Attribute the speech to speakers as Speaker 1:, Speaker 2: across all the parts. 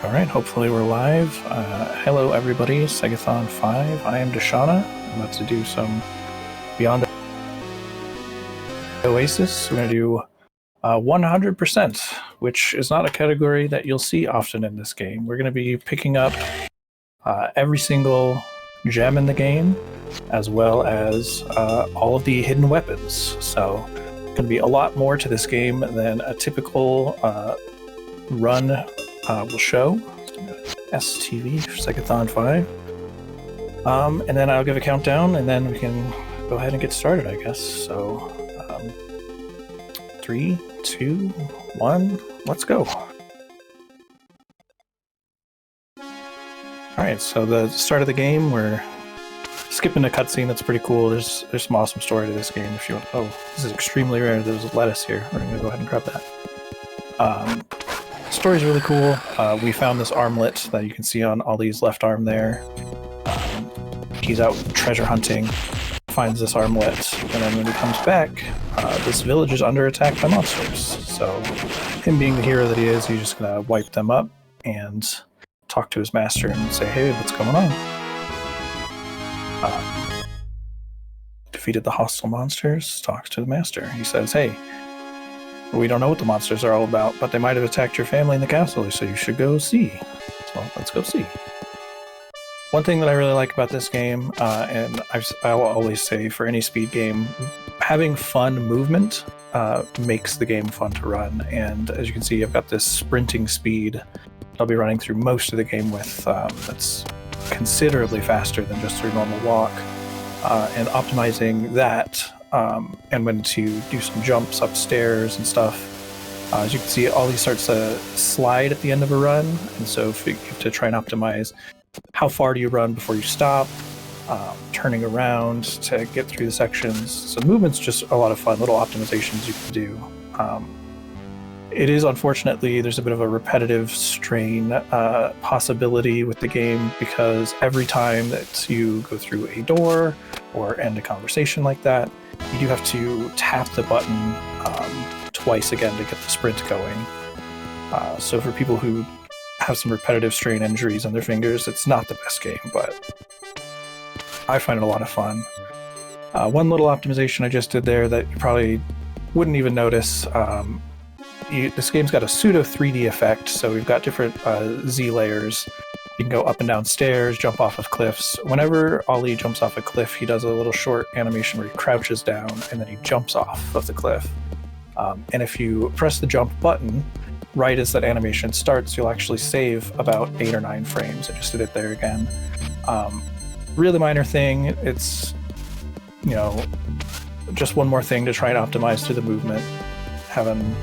Speaker 1: Alright, hopefully we're live. Hello everybody, SEGATHON V. I am Deshauna. I'm about to do some Beyond Oasis. We're going to do 100%, which is not a category that you'll see often in this game. We're going to be picking up every single gem in the game, as well as all of the hidden weapons. So, going to be a lot more to this game than a typical run will show. STV for SEGATHON V. And then I'll give a countdown, and then we can go ahead and get started, I guess. So, 3, 2, 1, let's go. Alright, so the start of the game, we're skipping a cutscene that's pretty cool. There's some awesome story to this game if you want. Oh, this is extremely rare. There's lettuce here. We're going to go ahead and grab that. Story's really cool. We found this armlet that you can see on Ollie's left arm there. He's out treasure hunting, finds this armlet, and then when he comes back, this village is under attack by monsters. So, him being the hero that he is, he's just gonna wipe them up and talk to his master and say, "Hey, what's going on?" Defeated the hostile monsters, talks to the master. He says, "Hey, we don't know what the monsters are all about, but they might have attacked your family in the castle, so you should go see." So let's go see. One thing that I really like about this game, and I'll always say for any speed game, having fun movement makes the game fun to run. And as you can see, I've got this sprinting speed I'll be running through most of the game with that's considerably faster than just your normal walk. And optimizing that and when to do some jumps upstairs and stuff. As you can see, Ollie starts to slide at the end of a run, and so if you have to try and optimize how far do you run before you stop, turning around to get through the sections. So the movement's just a lot of fun, little optimizations you can do. It is, unfortunately, there's a bit of a repetitive strain possibility with the game, because every time that you go through a door or end a conversation like that, you do have to tap the button twice again to get the sprint going. So for people who have some repetitive strain injuries on their fingers, it's not the best game, but I find it a lot of fun. One little optimization I just did there that you probably wouldn't even notice. This game's got a pseudo 3D effect, so we've got different Z layers. You can go up and down stairs, jump off of cliffs. Whenever Ollie jumps off a cliff, he does a little short animation where he crouches down and then he jumps off of the cliff. And if you press the jump button, right as that animation starts, you'll actually save about 8 or 9 frames. I just did it there again. Really minor thing. It's, you know, just one more thing to try and optimize to the movement. Having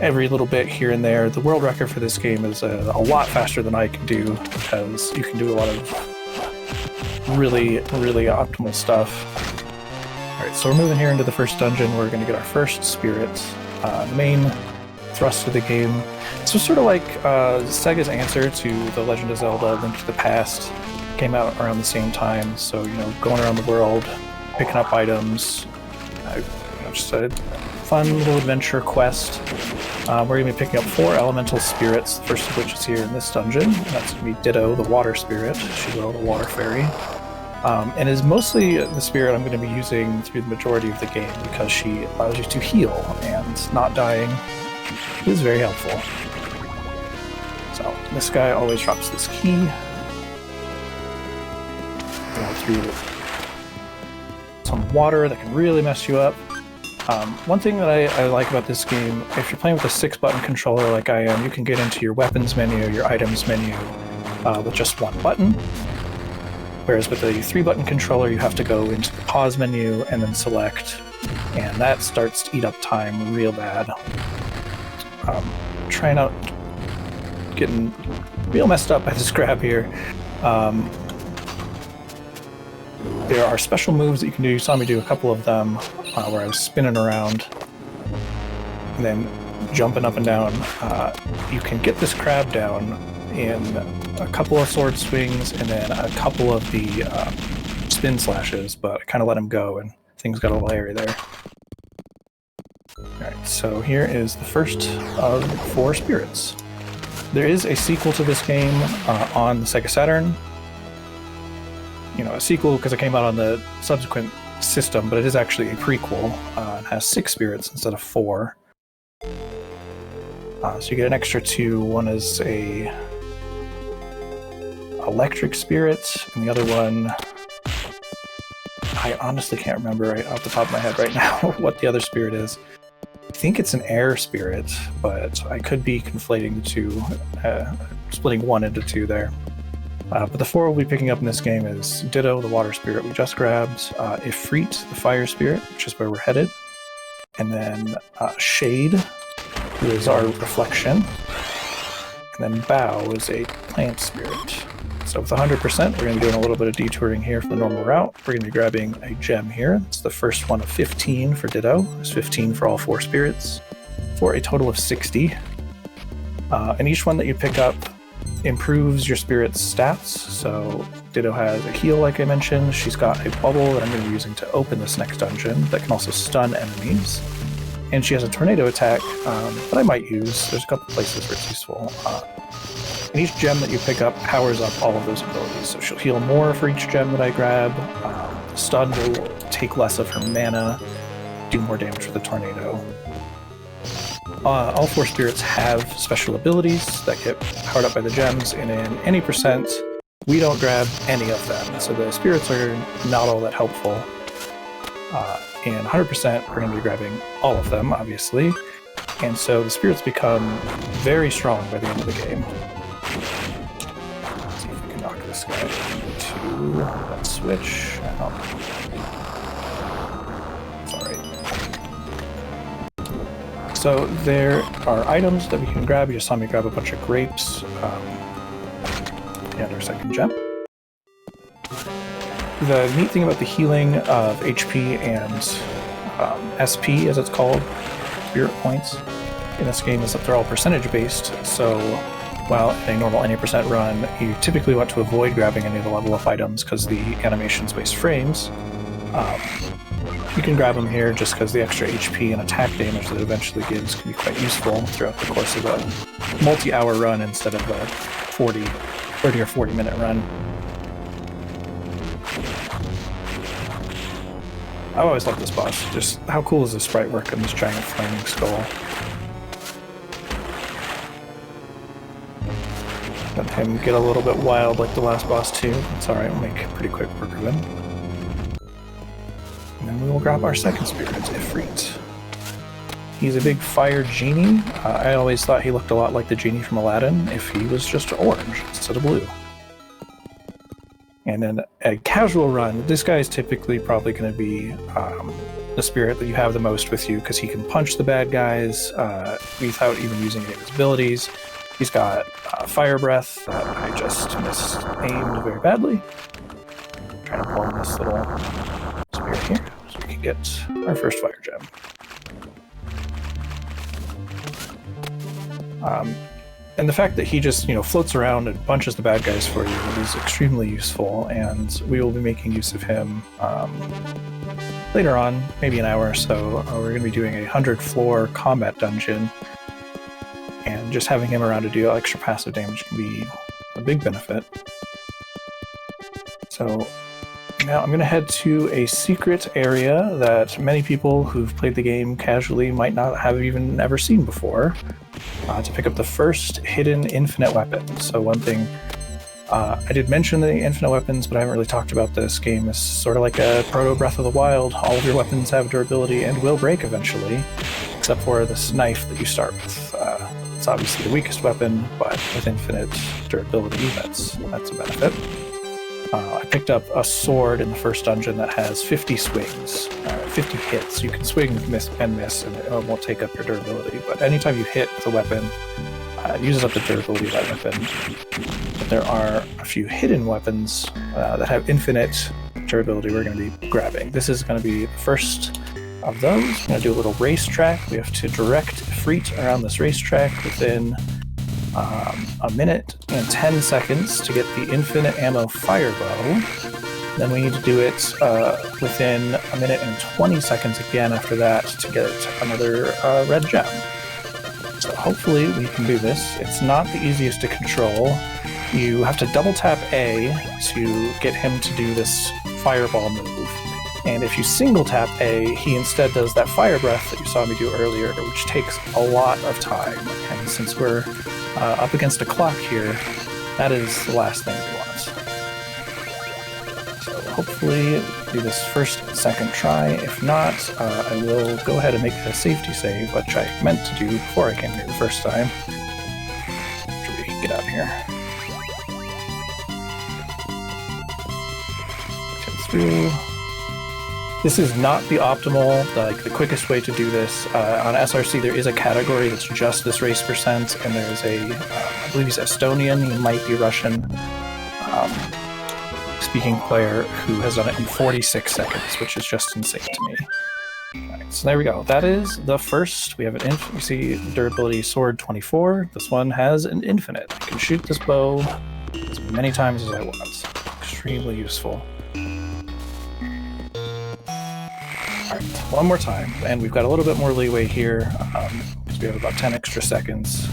Speaker 1: every little bit here and there. The world record for this game is a lot faster than I can do, because you can do a lot of really, really optimal stuff. Alright, so we're moving here into the first dungeon. We're going to get our first spirit. The main thrust of the game. This was sort of like Sega's answer to The Legend of Zelda: Link to the Past. Came out around the same time, so, you know, going around the world, picking up items, just a fun little adventure quest. We're going to be picking up 4 elemental spirits, the first of which is here in this dungeon. That's going to be Ditto, the water spirit, Shigo, the water fairy. And is mostly the spirit I'm going to be using through the majority of the game, because she allows you to heal, and not dying is very helpful. So this guy always drops this key. Go through some water that can really mess you up. One thing that I like about this game, if you're playing with a 6-button controller like I am, you can get into your weapons menu, your items menu, with just one button. Whereas with a 3-button controller, you have to go into the pause menu and then select, and that starts to eat up time real bad. Trying out getting real messed up by this grab here. There are special moves that you can do. You saw me do a couple of them where I was spinning around and then jumping up and down. You can get this crab down in a couple of sword swings and then a couple of the spin slashes, but I kind of let him go and things got a little hairy there. Alright, so here is the first of 4 spirits. There is a sequel to this game on the Sega Saturn. You know, a sequel because it came out on the subsequent system, but it is actually a prequel. It has 6 spirits instead of 4. So you get an extra 2. One is a electric spirit, and the other one, I honestly can't remember right off the top of my head right now what the other spirit is. I think it's an air spirit, but I could be conflating the two, splitting one into 2 there. But the 4 we'll be picking up in this game is Ditto, the water spirit we just grabbed, Ifrit, the fire spirit, which is where we're headed, and then Shade, who is our reflection, and then Bow is a plant spirit. So with 100%, we're going to be doing a little bit of detouring here for the normal route. We're going to be grabbing a gem here. It's the first one of 15 for Ditto. It's 15 for all 4 spirits, for a total of 60. And each one that you pick up improves your spirit's stats. So Ditto has a heal, like I mentioned. She's got a bubble that I'm going to be using to open this next dungeon that can also stun enemies. And she has a tornado attack that I might use. There's a couple places where it's useful. And each gem that you pick up powers up all of those abilities. So she'll heal more for each gem that I grab. Stun will take less of her mana, do more damage with the tornado. All 4 spirits have special abilities that get powered up by the gems, and in any percent, we don't grab any of them. So the spirits are not all that helpful. In 100%, we're going to be grabbing all of them, obviously. And so the spirits become very strong by the end of the game. Let's see if we can knock this guy into that switch. Sorry. So there are items that we can grab. You just saw me grab a bunch of grapes and our second gem. The neat thing about the healing of HP and SP, as it's called, spirit points, in this game is that they're all percentage based. So while in a normal any percent run, you typically want to avoid grabbing any of the level up items because the animations waste frames. You can grab them here just because the extra HP and attack damage that it eventually gives can be quite useful throughout the course of a multi-hour run instead of a 30 or 40 minute run. I always love this boss. Just how cool is the sprite work on this giant flaming skull? Let him get a little bit wild like the last boss too. It's alright, we'll make pretty quick work of him. And then we will grab our second spirit, Ifrit. He's a big fire genie. I always thought he looked a lot like the genie from Aladdin if he was just orange instead of blue. And then a casual run, this guy is typically probably going to be the spirit that you have the most with you because he can punch the bad guys without even using any of his abilities. He's got fire breath that I just misaimed very badly. I'm trying to pull in this little spirit here so we can get our first fire gem. And the fact that he just, floats around and punches the bad guys for you is extremely useful, and we will be making use of him later on, maybe an hour or so. We're going to be doing a 100-floor combat dungeon, and just having him around to do extra passive damage can be a big benefit. So now I'm going to head to a secret area that many people who've played the game casually might not have even ever seen before. To pick up the first hidden infinite weapon. So one thing, I did mention the infinite weapons, but I haven't really talked about this game. It's sort of like a proto Breath of the Wild. All of your weapons have durability and will break eventually, except for this knife that you start with. It's obviously the weakest weapon, but with infinite durability, that's a benefit. I picked up a sword in the first dungeon that has 50 swings, 50 hits. You can swing, miss, and it won't take up your durability. But anytime you hit with a weapon, it uses up the durability of that weapon. But there are a few hidden weapons that have infinite durability we're going to be grabbing. This is going to be the first of those. I'm going to do a little racetrack. We have to direct Ifrit around this racetrack within a minute and 10 seconds to get the infinite ammo fire bow. Then we need to do it within a minute and 20 seconds again after that to get another red gem. So hopefully we can do this. It's not the easiest to control. You have to double tap A to get him to do this fireball move. And if you single tap A, he instead does that fire breath that you saw me do earlier, which takes a lot of time. And since we're up against a clock here, that is the last thing we want. So hopefully we'll do this first and second try. If not, I will go ahead and make a safety save, which I meant to do before I came here the first time. After we get out of here. Get through. This is not the optimal, the quickest way to do this. On SRC, there is a category that's just this race percent, and there's a, I believe he's Estonian, he might be Russian, speaking player who has done it in 46 seconds, which is just insane to me. Alright, so there we go. That is the first. We have an you see durability sword 24. This one has an infinite. I can shoot this bow as many times as I want. Extremely useful. Alright, one more time, and we've got a little bit more leeway here, because we have about 10 extra seconds.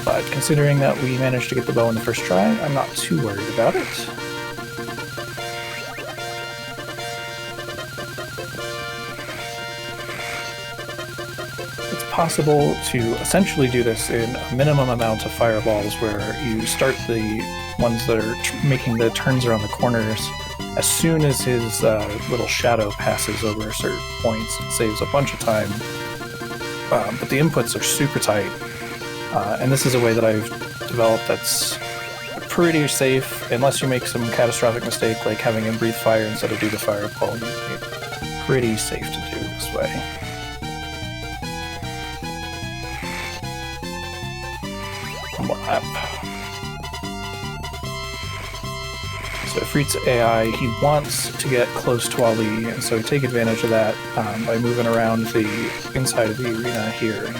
Speaker 1: But considering that we managed to get the bow in the first try, I'm not too worried about it. It's possible to essentially do this in a minimum amount of fireballs, where you start the ones that are making the turns around the corners as soon as his little shadow passes over certain points. It saves a bunch of time, but the inputs are super tight, and this is a way that I've developed that's pretty safe, unless you make some catastrophic mistake like having him breathe fire instead of do the fireball. It's pretty safe to do this way. One more lap. So Ifrit's AI, he wants to get close to Ali, and so take advantage of that by moving around the inside of the arena here.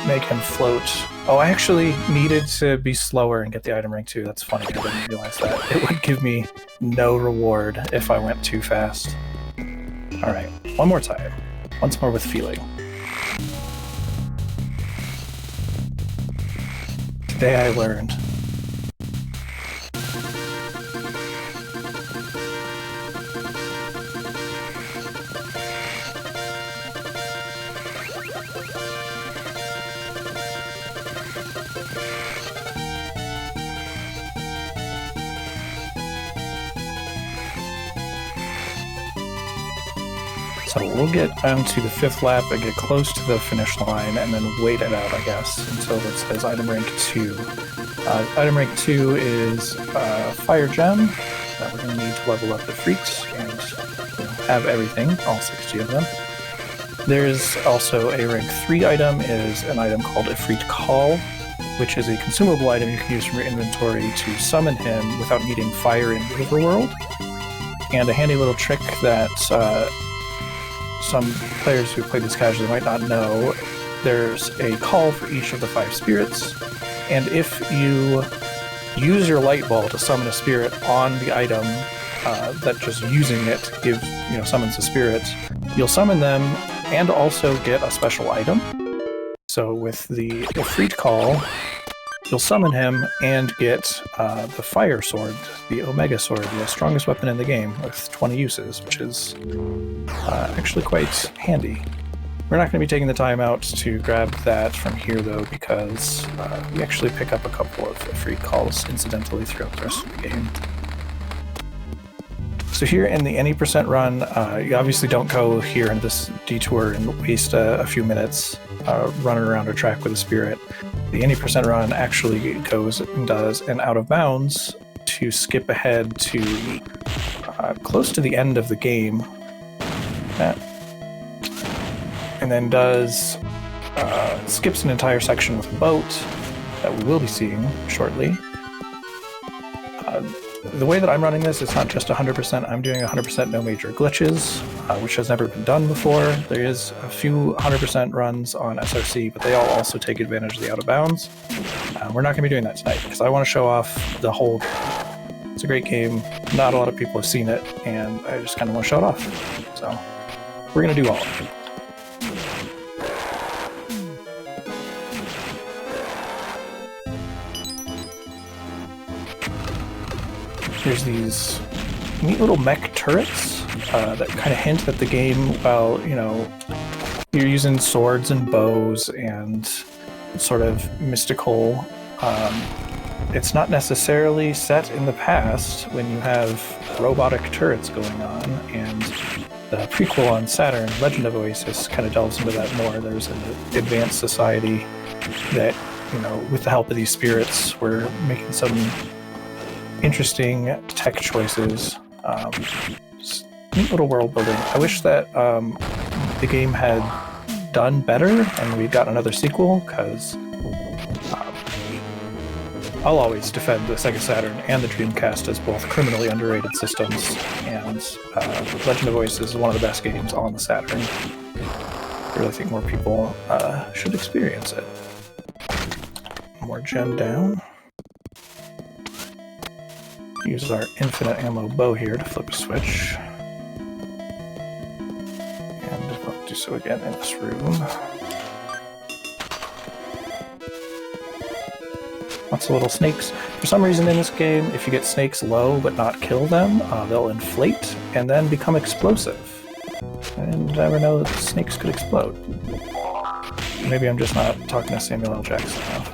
Speaker 1: Make him float. Oh, I actually needed to be slower and get the item rank too. That's funny, I didn't realize that. It would give me no reward if I went too fast. Alright, one more time. Once more with feeling. Today I learned. So we'll get onto the 5th lap and get close to the finish line, and then wait it out, I guess, until it says item rank 2. Item rank 2 is Fire Gem that we're going to need to level up the freaks and have everything, all 60 of them. There's also a rank 3 item, is an item called Ifrit Call, which is a consumable item you can use from your inventory to summon him without needing fire in Riverworld. And a handy little trick that some players who play this casually might not know, there's a call for each of the 5 spirits, and if you use your light ball to summon a spirit on the item that just using it gives, summons a spirit, you'll summon them and also get a special item. So with the Ifrit Call, you'll summon him and get the Fire Sword, the Omega Sword, the strongest weapon in the game, with 20 uses, which is actually quite handy. We're not going to be taking the time out to grab that from here, though, because we actually pick up a couple of Ifrit Calls incidentally throughout the rest of the game. So here in the any percent run, you obviously don't go here in this detour and waste a few minutes running around a track with a spirit. The any percent run actually goes and does an out of bounds to skip ahead to close to the end of the game, and then does skips an entire section with a boat that we will be seeing shortly. The way that I'm running this, it's not just 100%. I'm doing 100% no major glitches, which has never been done before. There is a few 100% runs on SRC, but they all also take advantage of the out of bounds. We're not going to be doing that tonight because I want to show off the whole game. It's a great game. Not a lot of people have seen it, and I just kind of want to show it off. So we're going to do all of it. there's these neat little mech turrets that kind of hint at the game. Well, you know, you're using swords and bows and sort of mystical. It's not necessarily set in the past when you have robotic turrets going on, and the prequel on Saturn, Legend of Oasis, kind of delves into that more. There's an advanced society that, you know, with the help of these spirits, we're making some interesting tech choices. Neat little world building. I wish that the game had done better and we'd got another sequel, because I'll always defend the Sega Saturn and the Dreamcast as both criminally underrated systems, and Legend of Oasis is one of the best games on the Saturn. I really think more people should experience it. More gem down. Use our infinite ammo bow here to flip a switch. And I'll do so again in this room. Lots of little snakes. For some reason in this game, if you get snakes low but not kill them, they'll inflate and then become explosive. And you never know that the snakes could explode. Maybe I'm just not talking to Samuel L. Jackson enough.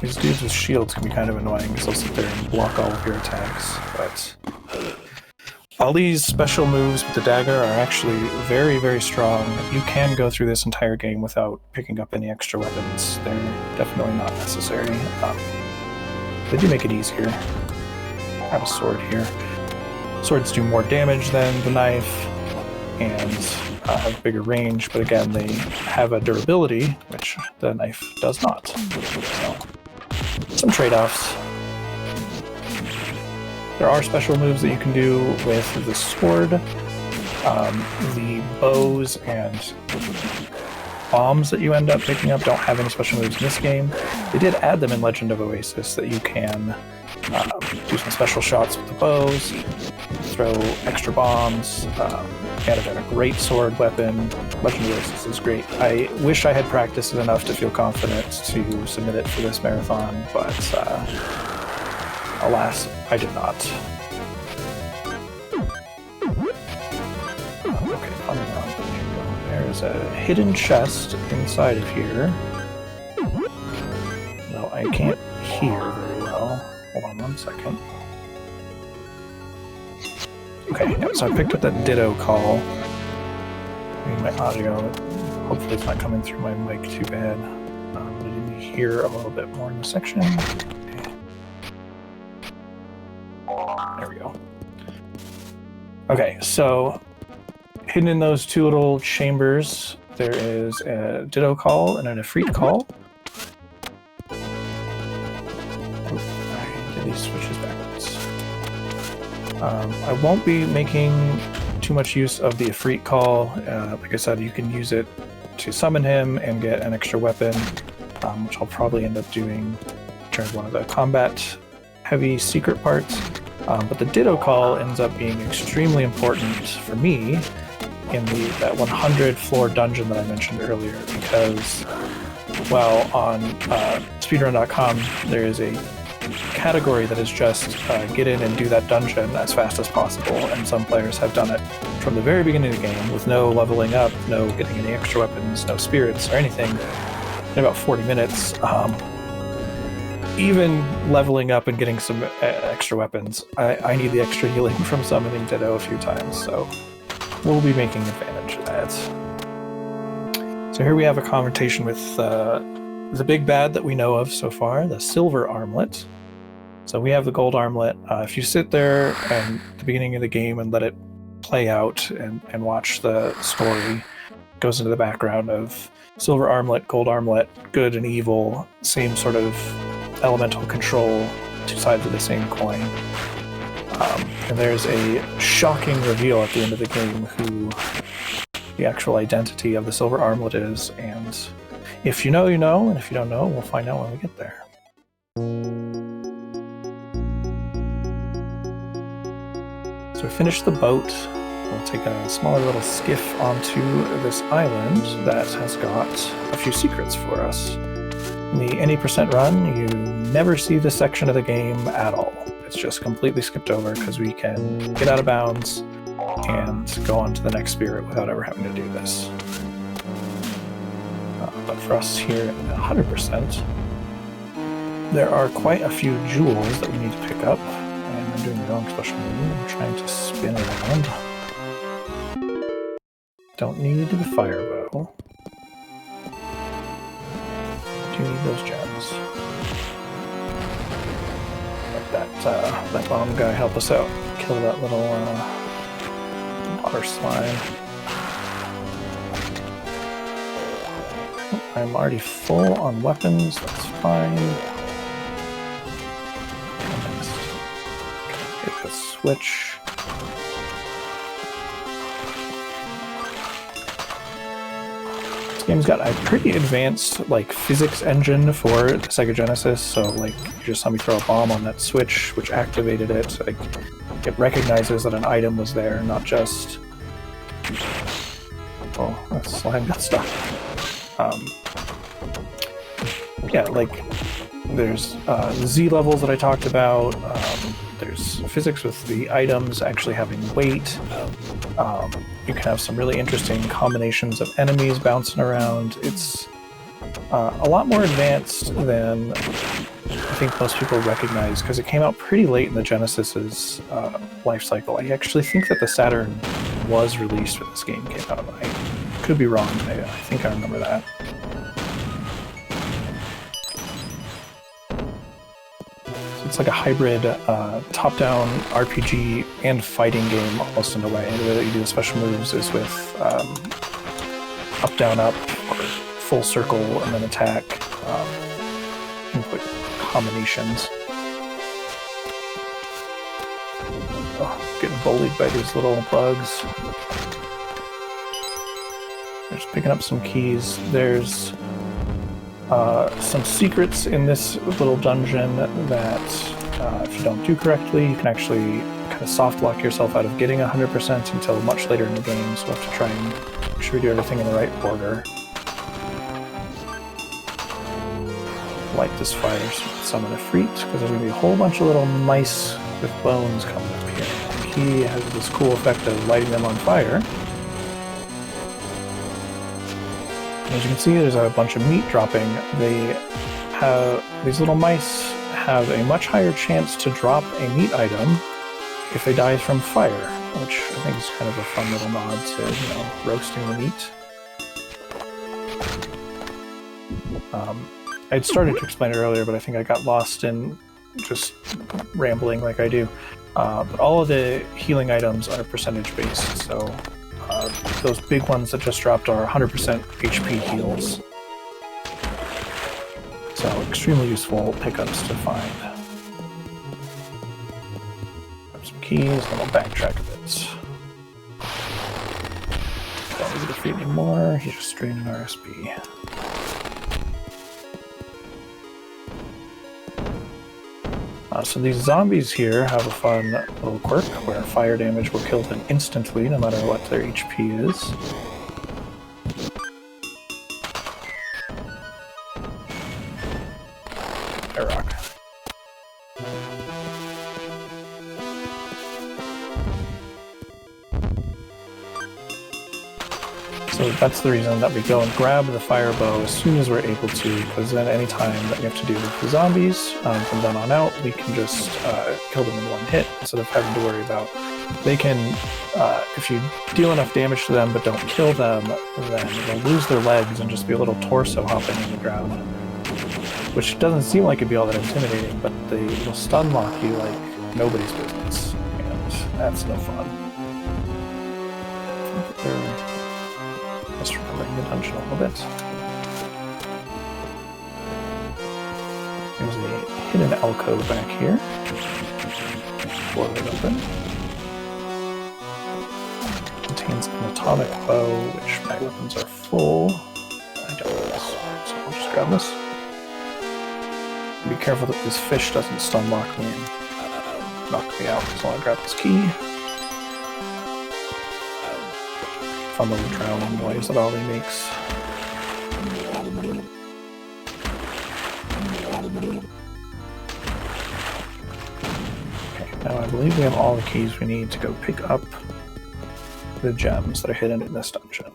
Speaker 1: These dudes with shields can be kind of annoying because they'll sit there and block all of your attacks, but all these special moves with the dagger are actually very, very strong. You can go through this entire game without picking up any extra weapons. They're definitely not necessary. They do make it easier. I have a sword here. Swords do more damage than the knife and have bigger range, but again, they have a durability, which the knife does not. So, some trade-offs. There are special moves that you can do with the sword, the bows and bombs that you end up picking up don't have any special moves in this game. They did add them in Legend of Oasis, that you can do some special shots with the bows, throw extra bombs, added in a great sword weapon. Legend of Oasis is great. I wish I had practiced it enough to feel confident to submit it for this marathon, but alas, I did not. Okay, there's a hidden chest inside of here. Though I can't hear very well. Hold on one second. Okay, yeah, so I picked up that ditto call. Maybe my audio, hopefully it's not coming through my mic too bad. But I didn't hear a little bit more in the section. There we go. Okay, so hidden in those two little chambers, there is a ditto call and an Ifrit call. Oh, I did these switches backwards. I won't be making too much use of the Ifrit call. Like I said, you can use it to summon him and get an extra weapon, which I'll probably end up doing during one of the combat-heavy secret parts. But the ditto call ends up being extremely important for me in that 100 floor dungeon that I mentioned earlier, because, well, on speedrun.com there is a category that is just get in and do that dungeon as fast as possible, and some players have done it from the very beginning of the game with no leveling up, no getting any extra weapons, no spirits or anything, in about 40 minutes. Even leveling up and getting some extra weapons, I need the extra healing from summoning Ditto a few times, so we'll be making advantage of that. So here we have a confrontation with the big bad that we know of so far, the silver armlet. So we have the gold armlet. If you sit there and at the beginning of the game and let it play out and watch the story, it goes into the background of silver armlet, gold armlet, good and evil, same sort of elemental control, two sides of the same coin. And there's a shocking reveal at the end of the game who the actual identity of the silver armlet is, and if you know, you know, and if you don't know, we'll find out when we get there. So we finished the boat, we'll we'll take a smaller little skiff onto this island that has got a few secrets for us. In the any % run, you never see this section of the game at all. It's just completely skipped over because we can get out of bounds and go on to the next spirit without ever having to do this. But for us here at 100%, there are quite a few jewels that we need to pick up. And I'm doing the wrong special move. I'm trying to spin around. Don't need the fire bow. Do need those gems. Let that bomb guy help us out. Kill that little water slime. I'm already full on weapons. That's fine. Hit the switch. This game's got a pretty advanced like physics engine for the Sega Genesis, so like you just saw me throw a bomb on that switch, which activated it. Like it recognizes that an item was there, not just oh, that slime got stuck. Yeah, like there's the Z levels that I talked about. There's physics with the items actually having weight. You can have some really interesting combinations of enemies bouncing around. It's a lot more advanced than I think most people recognize because it came out pretty late in the Genesis's life cycle. I actually think that the Saturn was released when this game came out. I could be wrong. I think I remember that. It's like a hybrid top-down RPG and fighting game almost in a way. The way that you do the special moves is with up, down, up, or full circle, and then attack. Input combinations. Oh, getting bullied by these little bugs. Just picking up some keys. There's some secrets in this little dungeon that if you don't do correctly, you can actually kind of soft lock yourself out of getting 100% until much later in the game, so we'll have to try and make sure we do everything in the right order. Light this fire so we can summon a Freet, because there's going to be a whole bunch of little mice with bones coming up here. The key has this cool effect of lighting them on fire. As you can see, there's a bunch of meat dropping. These little mice have a much higher chance to drop a meat item if they die from fire, which I think is kind of a fun little nod to, you know, roasting the meat. I'd started to explain it earlier, but I think I got lost in just rambling like I do. But all of the healing items are percentage based, so those big ones that just dropped are 100% HP heals. So extremely useful pickups to find. Grab some keys, and we'll backtrack a bit. Don't need to defeat anymore, he's just straight in RSB. So these zombies here have a fun little quirk where fire damage will kill them instantly no matter what their HP is. A rock. So that's the reason that we go and grab the fire bow as soon as we're able to, because then any time that we have to deal with the zombies, from then on out, we can just kill them in one hit instead of having to worry about. They can, if you deal enough damage to them but don't kill them, then they'll lose their legs and just be a little torso hopping in the ground. Which doesn't seem like it'd be all that intimidating, but they will stun lock you like nobody's business, and that's no fun. Just remembering the dungeon a little bit. There's a hidden alcove back here. Blow it open. Contains an atomic bow, which my weapons are full. I don't know this, so I'll just grab this. Be careful that this fish doesn't stun lock me and knock me out, so I'll grab this key. fun little drowning noise that Ollie makes. Okay, now I believe we have all the keys we need to go pick up the gems that are hidden in this dungeon.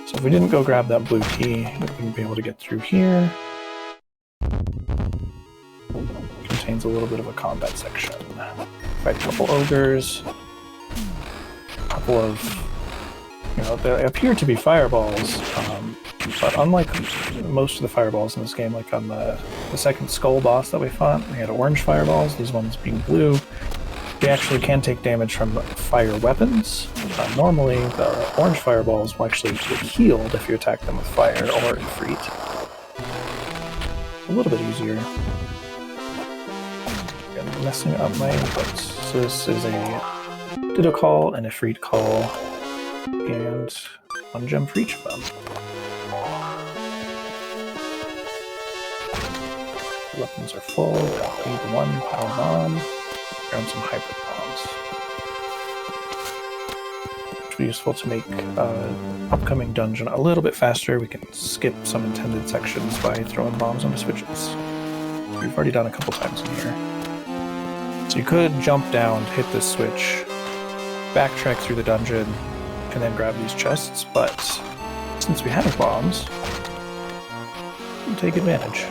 Speaker 1: So if we didn't go grab that blue key, we wouldn't be able to get through here. It contains a little bit of a combat section. Fight a couple ogres, a couple of, they appear to be fireballs, but unlike most of the fireballs in this game, like on the second skull boss that we fought, we had orange fireballs, these ones being blue. They actually can take damage from fire weapons. Normally, the orange fireballs will actually get healed if you attack them with fire or Ifrit. A little bit easier. I'm messing up my inputs. So this is a Ditto call, an Ifrit call, and 1 gem for each of them. The weapons are full. Need 1 power bomb. Grab some hybrid bombs, which will be useful to make upcoming dungeon a little bit faster. We can skip some intended sections by throwing bombs onto switches. We've already done a couple times in here. So you could jump down, hit this switch, backtrack through the dungeon, and then grab these chests, but since we have bombs, we'll take advantage.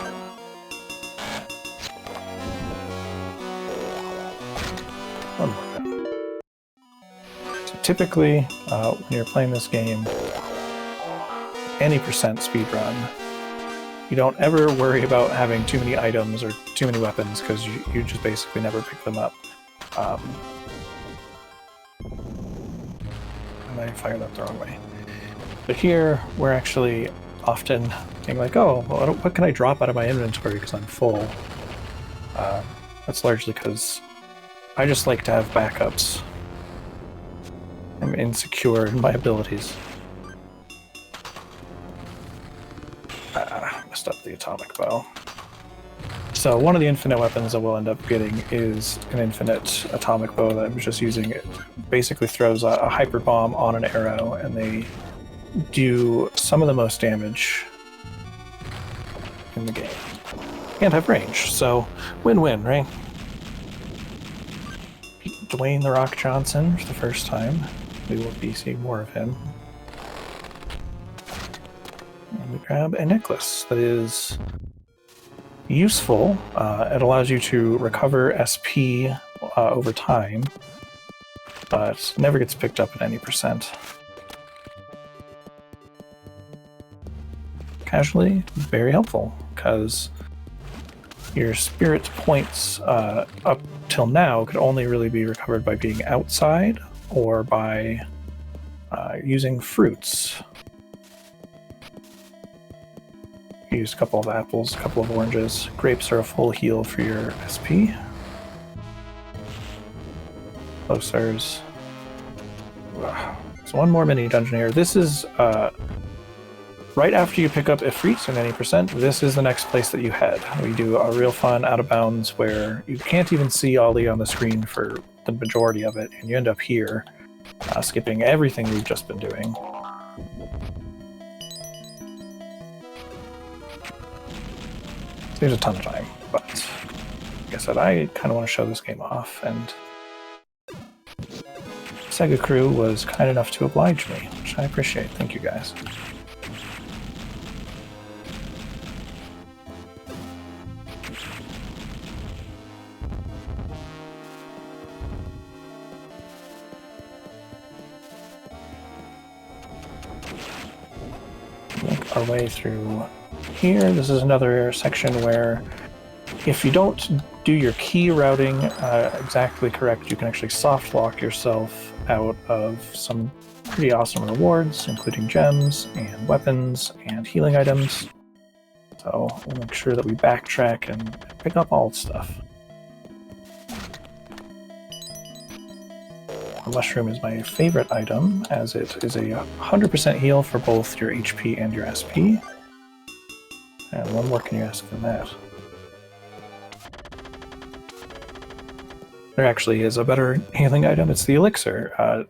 Speaker 1: One more time. So typically, when you're playing this game, any percent speedrun, you don't ever worry about having too many items or too many weapons, because you just basically never pick them up. And I fired that the wrong way. But here, we're actually often being like, oh, well, what can I drop out of my inventory because I'm full? That's largely because I just like to have backups. I'm insecure in my abilities. Messed up the atomic bow. So one of the infinite weapons that we'll end up getting is an infinite atomic bow that I'm just using. It basically throws a hyper bomb on an arrow, and they do some of the most damage in the game. And have range, so win-win, right? Dwayne "The Rock" Johnson for the first time. We will be seeing more of him. And we grab a necklace that is useful. It allows you to recover SP over time, but never gets picked up at any percent. Casually, very helpful, because your spirit points up till now could only really be recovered by being outside or by using fruits. Use a couple of apples, a couple of oranges. Grapes are a full heal for your SP. Closers. So one more mini dungeon here. This is right after you pick up Ifrit in any percent, this is the next place that you head. We do a real fun out of bounds where you can't even see Ollie on the screen for the majority of it, and you end up here, skipping everything we've just been doing. There's a ton of time, but like I said, I kind of want to show this game off, and SegaCrew was kind enough to oblige me, which I appreciate. Thank you guys. Make our way through here. This is another section where if you don't do your key routing exactly correct, you can actually soft lock yourself out of some pretty awesome rewards, including gems and weapons and healing items. So we'll make sure that we backtrack and pick up all the stuff. The mushroom is my favorite item, as it is a 100% heal for both your HP and your SP. And what more can you ask than that? there actually is a better healing item. It's the elixir.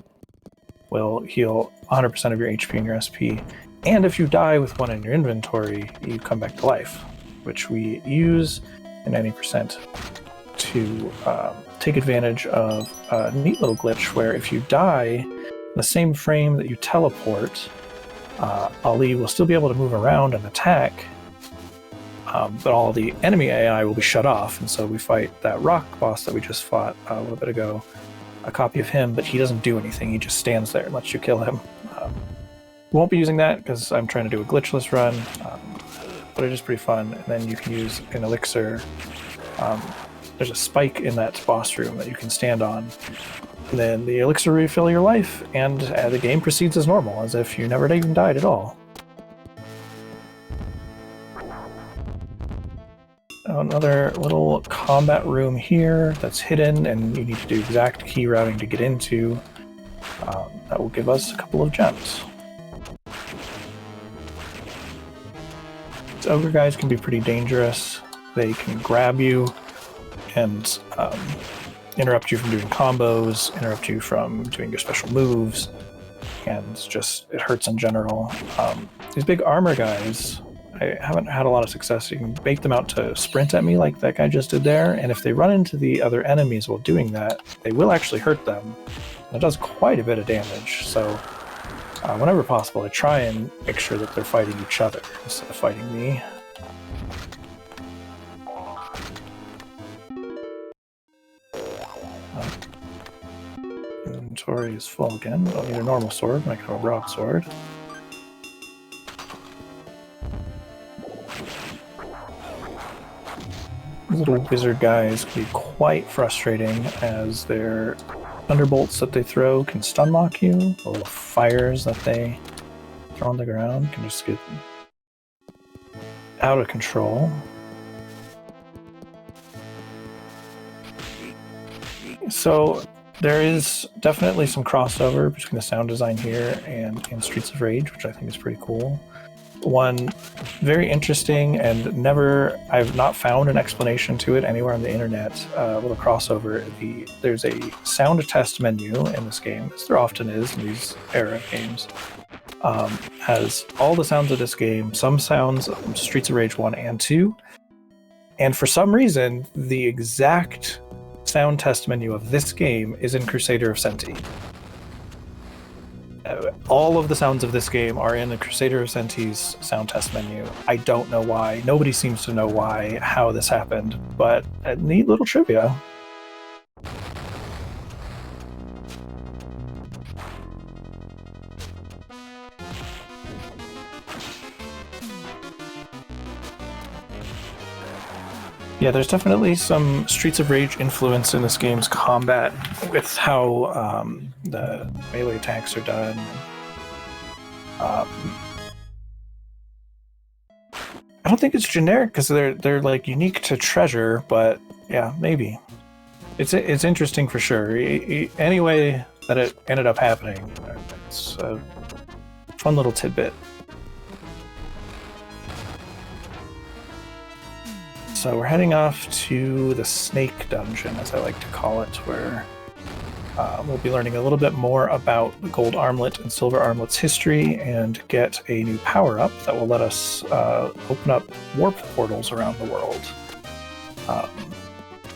Speaker 1: Will heal 100% of your HP and your SP. And if you die with one in your inventory, you come back to life, which we use in 90% to take advantage of a neat little glitch where if you die the same frame that you teleport, Ali will still be able to move around and attack, but all the enemy AI will be shut off, and so we fight that rock boss that we just fought a little bit ago, a copy of him, but he doesn't do anything, he just stands there and lets you kill him. Won't be using that because I'm trying to do a glitchless run, but it is pretty fun. And then you can use an elixir. There's a spike in that boss room that you can stand on, and then the elixir will refill your life, and the game proceeds as normal, as if you never even died at all. Another little combat room here that's hidden, and you need to do exact key routing to get into. That will give us a couple of gems. These ogre guys can be pretty dangerous. They can grab you and interrupt you from doing combos, interrupt you from doing your special moves, and just it hurts in general. These big armor guys, I haven't had a lot of success. You can bait them out to sprint at me like that guy just did there, and if they run into the other enemies while doing that, they will actually hurt them. And it does quite a bit of damage, so whenever possible, I try and make sure that they're fighting each other instead of fighting me. Inventory is full again. I don't need a normal sword, I can have a broadsword. These little wizard guys can be quite frustrating, as their thunderbolts that they throw can stun lock you. The little fires that they throw on the ground can just get out of control. So there is definitely some crossover between the sound design here and in Streets of Rage, which I think is pretty cool. One very interesting and I've not found an explanation to it anywhere on the internet, a little crossover. There's a sound test menu in this game, as there often is in these era of games. Has all the sounds of this game, some sounds from Streets of Rage 1 and 2, and for some reason, the exact sound test menu of this game is in Crusader of Senti. All of the sounds of this game are in the Crusader of Senti's sound test menu. I don't know why. Nobody seems to know why, how this happened, but a neat little trivia. Yeah, there's definitely some Streets of Rage influence in this game's combat with how the melee attacks are done. I don't think it's generic because they're like unique to Treasure, but yeah, maybe. It's interesting for sure. Any way that it ended up happening, it's a fun little tidbit. So we're heading off to the Snake Dungeon, as I like to call it, where we'll be learning a little bit more about the Gold Armlet and Silver Armlet's history and get a new power-up that will let us open up warp portals around the world.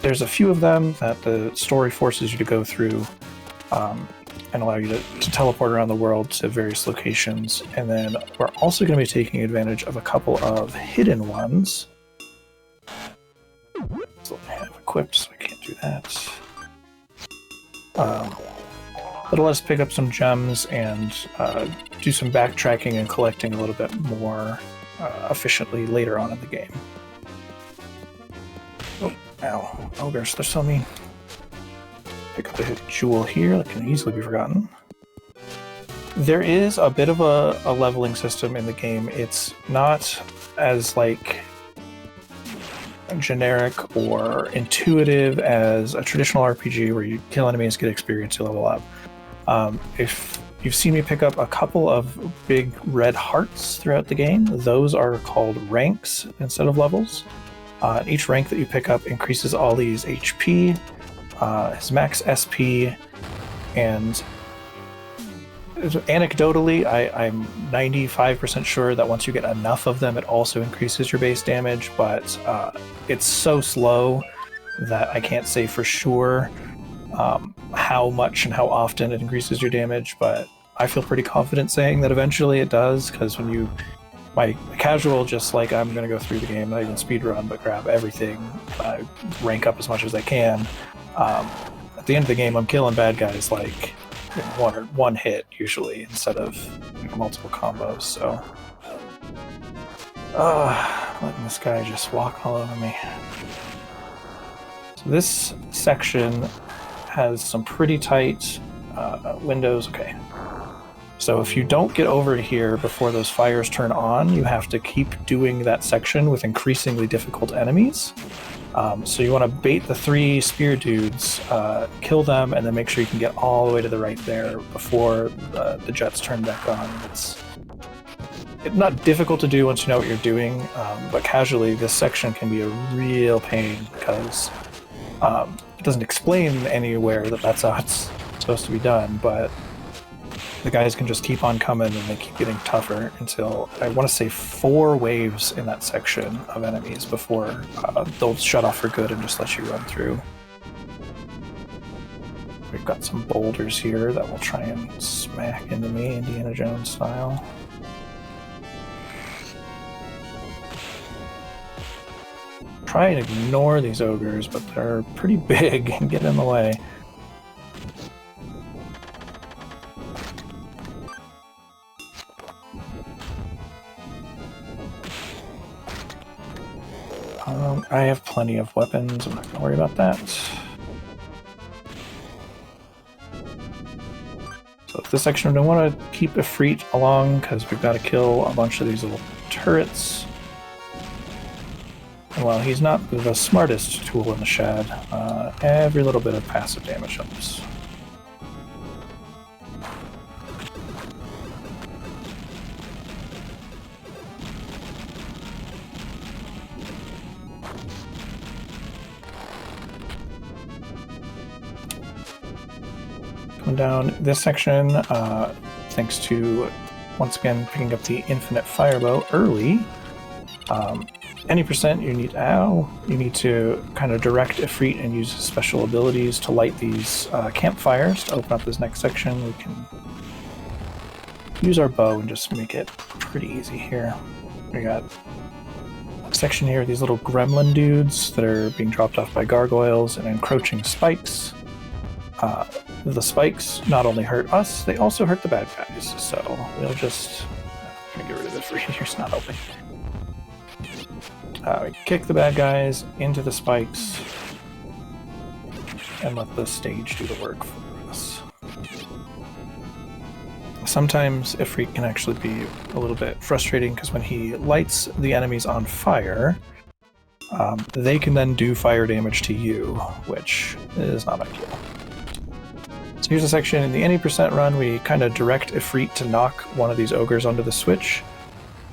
Speaker 1: There's a few of them that the story forces you to go through and allow you to teleport around the world to various locations. And then we're also going to be taking advantage of a couple of hidden ones. So I have equipped, so I can't do that. It'll let us pick up some gems and do some backtracking and collecting a little bit more efficiently later on in the game. Oh, ow. Ogres, they're so mean. Pick up a jewel here that can easily be forgotten. There is a bit of a leveling system in the game. It's not as, like, generic or intuitive as a traditional RPG where you kill enemies, get experience, you level up. If you've seen me pick up a couple of big red hearts throughout the game, those are called ranks instead of levels. Each rank that you pick up increases Ollie's HP, his max SP, and anecdotally, I'm 95% sure that once you get enough of them, it also increases your base damage, but it's so slow that I can't say for sure how much and how often it increases your damage, but I feel pretty confident saying that eventually it does, because when you... My casual, just like I'm going to go through the game, not even speedrun, but grab everything, rank up as much as I can. At the end of the game, I'm killing bad guys like one hit, usually, instead of multiple combos, so... letting this guy just walk all over me. So this section has some pretty tight windows. Okay. So if you don't get over here before those fires turn on, you have to keep doing that section with increasingly difficult enemies. So you want to bait the 3 spear dudes, kill them, and then make sure you can get all the way to the right there before the jets turn back on. It's not difficult to do once you know what you're doing, but casually this section can be a real pain because it doesn't explain anywhere that that's how it's supposed to be done, but the guys can just keep on coming and they keep getting tougher until, I want to say, 4 waves in that section of enemies before they'll shut off for good and just let you run through. We've got some boulders here that will try and smack into me, Indiana Jones style. Try and ignore these ogres, but they're pretty big and get in the way. I have plenty of weapons, I'm not going to worry about that. So this section, we want to keep Ifrit along because we've got to kill a bunch of these little turrets. And while he's not the smartest tool in the Shad, every little bit of passive damage helps. Coming down this section, thanks to, once again, picking up the Infinite Firebow early, any percent you need to kind of direct Ifrit and use his special abilities to light these campfires to open up this next section. We can use our bow and just make it pretty easy here. We got a section here, these little gremlin dudes that are being dropped off by gargoyles and encroaching spikes. The spikes not only hurt us, they also hurt the bad guys, so we'll just... I'm gonna get rid of Ifrit here, it's not open. We kick the bad guys into the spikes and let the stage do the work for us. Sometimes Ifrit can actually be a little bit frustrating because when he lights the enemies on fire, they can then do fire damage to you, which is not ideal. So here's a section in the any percent run, we kind of direct Ifrit to knock one of these ogres onto the switch,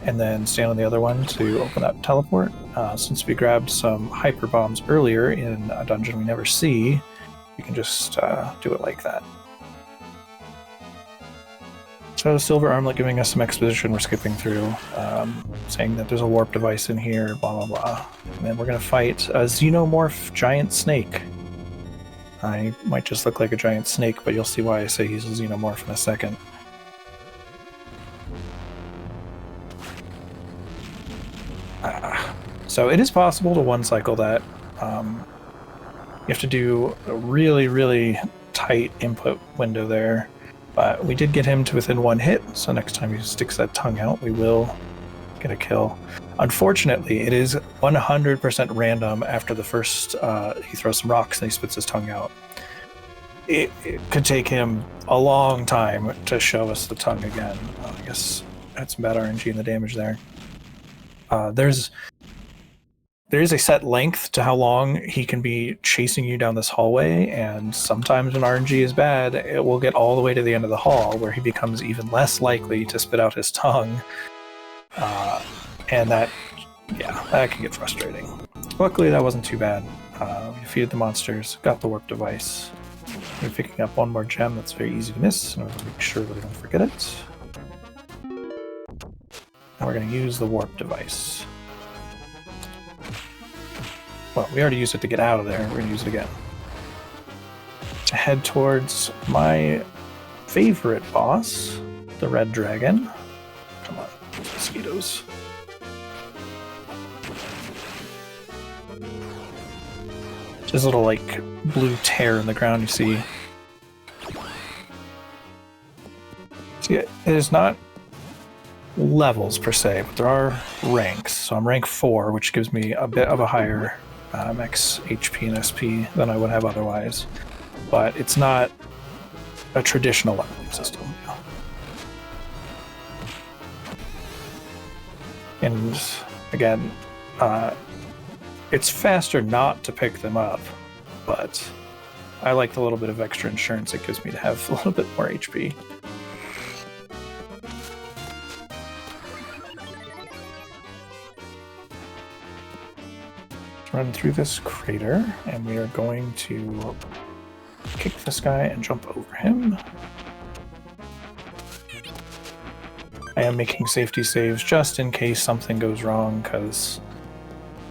Speaker 1: and then stand on the other one to open that teleport. Since we grabbed some hyper bombs earlier in a dungeon we never see, we can just do it like that. So Silver Armlet giving us some exposition we're skipping through, saying that there's a warp device in here, blah blah blah. And then we're going to fight a xenomorph giant snake. I might just look like a giant snake, but you'll see why I say he's a xenomorph in a second. So it is possible to one-cycle that. You have to do a really, really tight input window there. But we did get him to within 1 hit, so next time he sticks that tongue out, we will get a kill. Unfortunately, it is 100% random after the first, he throws some rocks and he spits his tongue out. It could take him a long time to show us the tongue again. I guess that's some bad RNG in the damage there. There is a set length to how long he can be chasing you down this hallway, and sometimes when RNG is bad, it will get all the way to the end of the hall, where he becomes even less likely to spit out his tongue. And that can get frustrating. Luckily, that wasn't too bad. We defeated the monsters, got the warp device. We're picking up one more gem that's very easy to miss, and we'll make sure that I don't forget it. Now we're going to use the warp device. Well, we already used it to get out of there. We're going to use it again. To head towards my favorite boss, the red dragon. Come on, mosquitoes. This little, like, blue tear in the ground you see. See, it is not levels per se, but there are ranks. So I'm rank 4, which gives me a bit of a higher max HP and SP than I would have otherwise. But it's not a traditional leveling system. And again, it's faster not to pick them up, but I like the little bit of extra insurance it gives me to have a little bit more HP. Let's run through this crater, and we are going to kick this guy and jump over him. I am making safety saves just in case something goes wrong, because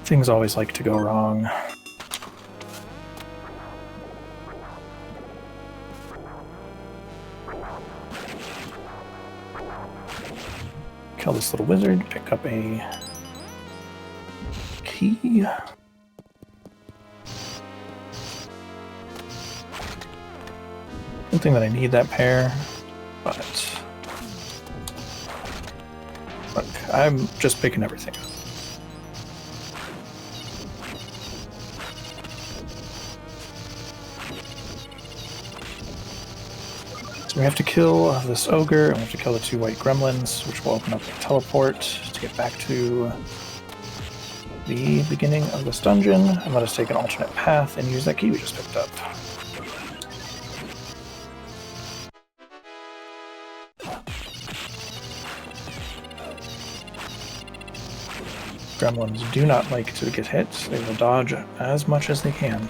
Speaker 1: things always like to go wrong. Kill this little wizard, pick up a key. Don't think that I need that pair, but look, I'm just picking everything up. So we have to kill this ogre, and we have to kill the 2 white gremlins, which will open up a teleport to get back to the beginning of this dungeon, and let us take an alternate path and use that key we just picked up. Gremlins do not like to get hit. They will dodge as much as they can.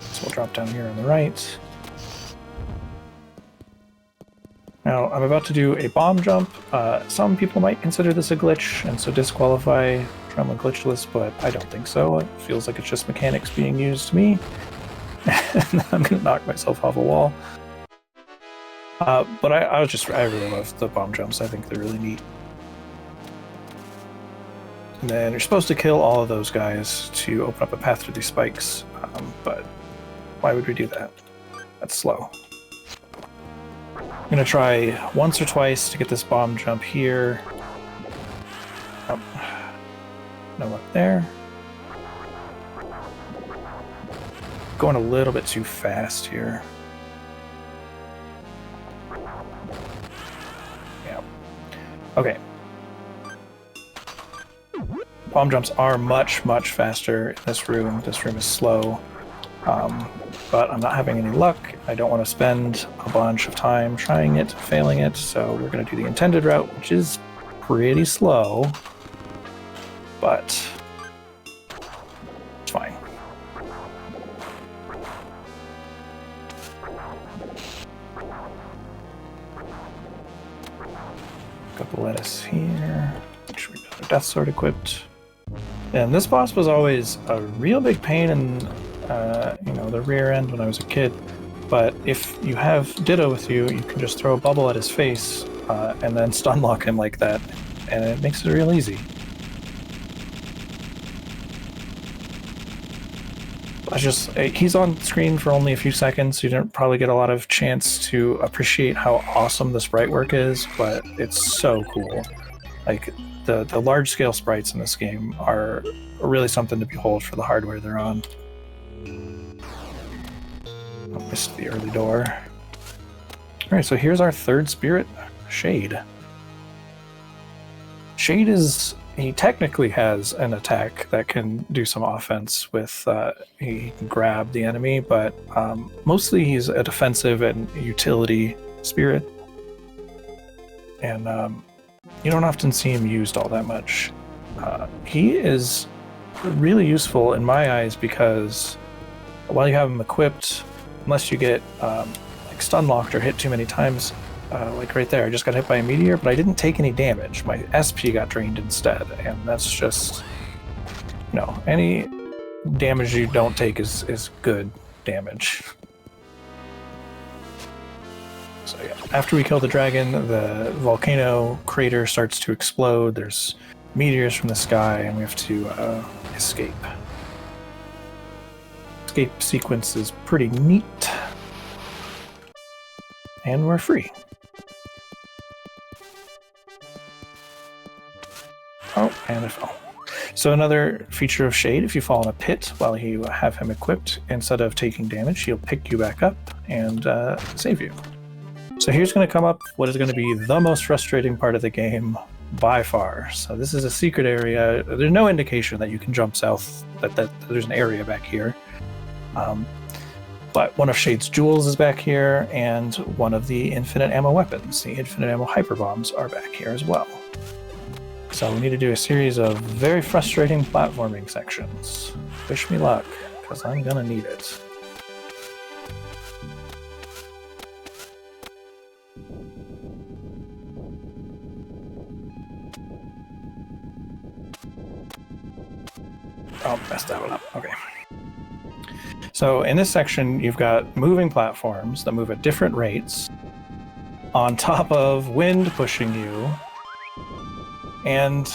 Speaker 1: So we'll drop down here on the right. Now, I'm about to do a bomb jump. Some people might consider this a glitch, and so disqualify from a glitchless, but I don't think so. It feels like it's just mechanics being used to me. And I'm going to knock myself off a wall. But I really love the bomb jumps. I think they're really neat. And then you're supposed to kill all of those guys to open up a path through these spikes, but why would we do that? That's slow. I'm going to try once or twice to get this bomb jump here. Oh, no luck there. Going a little bit too fast here. Okay. Bomb jumps are much, much faster in this room. This room is slow. But I'm not having any luck. I don't want to spend a bunch of time trying it, failing it, so we're going to do the intended route, which is pretty slow. But it's fine. Got the lettuce here. Make sure we got our death sword equipped. And this boss was always a real big pain in, the rear end when I was a kid. But if you have Ditto with you, you can just throw a bubble at his face and then stun lock him like that, and it makes it real easy. He's on screen for only a few seconds, so you didn't probably get a lot of chance to appreciate how awesome the sprite work is, but it's so cool. Like, the large-scale sprites in this game are really something to behold for the hardware they're on. I missed the early door. Alright, so here's our third spirit, Shade. Shade he technically has an attack that can do some offense with, he can grab the enemy, but mostly he's a defensive and utility spirit. And you don't often see him used all that much. He is really useful in my eyes because while you have him equipped, unless you get like stun locked or hit too many times, like right there, I just got hit by a meteor, but I didn't take any damage. My SP got drained instead, and that's just, you know, any damage you don't take is good damage. So yeah, after we kill the dragon, the volcano crater starts to explode. There's meteors from the sky, and we have to escape. Escape sequence is pretty neat. And we're free. Oh, and I fell. So another feature of Shade, if you fall in a pit while you have him equipped, instead of taking damage, he'll pick you back up and save you. So here's going to come up what is going to be the most frustrating part of the game by far. So this is a secret area. There's no indication that you can jump south, that there's an area back here. But one of Shade's jewels is back here, and one of the infinite ammo weapons, the infinite ammo hyper bombs, are back here as well. So we need to do a series of very frustrating platforming sections. Wish me luck, because I'm gonna need it. Oh, messed that one up. Okay. So in this section, you've got moving platforms that move at different rates, on top of wind pushing you. And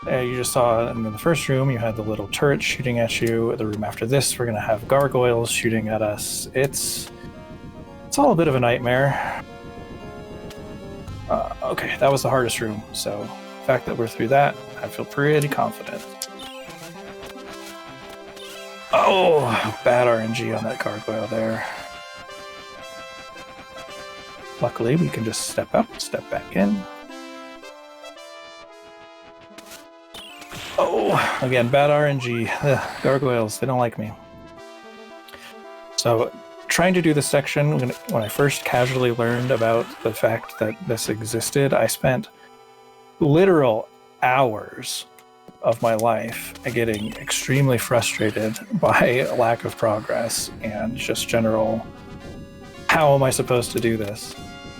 Speaker 1: you just saw in the first room, you had the little turret shooting at you. The room after this, we're going to have gargoyles shooting at us. It's all a bit of a nightmare. Okay, that was the hardest room. So the fact that we're through that, I feel pretty confident. Oh, bad RNG on that gargoyle there. Luckily, we can just step up, step back in. Oh, again, bad RNG. Ugh, gargoyles, they don't like me. So, trying to do this section, when I first casually learned about the fact that this existed, I spent literal hours of my life getting extremely frustrated by lack of progress and just general, how am I supposed to do this?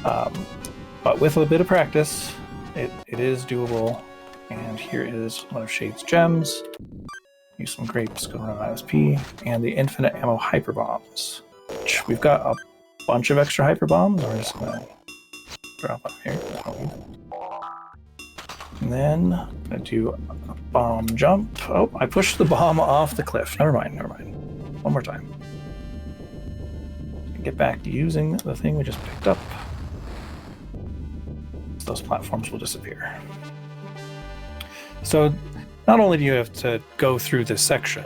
Speaker 1: But with a bit of practice, it is doable. And here is one of Shade's gems. Use some grapes, go run ISP, and the infinite ammo hyper bombs. Which we've got a bunch of extra hyper bombs. We're just gonna drop up here. And then I'm gonna do a bomb jump. Oh, I pushed the bomb off the cliff. Never mind. One more time. Get back to using the thing we just picked up. So those platforms will disappear. So not only do you have to go through this section,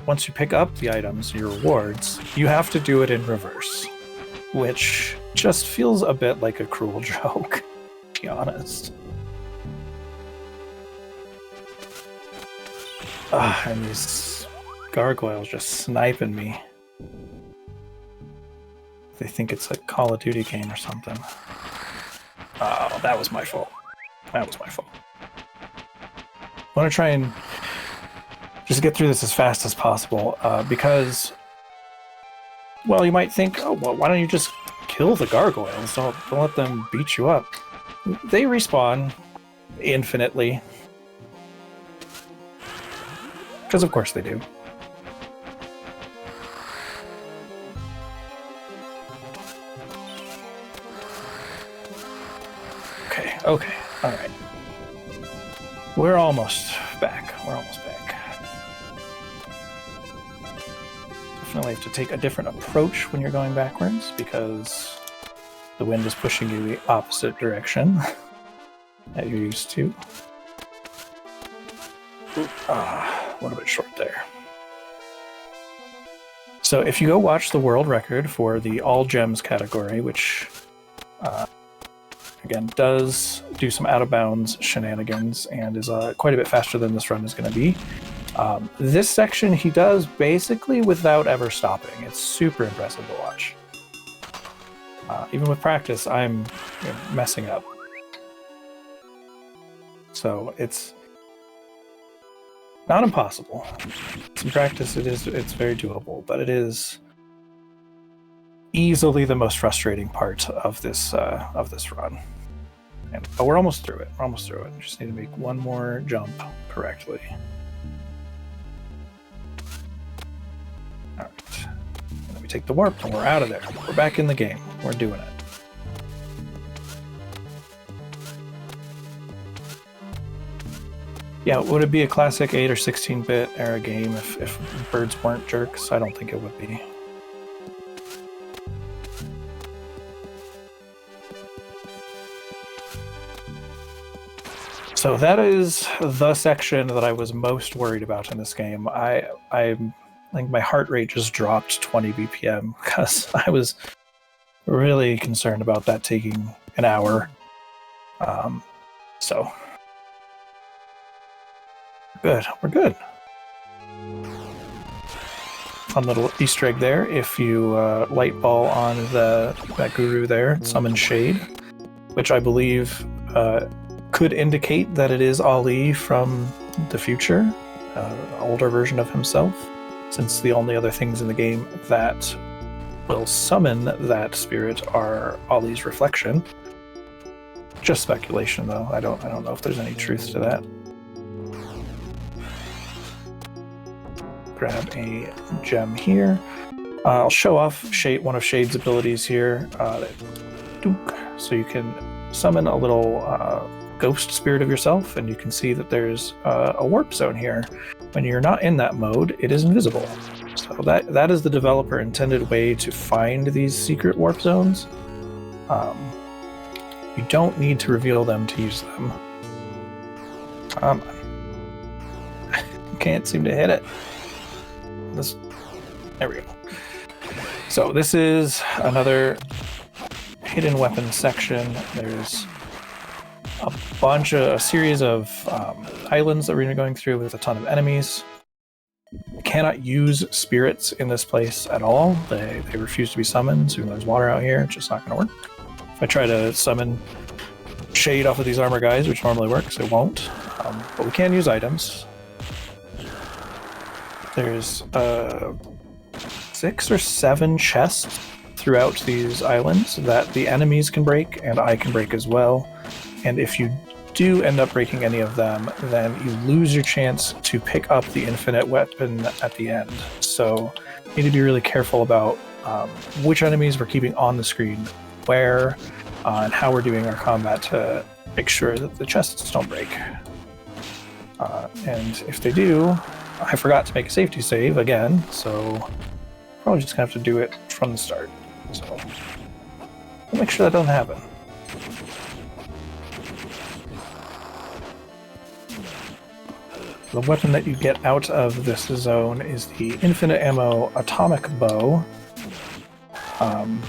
Speaker 1: once you pick up the items, your rewards, you have to do it in reverse, which just feels a bit like a cruel joke, to be honest. And these gargoyles just sniping me. They think it's a Call of Duty game or something. Oh, that was my fault. I want to try and just get through this as fast as possible, because, well, you might think, oh, well, why don't you just kill the gargoyles? Don't let them beat you up. They respawn infinitely. Because of course they do. Okay, alright. We're almost back. Definitely have to take a different approach when you're going backwards, because the wind is pushing you the opposite direction that you're used to. A little bit short there. So if you go watch the world record for the all gems category, which again does do some out of bounds shenanigans and is quite a bit faster than this run is going to be, this section he does basically without ever stopping. It's super impressive to watch. Even with practice, I'm messing up. So it's Not impossible. Some practice, it's very doable, but it is easily the most frustrating part of this run. And we're almost through it. We're almost through it. We just need to make one more jump correctly. All right. And then we take the warp, and we're out of there. We're back in the game. We're doing it. Yeah, would it be a classic 8 or 16-bit era game if birds weren't jerks? I don't think it would be. So that is the section that I was most worried about in this game. I think my heart rate just dropped 20 BPM because I was really concerned about that taking an hour. So good, we're good. Fun little Easter egg there. If you light ball on that guru there, summon Shade, which I believe could indicate that it is Ali from the future, an older version of himself, since the only other things in the game that will summon that spirit are Ali's reflection. Just speculation, though. I don't know if there's any truth to that. Grab a gem here. I'll show off one of Shade's abilities here. So you can summon a little ghost spirit of yourself, and you can see that there's a warp zone here. When you're not in that mode, it is invisible. So that is the developer intended way to find these secret warp zones. You don't need to reveal them to use them. Can't seem to hit it. There we go. So this is another hidden weapon section. There's a series of islands that we're going to be going through with a ton of enemies. You cannot use spirits in this place at all. They refuse to be summoned, so there's water out here. It's just not going to work. If I try to summon Shade off of these armor guys, which normally works, it won't. But we can use items. There's 6 or 7 chests throughout these islands that the enemies can break, and I can break as well. And if you do end up breaking any of them, then you lose your chance to pick up the infinite weapon at the end. So you need to be really careful about which enemies we're keeping on the screen, where, and how we're doing our combat to make sure that the chests don't break. And if they do, I forgot to make a safety save again, so probably just gonna have to do it from the start. So we'll make sure that doesn't happen. The weapon that you get out of this zone is the infinite ammo atomic bow. And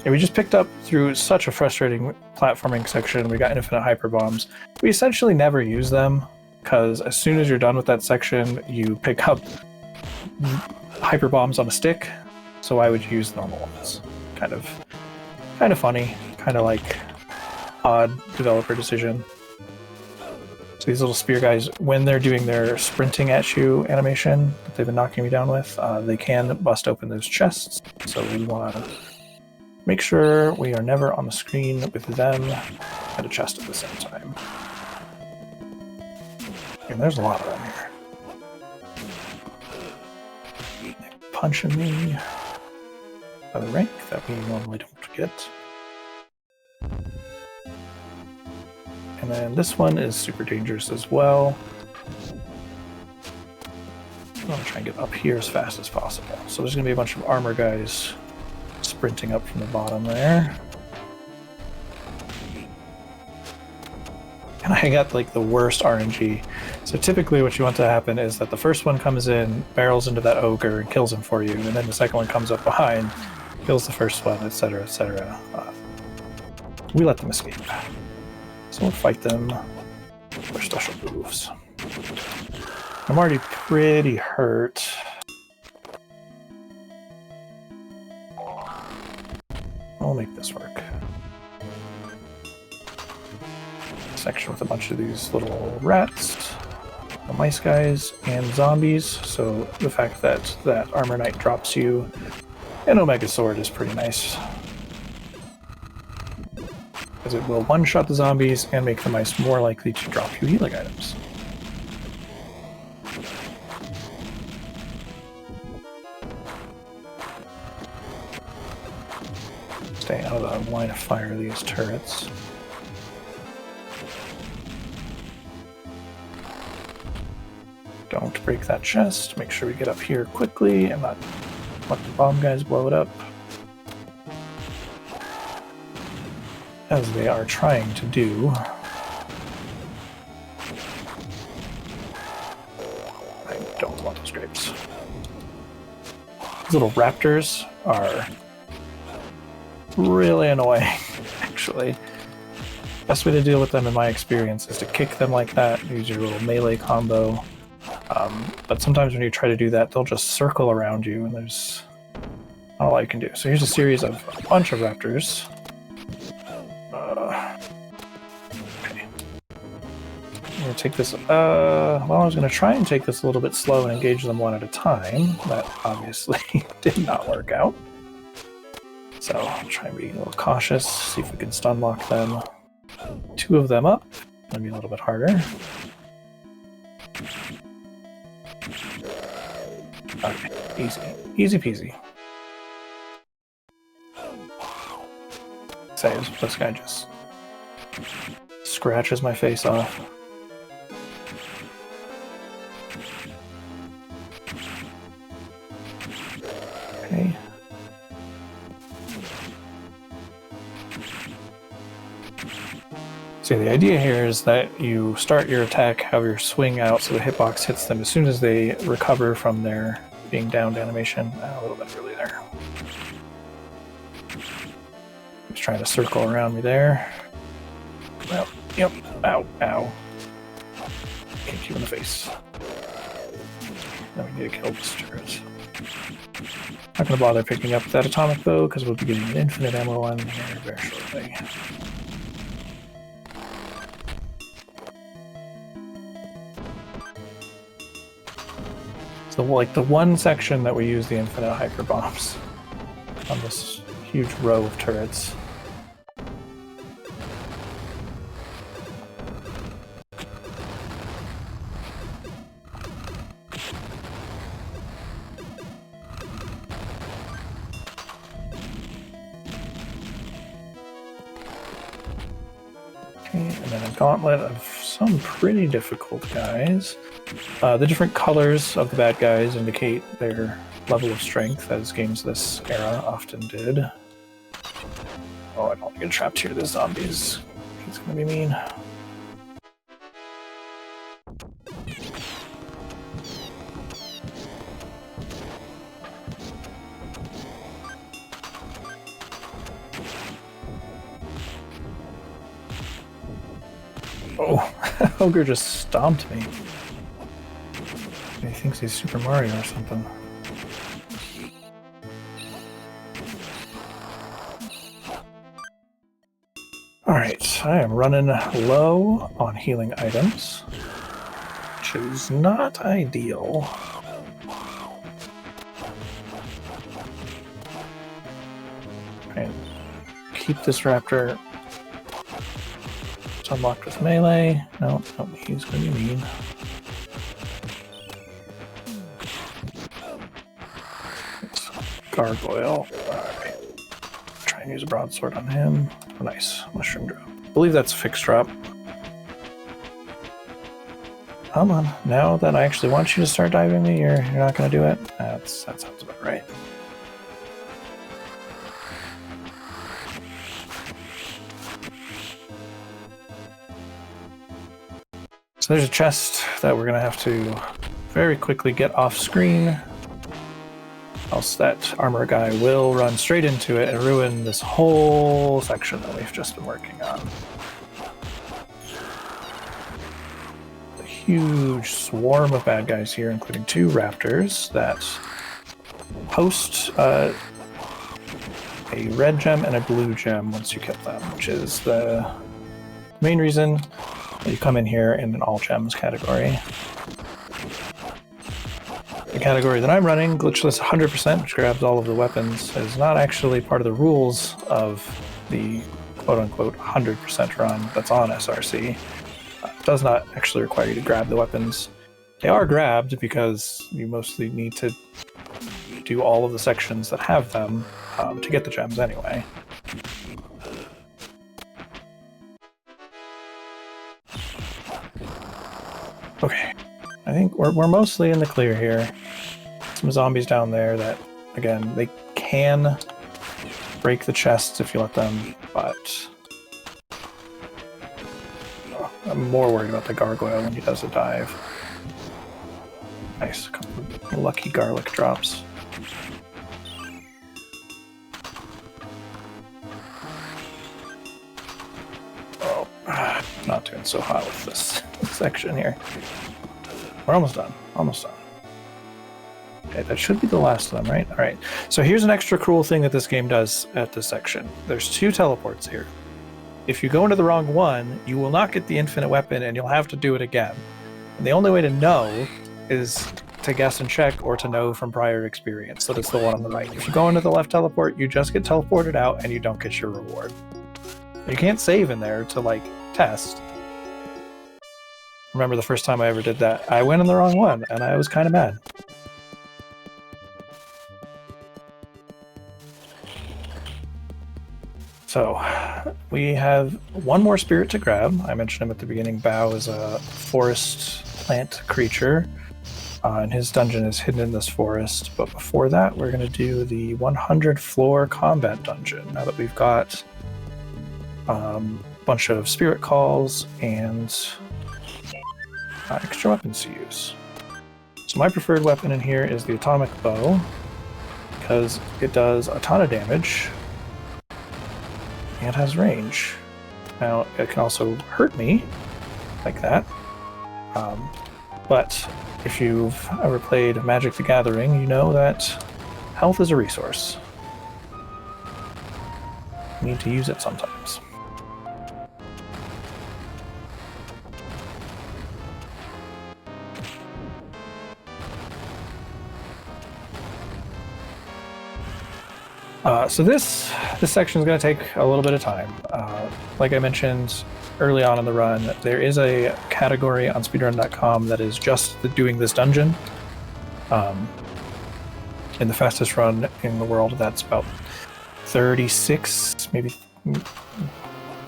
Speaker 1: we just picked up through such a frustrating platforming section. We got infinite hyper bombs. We essentially never use them, because as soon as you're done with that section, you pick up hyper bombs on a stick. So why would you use normal ones? Kind of funny, kind of like odd developer decision. So these little spear guys, when they're doing their sprinting at you animation that they've been knocking me down with, they can bust open those chests. So we want to make sure we are never on the screen with them and a chest at the same time. And there's a lot of them here. Punching me by the rank that we normally don't get. And then this one is super dangerous as well. I'm going to try and get up here as fast as possible. So there's going to be a bunch of armor guys sprinting up from the bottom there. And I got like the worst RNG. So typically what you want to happen is that the first one comes in, barrels into that ogre, and kills him for you, and then the second one comes up behind, kills the first one, etc., etc. We let them escape. So we'll fight them with our special moves. I'm already pretty hurt. I'll make this work. Section with a bunch of these little rats. the mice guys and zombies, so the fact that that Armor Knight drops you an Omega Sword is pretty nice. Because it will one-shot the zombies and make the mice more likely to drop you healing items. Stay out of the line of fire of these turrets. Don't break that chest. Make sure we get up here quickly and not let the bomb guys blow it up. As they are trying to do. I don't want those grapes. These little raptors are really annoying, actually. Best way to deal with them, in my experience, is to kick them like that, use your little melee combo. But sometimes when you try to do that, they'll just circle around you, and there's not a lot you can do. So here's a series of a bunch of raptors. Okay. I'm gonna take this. Well, I was gonna try and take this a little bit slow and engage them one at a time. That obviously did not work out. So I'll try and be a little cautious, see if we can stun lock them. 2 of them up. Maybe a little bit harder. Okay, easy. Easy peasy. Saves. This guy just scratches my face off. Okay. So the idea here is that you start your attack, have your swing out so the hitbox hits them as soon as they recover from their being downed animation. A little bit early there. Just trying to circle around me there. Well, yep. Ow, ow. Kick you in the face. Now we need to kill this turret. Not gonna bother picking up that atomic bow because we'll be getting an infinite ammo one here very shortly. So, like, the one section that we use the infinite hyper bombs on this huge row of turrets. Okay, and then a gauntlet of some pretty difficult guys. The different colors of the bad guys indicate their level of strength, as games this era often did. Oh, I don't want to get trapped here. This zombies. He's gonna be mean. Oh, Ogre just stomped me. He thinks he's Super Mario or something. Alright, I am running low on healing items, which is not ideal. And keep this raptor unlocked with melee. No, he's gonna be mean. Gargoyle. Alright. Try and use a broadsword on him. Oh, nice. Mushroom drop. I believe that's a fixed drop. Come on. Now that I actually want you to start diving me, you're not going to do it? That sounds about right. So there's a chest that we're going to have to very quickly get off screen. Else that armor guy will run straight into it and ruin this whole section that we've just been working on. A huge swarm of bad guys here, including 2 raptors that post a red gem and a blue gem once you kill them, which is the main reason that you come in here in an all gems category. category that I'm running, Glitchless 100%, which grabs all of the weapons, is not actually part of the rules of the quote-unquote 100% run that's on SRC. It does not actually require you to grab the weapons. They are grabbed because you mostly need to do all of the sections that have them to get the gems anyway. Okay, I think we're mostly in the clear here. Some zombies down there that, again, they can break the chests if you let them, but I'm more worried about the gargoyle when he does a dive. Nice, a couple of lucky garlic drops. Oh, not doing so hot with this section here. We're almost done, almost done. Okay, that should be the last of them, right? Alright, so here's an extra cruel thing that this game does at this section. There's 2 teleports here. If you go into the wrong one, you will not get the infinite weapon and you'll have to do it again. And the only way to know is to guess and check or to know from prior experience that it's the one on the right. If you go into the left teleport, you just get teleported out and you don't get your reward. You can't save in there to, like, test. Remember the first time I ever did that, I went in the wrong one and I was kind of mad. So, we have one more spirit to grab. I mentioned him at the beginning. Bao is a forest plant creature, and his dungeon is hidden in this forest. But before that, we're going to do the 100 floor combat dungeon, now that we've got a bunch of spirit calls and extra weapons to use. So my preferred weapon in here is the atomic bow, because it does a ton of damage. And has range. Now, it can also hurt me, like that. But if you've ever played Magic the Gathering, you know that health is a resource. You need to use it sometimes. So this section is going to take a little bit of time. Like I mentioned early on in the run, there is a category on speedrun.com that is just doing this dungeon. In the fastest run in the world, that's about 36, maybe, I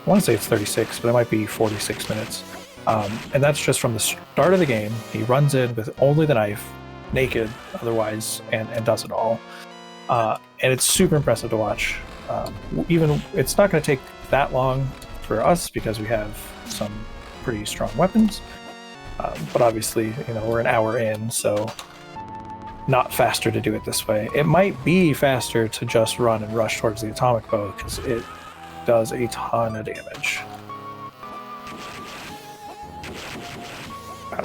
Speaker 1: want to say it's 36, but it might be 46 minutes. And that's just from the start of the game. He runs in with only the knife, naked otherwise, and does it all. And it's super impressive to watch. Even it's not going to take that long for us because we have some pretty strong weapons. But obviously, you know, we're an hour in, so not faster to do it this way. It might be faster to just run and rush towards the atomic bow because it does a ton of damage.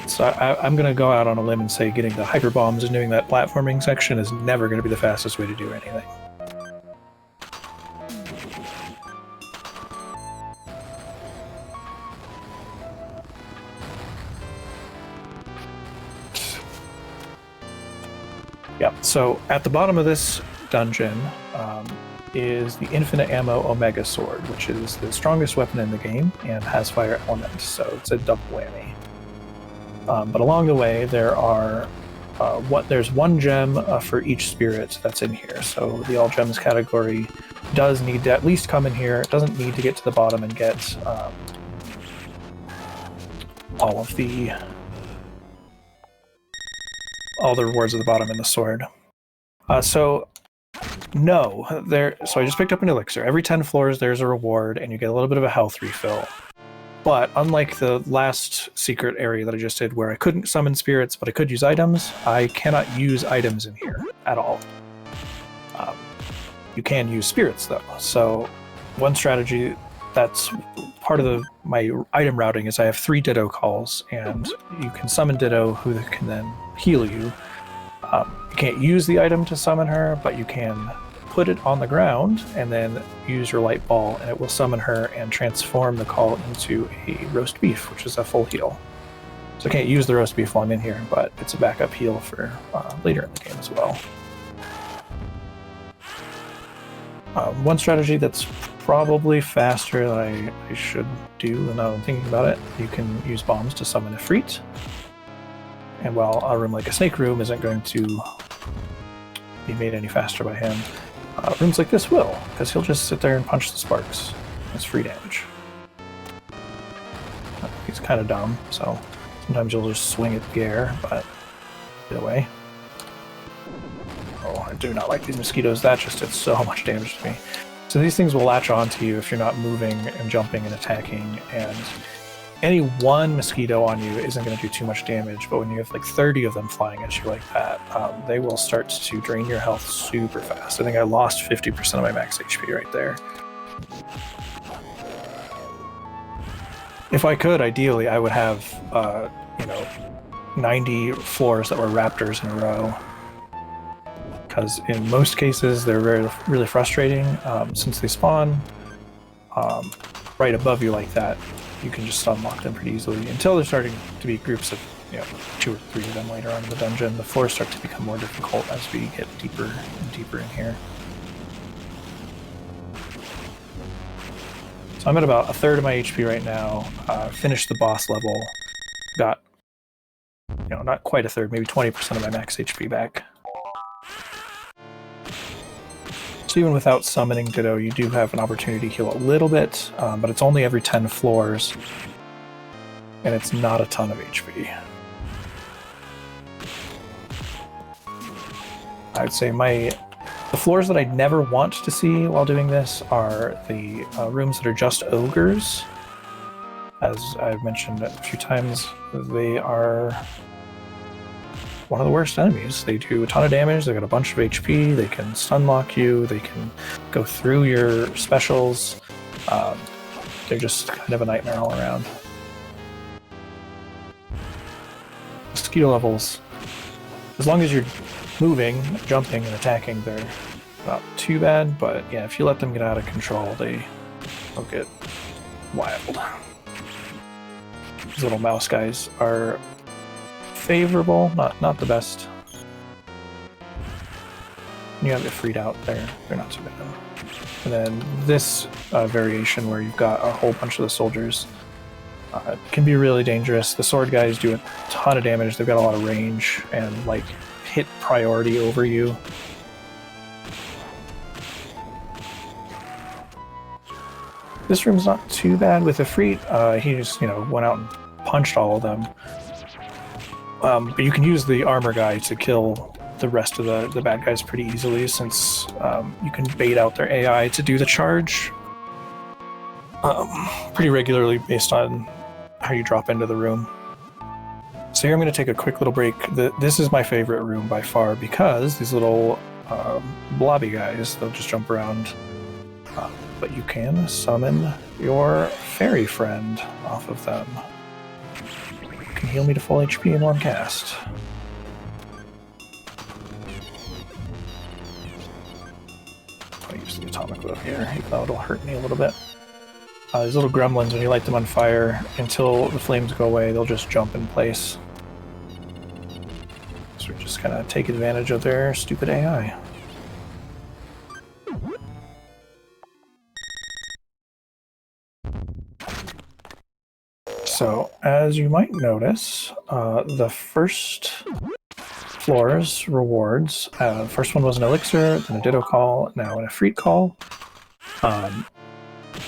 Speaker 1: So I'm going to go out on a limb and say getting the hyper bombs and doing that platforming section is never going to be the fastest way to do anything. Yeah, so at the bottom of this dungeon is the Infinite Ammo Omega Sword, which is the strongest weapon in the game and has fire element, so it's a double whammy. But along the way, there are there's one gem for each spirit that's in here. So the all gems category does need to at least come in here. It doesn't need to get to the bottom and get all the rewards at the bottom in the sword. So I just picked up an elixir. Every 10 floors, there's a reward, and you get a little bit of a health refill. But unlike the last secret area that I just did where I couldn't summon spirits, but I could use items, I cannot use items in here at all. You can use spirits, though. So one strategy that's part of my item routing is I have 3 Ditto calls, and you can summon Ditto who can then heal you. You can't use the item to summon her, but you can put it on the ground and then use your light ball, and it will summon her and transform the call into a roast beef, which is a full heal. So I can't use the roast beef while I'm in here, but it's a backup heal for later in the game as well. One strategy that's probably faster that I should do, and now I'm thinking about it, you can use bombs to summon Ifrit. And while a room like a snake room isn't going to be made any faster by him, rooms like this will, because he'll just sit there and punch the sparks. It's free damage. He's kind of dumb, so sometimes you'll just swing at the air, but get away. Oh, I do not like these mosquitoes. That just did so much damage to me. So these things will latch onto you if you're not moving and jumping and attacking, and any one mosquito on you isn't going to do too much damage, but when you have like 30 of them flying at you like that, they will start to drain your health super fast. I think I lost 50% of my max HP right there. If I could, ideally, I would have, 90 floors that were raptors in a row. Because in most cases, they're really frustrating. Since they spawn right above you like that, you can just unlock them pretty easily. Until they're starting to be groups of 2 or 3 of them later on in the dungeon, the floors start to become more difficult as we get deeper and deeper in here. So I'm at about a third of my HP right now. Finished the boss level. Got, not quite a third, maybe 20% of my max HP back. So even without summoning Ditto, you do have an opportunity to heal a little bit, but it's only every 10 floors, and it's not a ton of HP. I'd say the floors that I never want to see while doing this are the rooms that are just ogres. As I've mentioned a few times, they are one of the worst enemies. They do a ton of damage, they got a bunch of HP, they can stun lock you, they can go through your specials. They're just kind of a nightmare all around. Mosquito levels, as long as you're moving, jumping, and attacking, they're not too bad, but yeah, if you let them get out of control, they'll get wild. These little mouse guys are favorable, not the best. You have it freed out there, they're not so bad. And then this variation where you've got a whole bunch of the soldiers can be really dangerous. The sword guys do a ton of damage, they've got a lot of range and like hit priority over you. This room's not too bad with Ifrit. He just, went out and punched all of them. But you can use the armor guy to kill the rest of the bad guys pretty easily, since you can bait out their AI to do the charge pretty regularly based on how you drop into the room. So here I'm going to take a quick little break. This is my favorite room by far, because these little blobby guys, they'll just jump around. But you can summon your fairy friend off of them. You can heal me to full HP in one cast. I'll use the atomic bow here, even though it'll hurt me a little bit. These little gremlins, when you light them on fire, until the flames go away, they'll just jump in place. So we just kind of take advantage of their stupid AI. So, as you might notice, the first floor's rewards, first one was an elixir, then a ditto call, now an Ifrit call.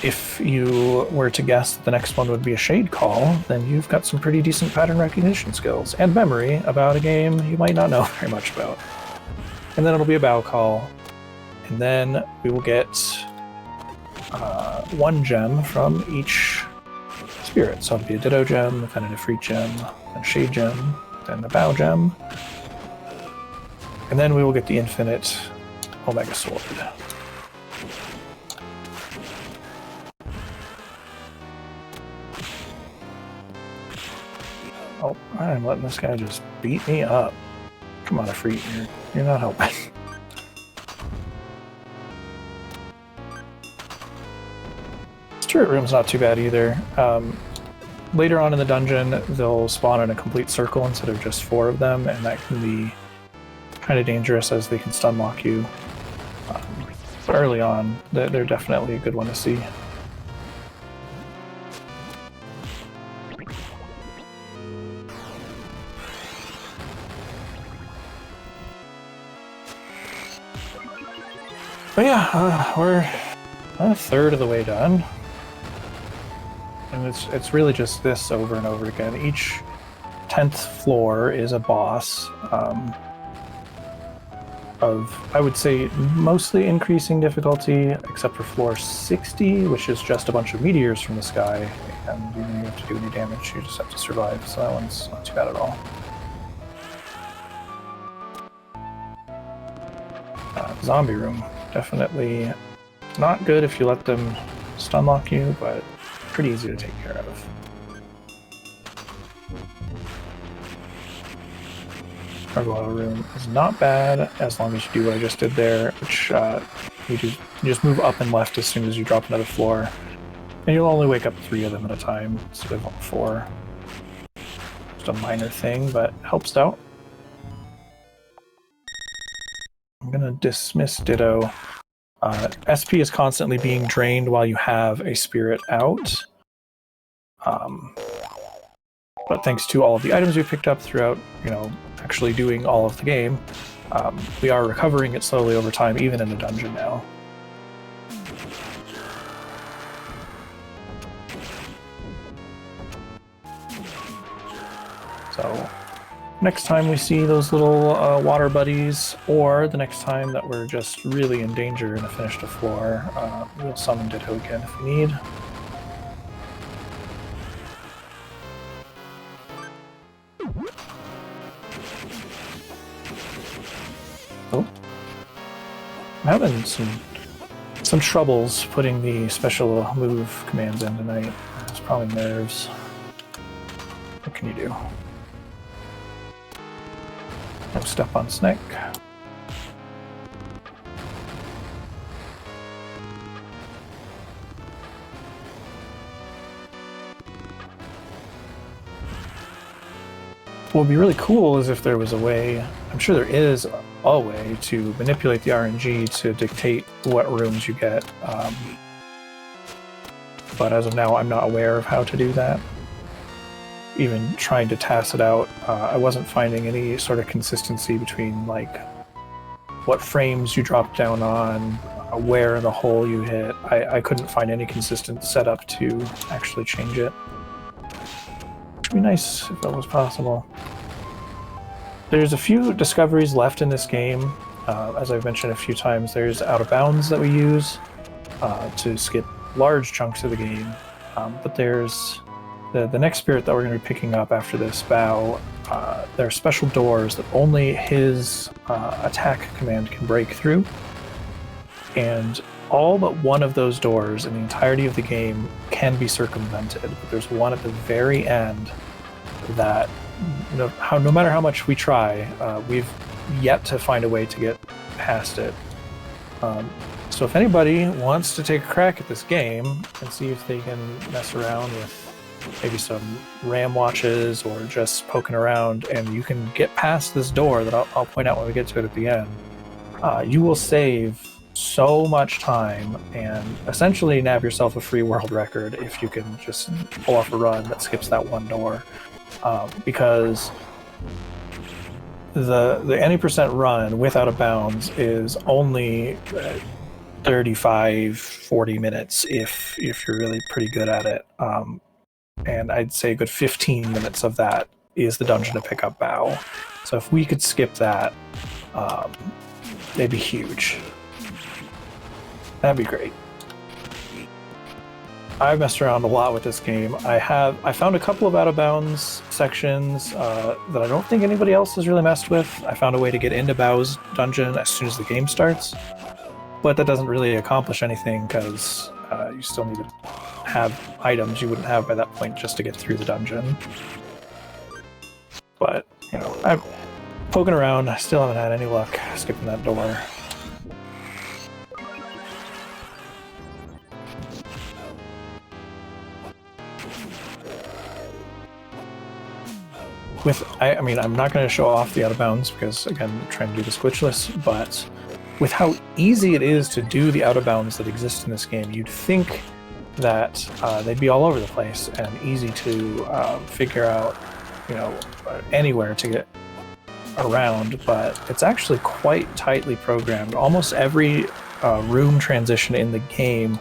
Speaker 1: If you were to guess that the next one would be a shade call, then you've got some pretty decent pattern recognition skills and memory about a game you might not know very much about. And then it'll be a bow call, and then we will get 1 gem from each spirit. So it'll be a ditto gem, then an Ifrit gem, then a shade gem, then a bow gem, and then we will get the infinite Omega Sword. Oh, I'm letting this guy just beat me up. Come on, Ifrit, you're not helping. This turret room's not too bad either. later on in the dungeon, they'll spawn in a complete circle instead of just 4 of them, and that can be kind of dangerous as they can stun lock you. But early on, they're definitely a good one to see. But yeah, we're a third of the way done. And it's really just this over and over again. Each 10th floor is a boss of, I would say, mostly increasing difficulty, except for floor 60, which is just a bunch of meteors from the sky, and you don't have to do any damage, you just have to survive, so that one's not too bad at all. Zombie room. Definitely not good if you let them stun lock you, but pretty easy to take care of. Gargoyle room is not bad as long as you do what I just did there, which you just move up and left as soon as you drop another floor. And you'll only wake up 3 of them at a time instead of 4. Just a minor thing, but helps out. I'm gonna dismiss Ditto. SP is constantly being drained while you have a spirit out. But thanks to all of the items we picked up throughout, actually doing all of the game, we are recovering it slowly over time, even in the dungeon now. So, next time we see those little water buddies, or the next time that we're just really in danger and have finished a floor, we'll summon Ditto again if we need. Oh. I'm having some troubles putting the special move commands in tonight. It's probably nerves. What can you do? No step on snake. What would be really cool is if there was a way, I'm sure there is a way, to manipulate the RNG to dictate what rooms you get. But as of now, I'm not aware of how to do that. Even trying to task it out, I wasn't finding any sort of consistency between like what frames you drop down on, where in the hole you hit. I couldn't find any consistent setup to actually change it. It'd be nice if that was possible. There's a few discoveries left in this game. As I've mentioned a few times, there's out of bounds that we use to skip large chunks of the game. But there's the next spirit that we're going to be picking up after this bow. There are special doors that only his attack command can break through. And all but one of those doors in the entirety of the game can be circumvented. But there's one at the very end that no matter how much we try, we've yet to find a way to get past it. So if anybody wants to take a crack at this game and see if they can mess around with maybe some RAM watches or just poking around, and you can get past this door that I'll point out when we get to it at the end, you will save so much time and essentially nab yourself a free world record if you can just pull off a run that skips that one door. Because the any percent run with out of bounds is only 35-40 minutes if you're really pretty good at it, and I'd say a good 15 minutes of that is the dungeon to pick up bow. So if we could skip that, it'd be huge. That'd be great. I've messed around a lot with this game. I found a couple of out-of-bounds sections that I don't think anybody else has really messed with. I found a way to get into Bow's dungeon as soon as the game starts, but that doesn't really accomplish anything because you still need to have items you wouldn't have by that point just to get through the dungeon. But, I'm poking around. I still haven't had any luck skipping that door. I mean, I'm not going to show off the out of bounds because, again, I'm trying to do this glitchless, but with how easy it is to do the out of bounds that exist in this game, you'd think that they'd be all over the place and easy to figure out, you know, anywhere to get around, but it's actually quite tightly programmed. Almost every room transition in the game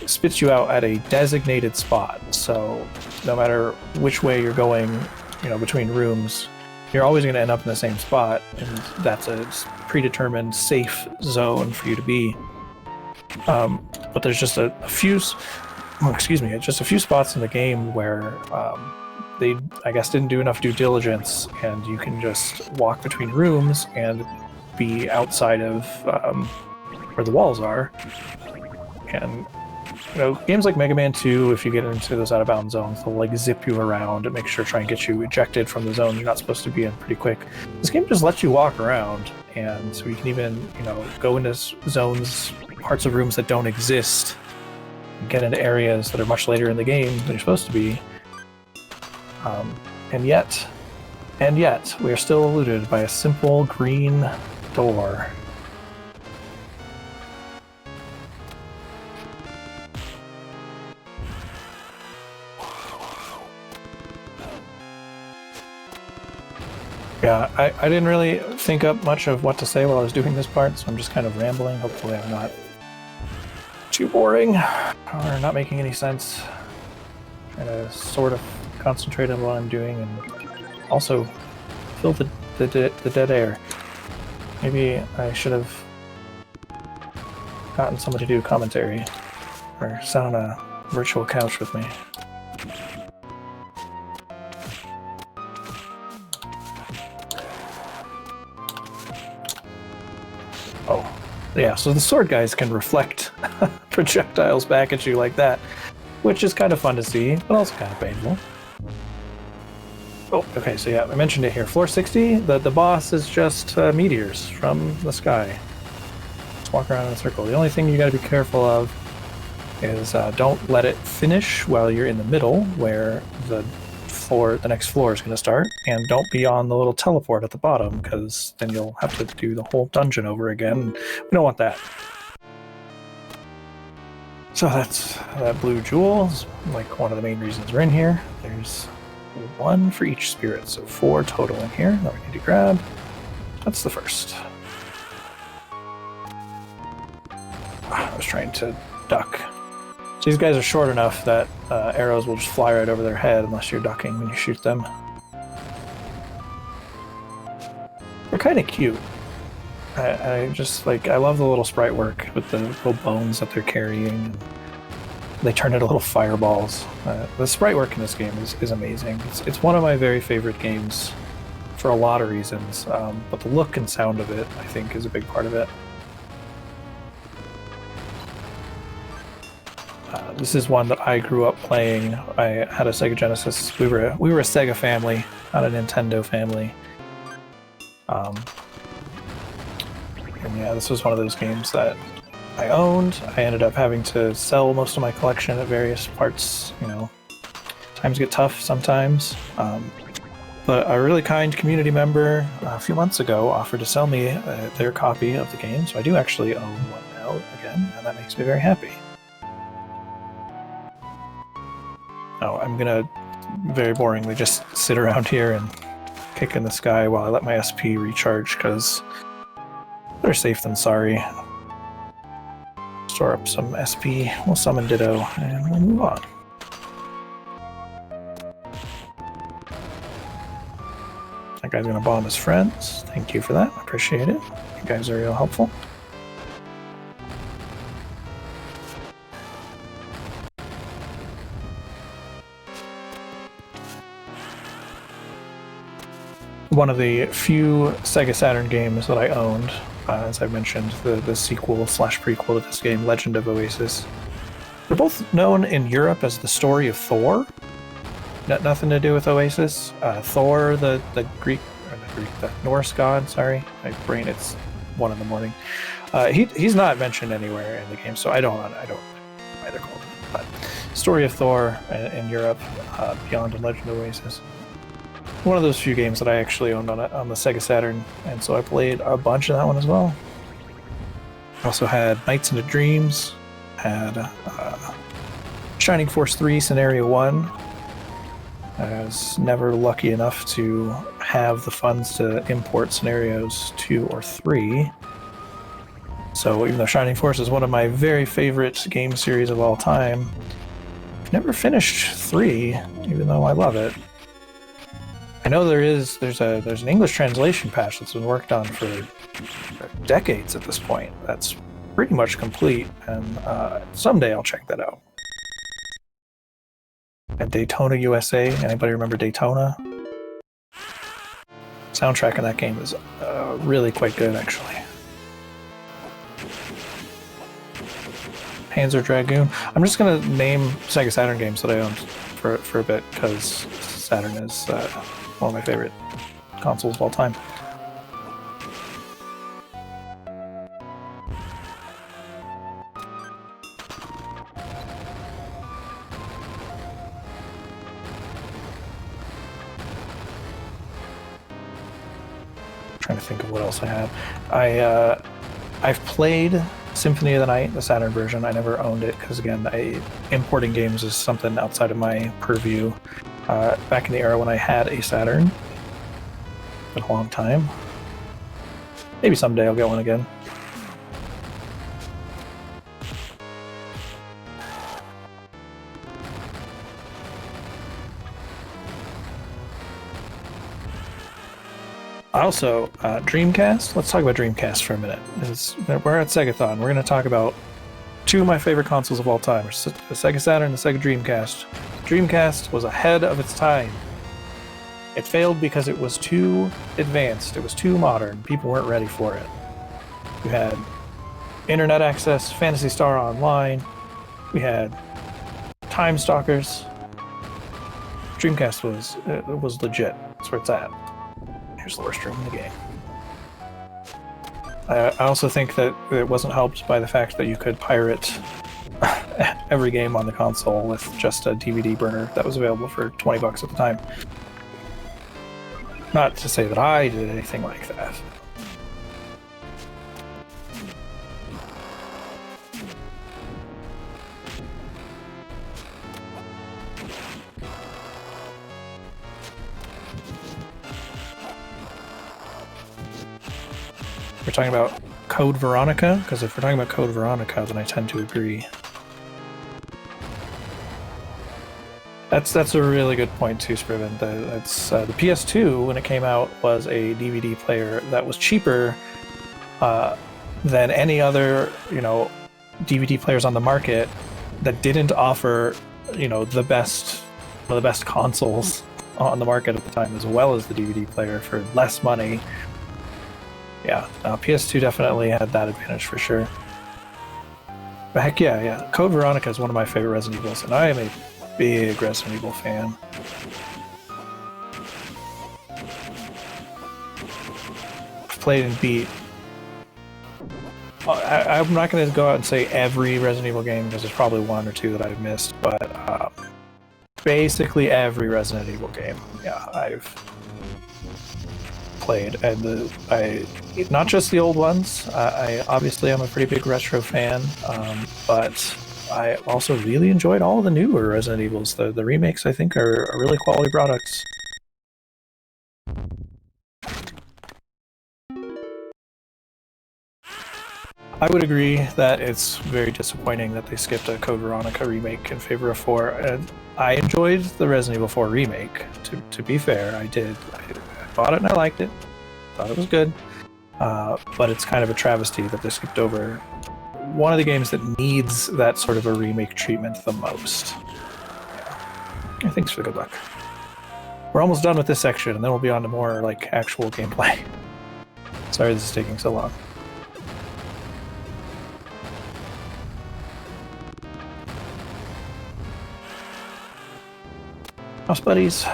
Speaker 1: spits you out at a designated spot, so no matter which way you're going, you know, between rooms, you're always going to end up in the same spot, and that's a predetermined safe zone for you to be. But there's just a few spots in the game where they, I guess, didn't do enough due diligence, and you can just walk between rooms and be outside of where the walls are. And you know, games like Mega Man 2, if you get into those out-of-bounds zones, they'll like zip you around and make sure to try and get you ejected from the zone you're not supposed to be in pretty quick. This game just lets you walk around, and so you can even, you know, go into zones, parts of rooms that don't exist, get into areas that are much later in the game than you're supposed to be. And yet, we are still eluded by a simple green door. Yeah, I didn't really think up much of what to say while I was doing this part, so I'm just kind of rambling. Hopefully I'm not too boring or not making any sense. Trying to sort of concentrate on what I'm doing and also fill the dead air. Maybe I should have gotten someone to do commentary or sit on a virtual couch with me. Oh, yeah, so the sword guys can reflect projectiles back at you like that, which is kind of fun to see, but also kind of painful. Oh, okay, so yeah, I mentioned it here. Floor 60, the boss is just meteors from the sky. Just walk around in a circle. The only thing you gotta be careful of is don't let it finish while you're in the middle, where the next floor is going to start, and don't be on the little teleport at the bottom, because then you'll have to do the whole dungeon over again. We don't want that. So that's that blue jewel is like one of the main reasons we're in here. There's one for each spirit, so 4 total in here that we need to grab. That's the first. I was trying to duck. So these guys are short enough that arrows will just fly right over their head unless you're ducking when you shoot them. They're kind of cute. I just like, I love the little sprite work with the little bones that they're carrying. They turn into little fireballs. The sprite work in this game is amazing. It's one of my very favorite games for a lot of reasons, but the look and sound of it, I think, is a big part of it. This is one that I grew up playing. I had a Sega Genesis. We were a Sega family, not a Nintendo family. And yeah, this was one of those games that I owned. I ended up having to sell most of my collection at various parts. You know, times get tough sometimes. But a really kind community member a few months ago offered to sell me their copy of the game, so I do actually own one now again, and that makes me very happy. Oh, I'm gonna very boringly just sit around here and kick in the sky while I let my SP recharge, because better safe than sorry. Store up some SP, we'll summon Ditto, and we'll move on. That guy's gonna bomb his friends. Thank you for that, appreciate it. You guys are real helpful. One of the few Sega Saturn games that I owned, as I mentioned, the sequel / prequel to this game, Legend of Oasis. They're both known in Europe as the story of Thor. Nothing to do with Oasis. Thor, the Norse god, sorry. My brain, it's 1 in the morning. He's not mentioned anywhere in the game, so I don't either call it. But story of Thor in Europe, beyond Legend of Oasis. one of those few games that I actually owned on the Sega Saturn, and so I played a bunch of that one as well. I also had Nights into Dreams, had Shining Force 3 Scenario 1. I was never lucky enough to have the funds to import Scenarios 2 or 3. So even though Shining Force is one of my very favorite game series of all time, I've never finished 3, even though I love it. I know there's an English translation patch that's been worked on for decades at this point. That's pretty much complete, and someday I'll check that out. And Daytona USA. Anybody remember Daytona? Soundtrack in that game is really quite good, actually. Panzer Dragoon. I'm just gonna name Sega Saturn games that I owned for a bit, because Saturn is one of my favorite consoles of all time. Trying to think of what else I have. I've played Symphony of the Night, the Saturn version. I never owned it because, again, importing games is something outside of my purview. Back in the era when I had a Saturn. Been a long time. Maybe someday I'll get one again. Also, Dreamcast. Let's talk about Dreamcast for a minute. We're at SEGATHON. We're going to talk about two of my favorite consoles of all time, the Sega Saturn and the Sega Dreamcast. Dreamcast was ahead of its time. It failed because it was too advanced. It was too modern. People weren't ready for it. We had internet access, Phantasy Star Online. We had Time Stalkers. Dreamcast was legit. That's where it's at. Here's the worst room in the game. I also think that it wasn't helped by the fact that you could pirate every game on the console with just a DVD burner that was available for 20 bucks at the time. Not to say that I did anything like that. We're talking about Code Veronica, because if we're talking about Code Veronica, then I tend to agree. That's a really good point too, Spriven. The PS2, when it came out, was a DVD player that was cheaper than any other, DVD players on the market that didn't offer, one of the best consoles on the market at the time, as well as the DVD player for less money. Yeah, PS2 definitely had that advantage for sure. But heck yeah. Code Veronica is one of my favorite Resident Evils, and I am a big Resident Evil fan. I've played and beat. I'm not going to go out and say every Resident Evil game, because there's probably one or two that I've missed, but basically every Resident Evil game, yeah, I've played, and not just the old ones. I obviously am a pretty big retro fan, but I also really enjoyed all the newer Resident Evils. The remakes, I think, are really quality products. I would agree that it's very disappointing that they skipped a Code Veronica remake in favor of 4. And I enjoyed the Resident Evil 4 remake, to be fair. I did. I bought it and I liked it. Thought it was good. But it's kind of a travesty that they skipped over one of the games that needs that sort of a remake treatment the most. Yeah. Thanks for the good luck. We're almost done with this section, and then we'll be on to more actual gameplay. Sorry this is taking so long. House buddies.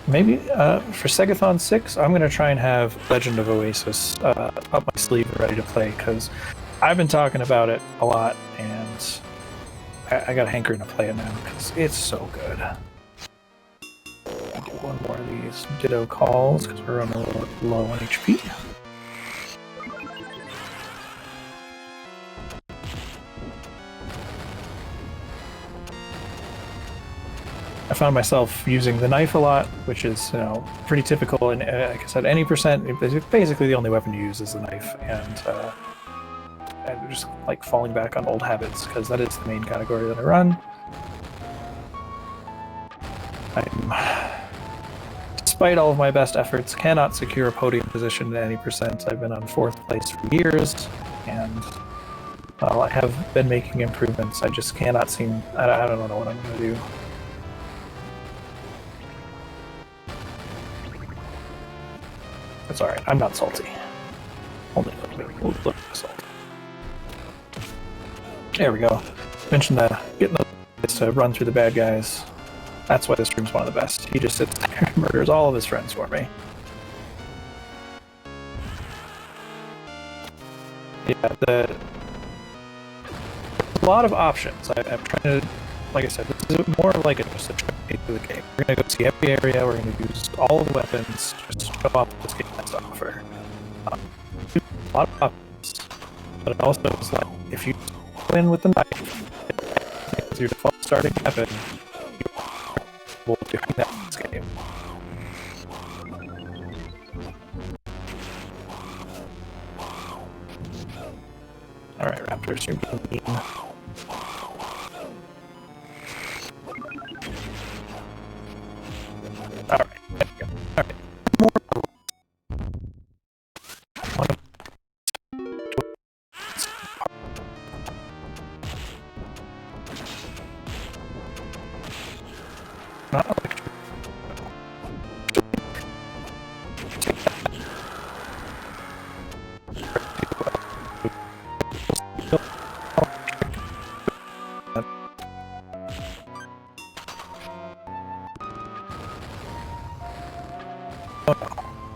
Speaker 1: Maybe for SEGATHON 6, I'm going to try and have Legend of Oasis up my sleeve and ready to play, because I've been talking about it a lot, and I got hankering to play it now because it's so good. I'll do one more of these Ditto calls because we're running a little low on HP. I found myself using the knife a lot, which is, pretty typical. And like I said, any percent, basically the only weapon you use is the knife, and just like falling back on old habits because that is the main category that I run. Despite all of my best efforts, cannot secure a podium position at any percent. I've been on 4th place for years, and while I have been making improvements, I just cannot seem. I don't know what I'm going to do. That's alright, I'm not salty. Only a little bit. A little salty. There we go. Mentioned that getting the guys to run through the bad guys. That's why this stream's one of the best. He just sits there and murders all of his friends for me. Yeah, there's a lot of options. I'm trying to, like I said, this is more like just a trip into the game. We're going to go see every area, we're going to use all the weapons, just show off what this game has to offer. A lot of options, but it also is like, if you go in with the knife, it's your default starting weapon, you're doing that in this game. Alright, Raptors, you're being mean. Alright, there we go. Alright. Not electric.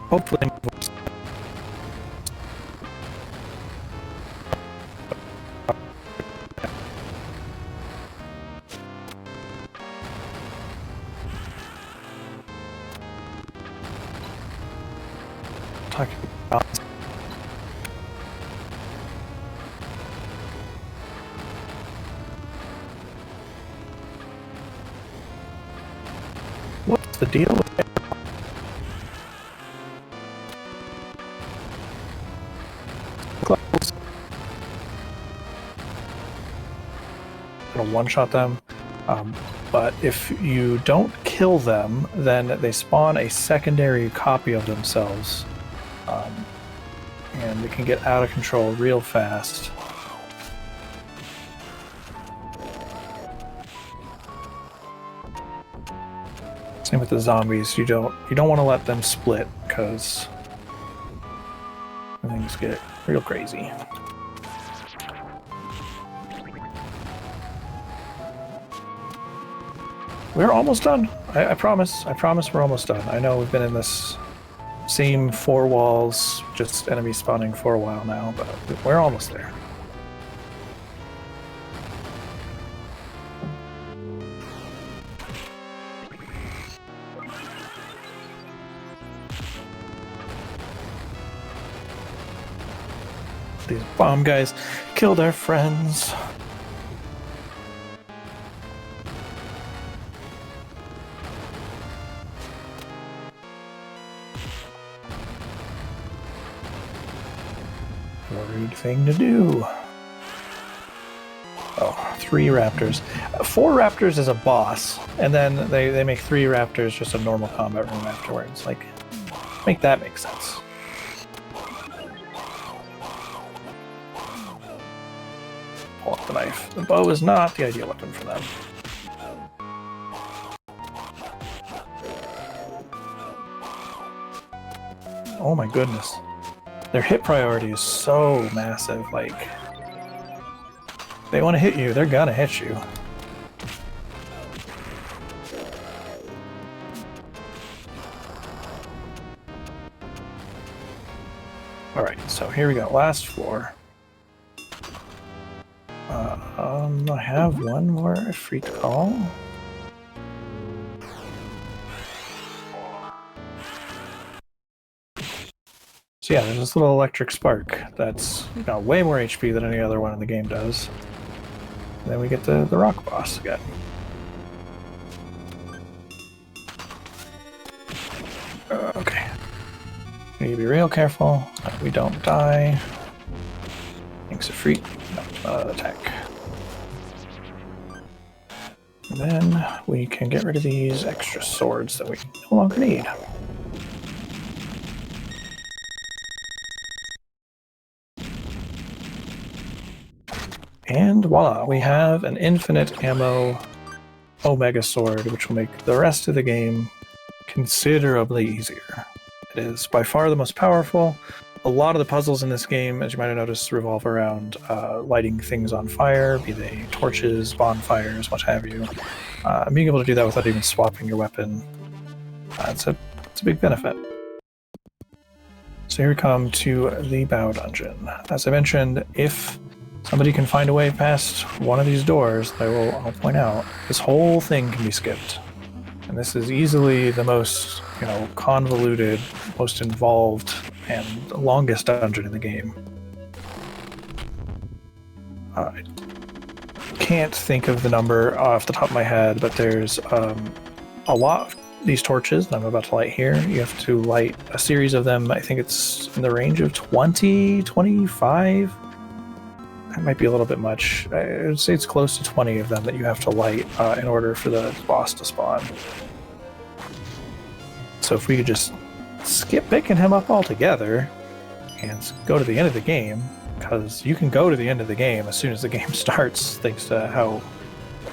Speaker 1: Hopefully, talking about what's the deal with it? Gonna one-shot them, but if you don't kill them, then they spawn a secondary copy of themselves, and they can get out of control real fast. Same with the zombies. You don't want to let them split because things get real crazy. We're almost done. I promise. I promise we're almost done. I know we've been in this same 4 walls, just enemy spawning for a while now, but we're almost there. These bomb guys killed our friends. Rude thing to do. Oh, 3 raptors. 4 raptors is a boss, and then they make 3 raptors just a normal combat room afterwards. Like, make that make sense. Pull out the knife. The bow is not the ideal weapon for them. Oh my goodness. Their hit priority is so massive, like, they want to hit you, they're gonna hit you. Alright, so here we go, last floor. I have one more free call. So yeah, there's this little electric spark that's got way more HP than any other one in the game does. And then we get the rock boss again. Okay. We need to be real careful that we don't die. Thanks to free. No, attack. And then we can get rid of these extra swords that we no longer need. And voila, we have an infinite ammo Omega Sword, which will make the rest of the game considerably easier. It is by far the most powerful. A lot of the puzzles in this game, as you might have noticed, revolve around lighting things on fire, be they torches, bonfires, what have you. And being able to do that without even swapping your weapon, it's a big benefit. So here we come to the Bow Dungeon. As I mentioned, if somebody can find a way past one of these doors, I'll point out, this whole thing can be skipped. And this is easily the most, convoluted, most involved, and longest dungeon in the game. I can't think of the number off the top of my head, but there's a lot of these torches that I'm about to light here. You have to light a series of them. I think it's in the range of 20, 25. That might be a little bit much. I would say it's close to 20 of them that you have to light in order for the boss to spawn. So if we could just skip picking him up altogether and go to the end of the game, because you can go to the end of the game as soon as the game starts, thanks to how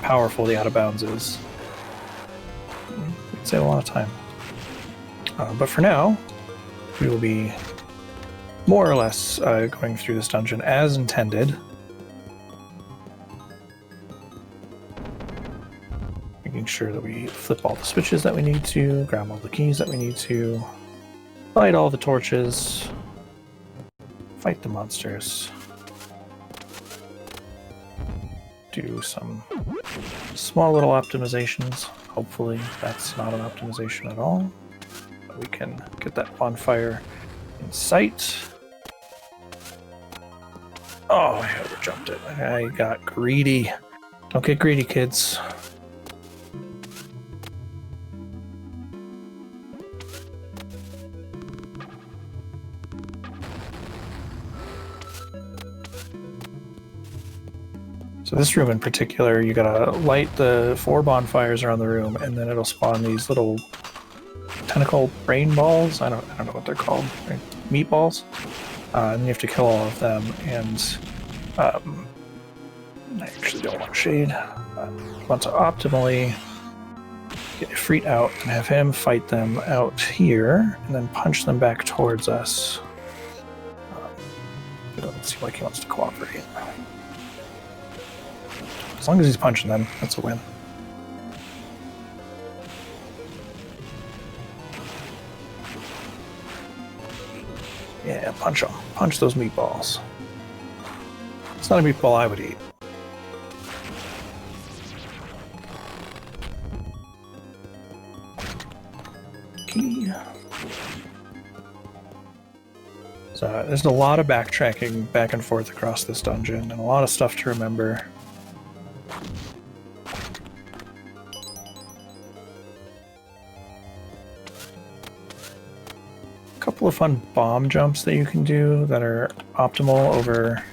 Speaker 1: powerful the Out of Bounds is. It'd save a lot of time. But for now, we will be more or less going through this dungeon as intended. Making sure that we flip all the switches that we need to, grab all the keys that we need to, light all the torches, fight the monsters, do some small little optimizations. Hopefully that's not an optimization at all. But we can get that bonfire in sight. Oh, I overjumped it. I got greedy. Don't get greedy, kids. So this room in particular, you gotta light the 4 bonfires around the room, and then it'll spawn these little tentacle brain balls. I don't know what they're called. Right? Meatballs. And you have to kill all of them. And I actually don't want shade. I want to optimally get Ifrit out and have him fight them out here, and then punch them back towards us. It doesn't seem like he wants to cooperate. As long as he's punching them, that's a win. Yeah, punch them. Punch those meatballs. It's not a meatball I would eat. Key. So there's a lot of backtracking back and forth across this dungeon, and a lot of stuff to remember. Couple of fun bomb jumps that you can do that are optimal over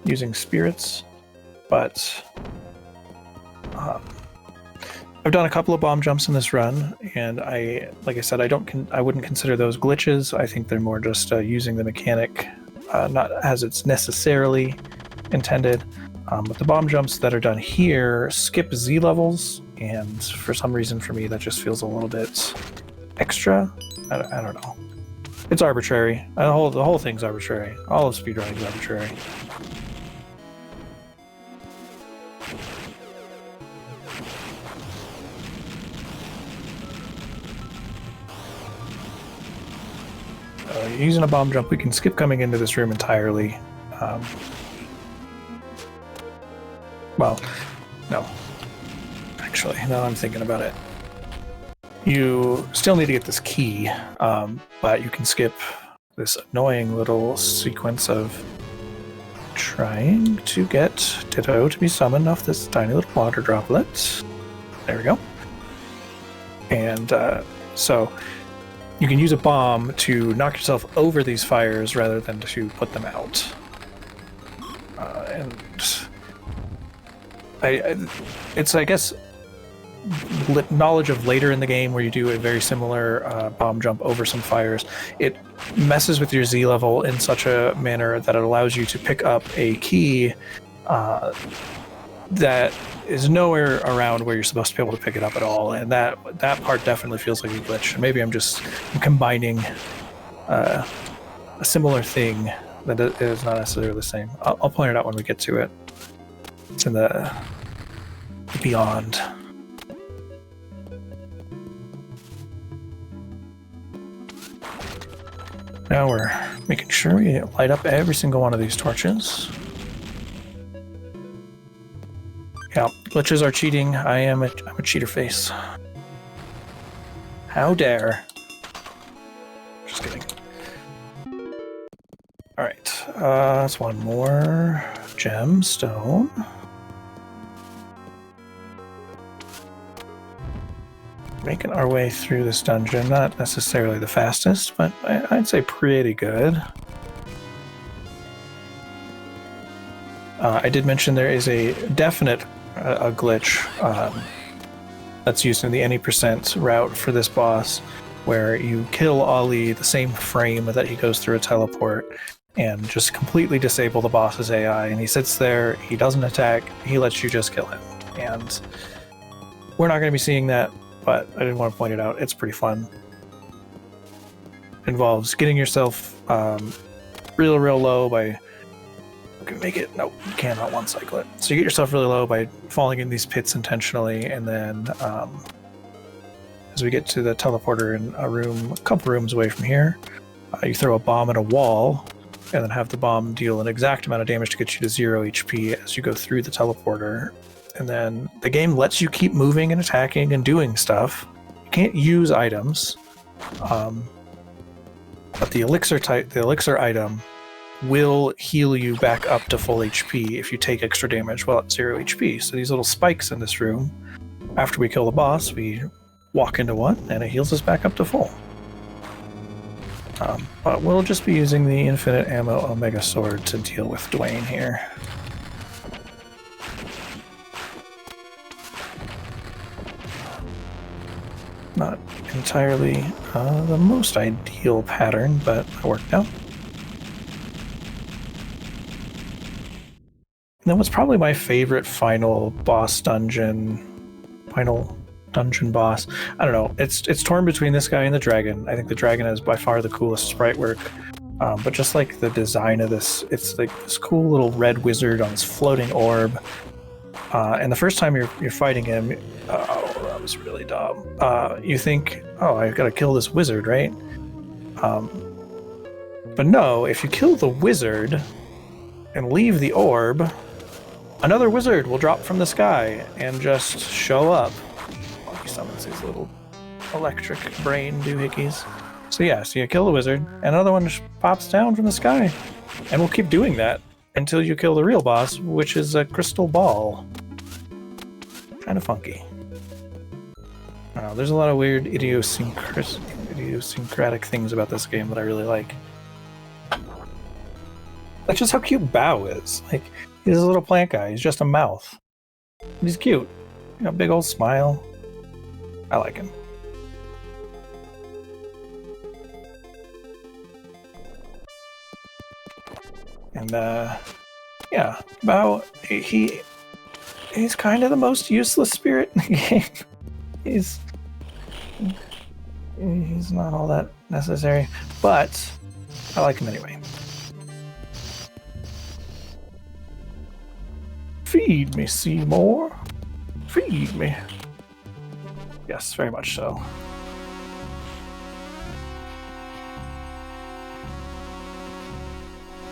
Speaker 1: using spirits, but I've done a couple of bomb jumps in this run, and like I said, I wouldn't consider those glitches. I think they're more just using the mechanic, not as it's necessarily intended. But the bomb jumps that are done here skip Z levels, and for some reason for me that just feels a little bit extra. I don't know. It's arbitrary. The whole thing's arbitrary. All of speedrunning is arbitrary. Using a bomb jump, we can skip coming into this room entirely. Well, no. Actually, now I'm thinking about it. You still need to get this key, but you can skip this annoying little sequence of trying to get Ditto to be summoned off this tiny little water droplet. There we go. And so you can use a bomb to knock yourself over these fires rather than to put them out. And it's, I guess, knowledge of later in the game where you do a very similar bomb jump over some fires. It messes with your Z level in such a manner that it allows you to pick up a key that is nowhere around where you're supposed to be able to pick it up at all, and that part definitely feels like a glitch. Maybe I'm combining a similar thing that is not necessarily the same. I'll point it out when we get to it. It's in the beyond. Now we're making sure we light up every single one of these torches. Yeah, glitches are cheating. I'm a cheater face. How dare. Just kidding. Alright, that's one more gemstone. Making our way through this dungeon, not necessarily the fastest, but I'd say pretty good. I did mention there is a definite a glitch that's used in the any % route for this boss, where you kill Ali the same frame that he goes through a teleport and just completely disable the boss's AI, and he sits there, he doesn't attack, he lets you just kill him. And we're not going to be seeing that, but I didn't want to point it out. It's pretty fun. It involves getting yourself real low by... Make it... No, you cannot one-cycle it. So you get yourself really low by falling in these pits intentionally, and then as we get to the teleporter in a couple rooms away from here, you throw a bomb at a wall, and then have the bomb deal an exact amount of damage to get you to 0 HP as you go through the teleporter. And then the game lets you keep moving and attacking and doing stuff. You can't use items, but the elixir item will heal you back up to full HP if you take extra damage while at 0 HP. So these little spikes in this room, after we kill the boss, we walk into one and it heals us back up to full. But we'll just be using the infinite ammo Omega Sword to deal with Dwayne here. Not entirely the most ideal pattern, but it worked out. And then what's probably my favorite final dungeon boss. I don't know. It's torn between this guy and the dragon. I think the dragon is by far the coolest sprite work. But just like the design of this, it's like this cool little red wizard on this floating orb. And the first time you're fighting him, oh, that was really dumb. You think, oh, I've got to kill this wizard, right? But no, if you kill the wizard and leave the orb, another wizard will drop from the sky and just show up. Well, he summons these little electric brain doohickeys. So yeah, so you kill the wizard, and another one just pops down from the sky. And we'll keep doing that until you kill the real boss, which is a crystal ball. Kind of funky. There's a lot of weird idiosyncratic things about this game that I really like. Like just how cute Bao is. Like, he's a little plant guy. He's just a mouth. And he's cute. You know, big old smile. I like him. And yeah, Bao, he's kind of the most useless spirit in the game. He's not all that necessary, but I like him anyway. Feed me, Seymour. Feed me. Yes, very much so.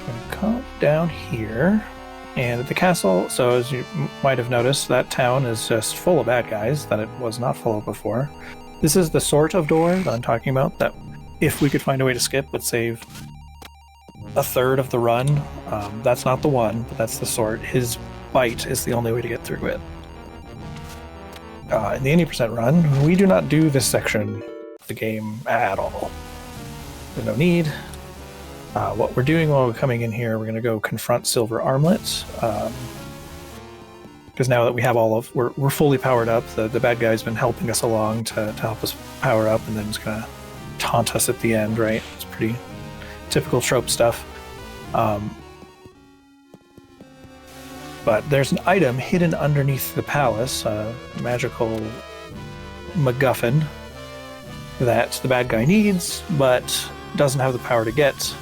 Speaker 1: I'm gonna come down here. And at the castle, so as you might have noticed, that town is just full of bad guys that it was not full of before. This is the sort of door that I'm talking about that, if we could find a way to skip, would save a third of the run. That's not the one, but that's the sort. His bite is the only way to get through it. In the 80% run, we do not do this section of the game at all. There's no need. What we're doing while we're coming in here, we're going to go confront Silver Armlet. Because now that we have we're fully powered up, the bad guy's been helping us along to help us power up, and then he's going to taunt us at the end, right? It's pretty typical trope stuff. But there's an item hidden underneath the palace, a magical MacGuffin that the bad guy needs, but doesn't have the power to get.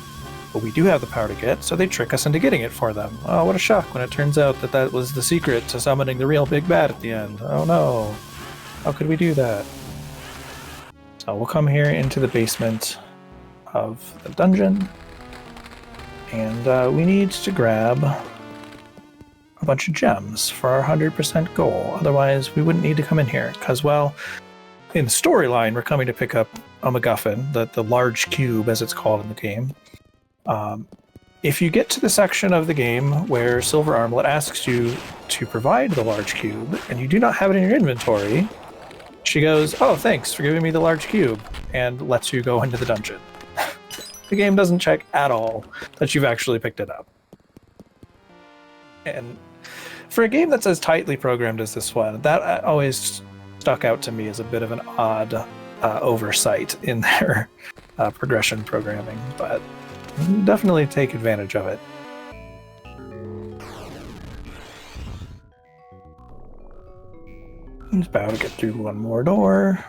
Speaker 1: But we do have the power to get, so they trick us into getting it for them. Oh, what a shock when it turns out that that was the secret to summoning the real big bad at the end. Oh no. How could we do that? So we'll come here into the basement of the dungeon, and we need to grab a bunch of gems for our 100% goal. Otherwise, we wouldn't need to come in here, because, well, in the storyline, we're coming to pick up a MacGuffin, the large cube, as it's called in the game. If you get to the section of the game where Silver Armlet asks you to provide the large cube, and you do not have it in your inventory, she goes, "Oh, thanks for giving me the large cube," and lets you go into the dungeon. The game doesn't check at all that you've actually picked it up. And for a game that's as tightly programmed as this one, that always stuck out to me as a bit of an odd oversight in their progression programming, but definitely take advantage of it. He's about to get through one more door.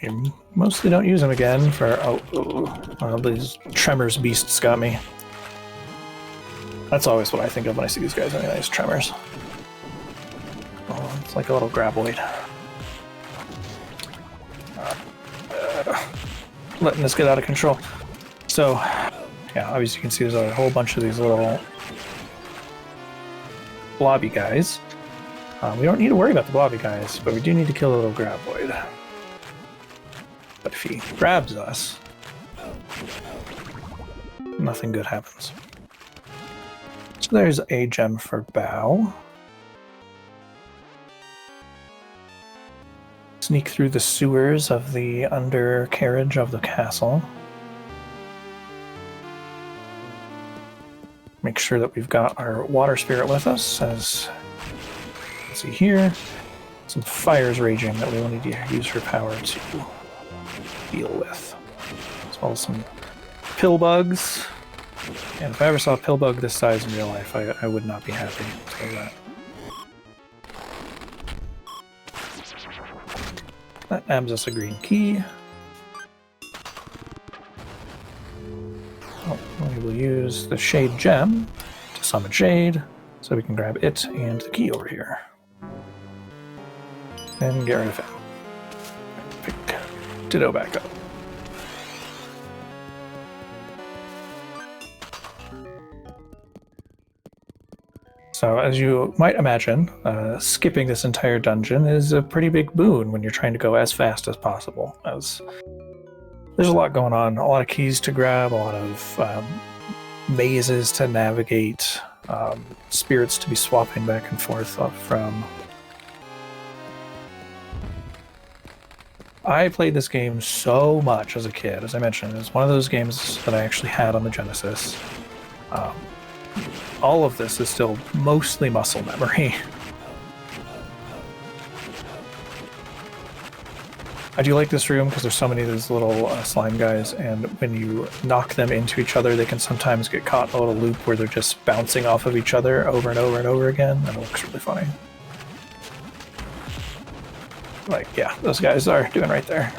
Speaker 1: You mostly don't use them again for... Oh, these Tremors beasts got me. That's always what I think of when I see these guys anyway, is Tremors. Oh, it's like a little graboid. Letting this get out of control. So, yeah, obviously you can see there's a whole bunch of these little blobby guys. We don't need to worry about the blobby guys, but we do need to kill the little graboid. But if he grabs us, nothing good happens. So there's a gem for Bow. Sneak through the sewers of the undercarriage of the castle. Make sure that we've got our water spirit with us, as you can see here. Some fires raging that we will need to use her power to deal with. As well as some pill bugs. And if I ever saw a pill bug this size in real life, I would not be happy. I'll tell you that. That nabs us a green key. We will use the Shade Gem to summon Shade, so we can grab it and the key over here. And get rid of it. Pick Ditto back up. So, as you might imagine, skipping this entire dungeon is a pretty big boon when you're trying to go as fast as possible, as there's a lot going on, a lot of keys to grab, a lot of mazes to navigate, spirits to be swapping back and forth from. I played this game so much as a kid. As I mentioned, it's one of those games that I actually had on the Genesis. All of this is still mostly muscle memory. I do like this room because there's so many of these little slime guys, and when you knock them into each other, they can sometimes get caught in a little loop where they're just bouncing off of each other over and over and over again, and it looks really funny. Like, yeah, those guys are doing right there.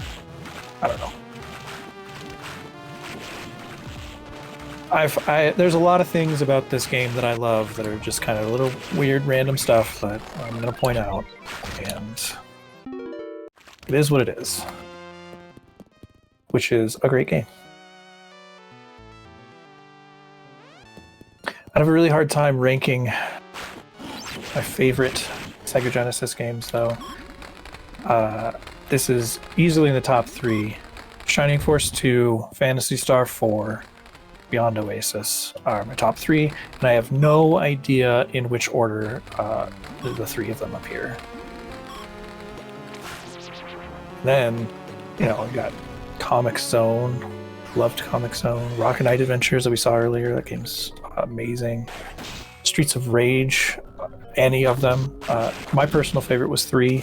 Speaker 1: I don't know. There's a lot of things about this game that I love that are just kind of little weird random stuff that I'm going to point out, and it is what it is, which is a great game. I have a really hard time ranking my favorite Sega Genesis games, though. This is easily in the top 3. Shining Force 2, Phantasy Star 4, Beyond Oasis are my top 3, and I have no idea in which order the 3 of them appear. Then, you know, we got Comic Zone. Loved Comic Zone. Rocket Knight Adventures that we saw earlier. That game's amazing. Streets of Rage. Any of them. My personal favorite was 3.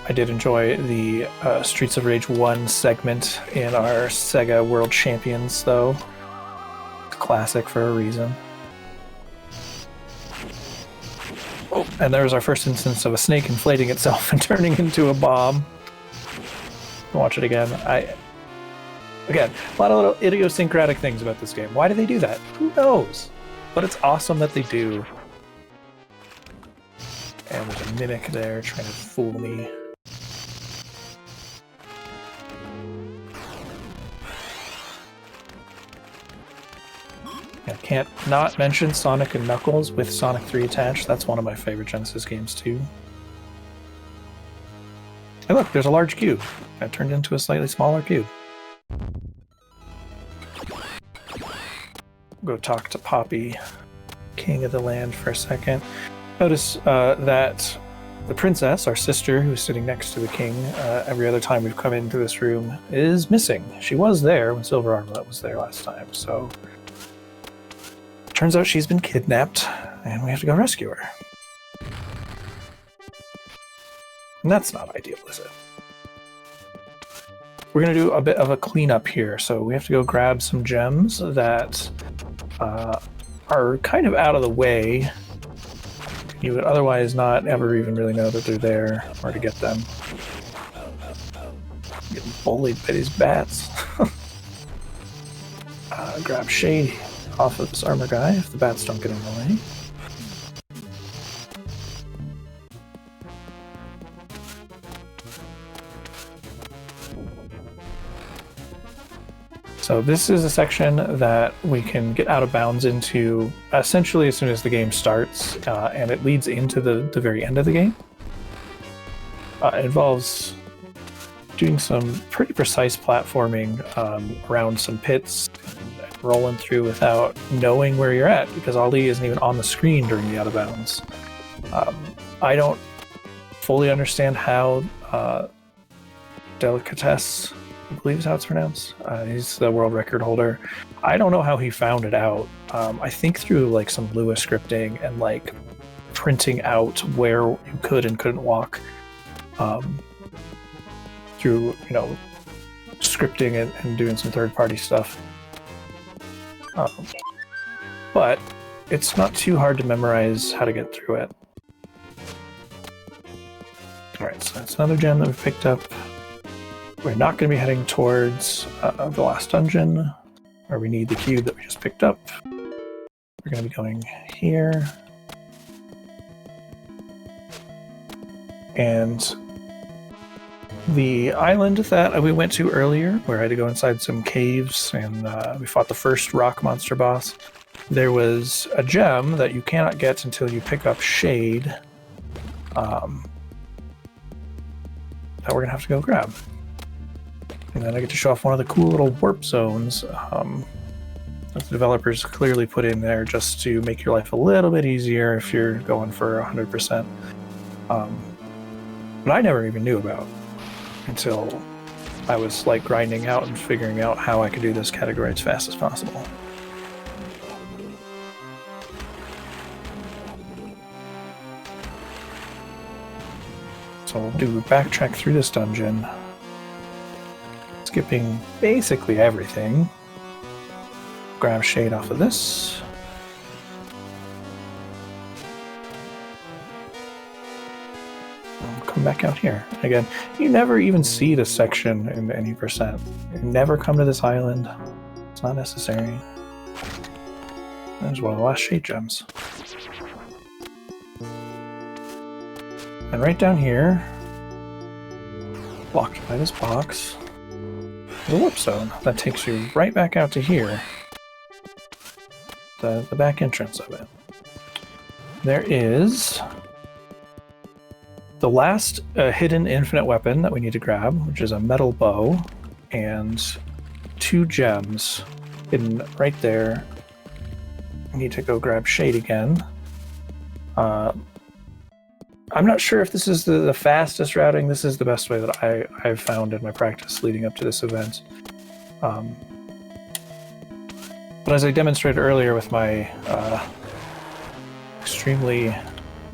Speaker 1: I did enjoy the Streets of Rage 1 segment in our Sega World Champions, though. Classic for a reason. Oh, and there was our first instance of a snake inflating itself and turning into a bomb. Watch it again. Again, a lot of little idiosyncratic things about this game. Why do they do that? Who knows? But it's awesome that they do. And there's a mimic there trying to fool me. I can't not mention Sonic and Knuckles with Sonic 3 attached. That's one of my favorite Genesis games too. Hey look, there's a large cube. That turned into a slightly smaller cube. Go talk to Poppy, king of the land, for a second. Notice that the princess, our sister, who's sitting next to the king, every other time we've come into this room, is missing. She was there when Silver Armlet was there last time, so... Turns out she's been kidnapped, and we have to go rescue her. And that's not ideal, is it? We're going to do a bit of a cleanup here, so we have to go grab some gems that are kind of out of the way. You would otherwise not ever even really know that they're there, or to get them. Getting bullied by these bats. Grab Shade off of this armor guy if the bats don't get in the way. So this is a section that we can get out of bounds into essentially as soon as the game starts, and it leads into the very end of the game. It involves doing some pretty precise platforming around some pits, and rolling through without knowing where you're at, because Ali isn't even on the screen during the out of bounds. I don't fully understand how Delicatesse, I believe is how it's pronounced. He's the world record holder. I don't know how he found it out. I think through like some Lua scripting and like printing out where you could and couldn't walk. Through, you know, scripting and doing some third-party stuff. But it's not too hard to memorize how to get through it. Alright, so that's another gem that we've picked up. We're not going to be heading towards the last dungeon, where we need the cube that we just picked up. We're going to be going here. And the island that we went to earlier, where I had to go inside some caves and we fought the first rock monster boss, there was a gem that you cannot get until you pick up Shade that we're going to have to go grab. And then I get to show off one of the cool little warp zones that the developers clearly put in there just to make your life a little bit easier if you're going for 100%. But I never even knew about until I was like grinding out and figuring out how I could do this category as fast as possible. So we'll do backtrack through this dungeon, skipping basically everything. Grab Shade off of this. Come back out here. Again, you never even see this section in any percent. You never come to this island. It's not necessary. There's one of the last Shade gems. And right down here, blocked by this box, the warp zone that takes you right back out to here. The back entrance of it. There is the last hidden infinite weapon that we need to grab, which is a metal bow and 2 gems hidden right there. We need to go grab Shade again. I'm not sure if this is the fastest routing. This is the best way that I've found in my practice leading up to this event. But as I demonstrated earlier with my extremely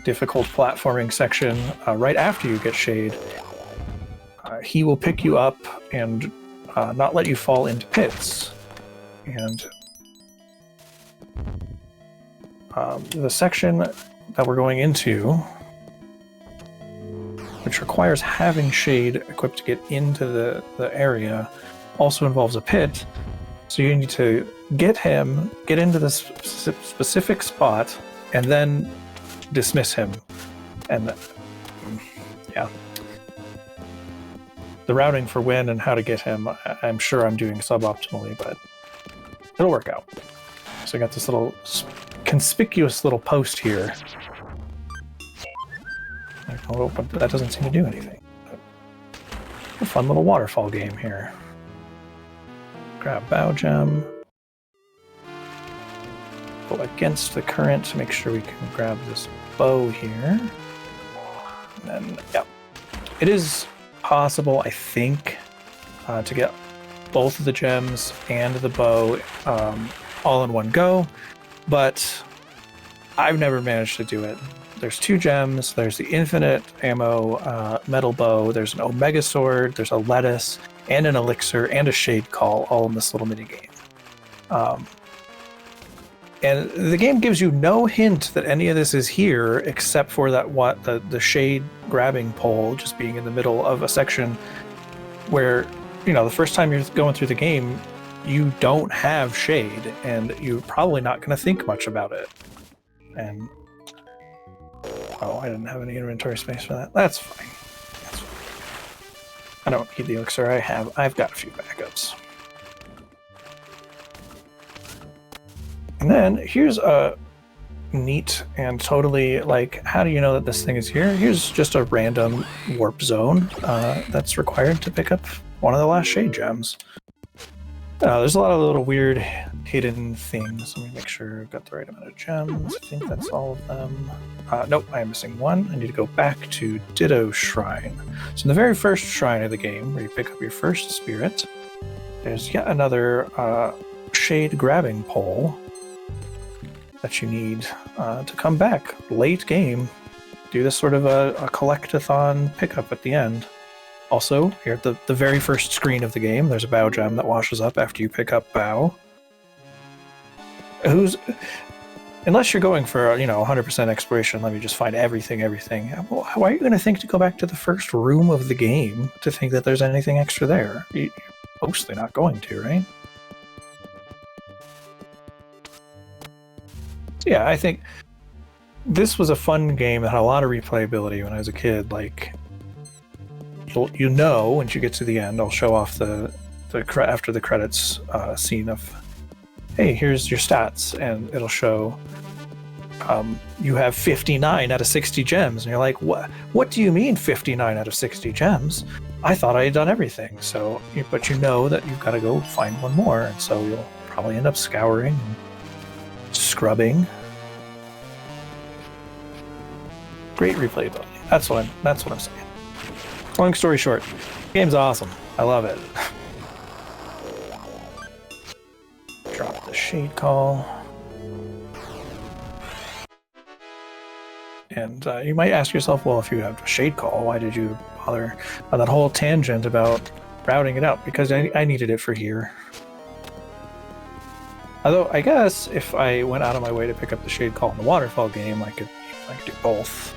Speaker 1: difficult platforming section, right after you get Shade, he will pick you up and not let you fall into pits. And the section that we're going into, which requires having Shade equipped to get into the area, also involves a pit. So you need to get him, get into this specific spot, and then dismiss him. And yeah. The routing for when and how to get him, I'm sure I'm doing suboptimally, but it'll work out. So I got this little conspicuous little post here. But that doesn't seem to do anything. But a fun little waterfall game here. Grab Bow Gem. Go against the current to make sure we can grab this bow here. And then, yeah. It is possible, I think, to get both of the gems and the bow all in one go, but I've never managed to do it. There's 2 gems, there's the infinite ammo metal bow, there's an omega sword, there's a lettuce, and an elixir, and a shade call, all in this little minigame. And the game gives you no hint that any of this is here, except for that the shade grabbing pole just being in the middle of a section where, you know, the first time you're going through the game, you don't have shade, and you're probably not going to think much about it. And oh, I didn't have any inventory space for that. That's fine. That's fine. I don't need the elixir. I've got a few backups. And then here's a neat and totally, like, how do you know that this thing is here? Here's just a random warp zone that's required to pick up one of the last shade gems. There's a lot of little weird hidden things. Let me make sure I've got the right amount of gems. I think that's all of them. Nope, I am missing one. I need to go back to Ditto Shrine. So in the very first shrine of the game, where you pick up your first spirit, there's yet another shade grabbing pole that you need to come back late game. Do this sort of a collect-a-thon pickup at the end. Also, here at the very first screen of the game, there's a bow gem that washes up after you pick up bow. Unless you're going for, 100% exploration, let me just find everything. Well, why are you going to think to go back to the first room of the game to think that there's anything extra there? You're mostly not going to, right? Yeah, I think this was a fun game that had a lot of replayability when I was a kid. Like, you know, once you get to the end, I'll show off the after the credits scene of, hey, here's your stats, and it'll show you have 59 out of 60 gems, and you're like, what do you mean 59 out of 60 gems? I thought I had done everything. So, but you know that you've got to go find one more, and so you'll probably end up scouring and scrubbing. Great replayability. That's what I'm saying. Long story short, the game's awesome. I love it. Drop the shade call. And you might ask yourself, well, if you have a shade call, why did you bother on that whole tangent about routing it out? Because I needed it for here. Although, I guess if I went out of my way to pick up the shade call in the waterfall game, I could do both.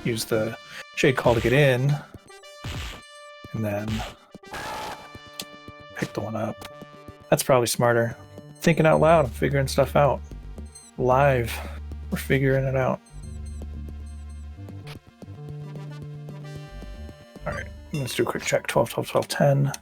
Speaker 1: Use the shade call to get in, and then pick the one up. That's probably smarter. Thinking out loud, I'm figuring stuff out. Live, we're figuring it out. Alright, let's do a quick check. 12, 12, 12, 10.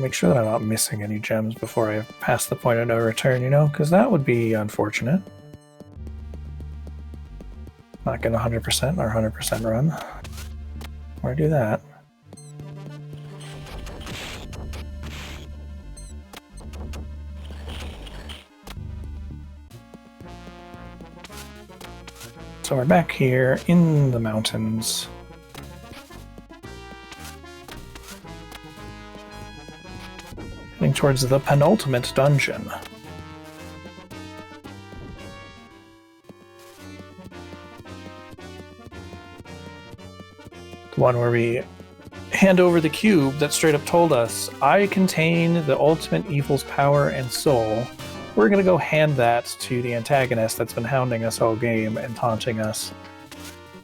Speaker 1: make sure that I'm not missing any gems before I pass the point of no return, you know? Because that would be unfortunate. Not get 100% or 100% run. Or do that. So we're back here in the mountains. Heading towards the penultimate dungeon. The one where we hand over the cube that straight up told us, I contain the ultimate evil's power and soul. We're going to go hand that to the antagonist that's been hounding us all game and taunting us.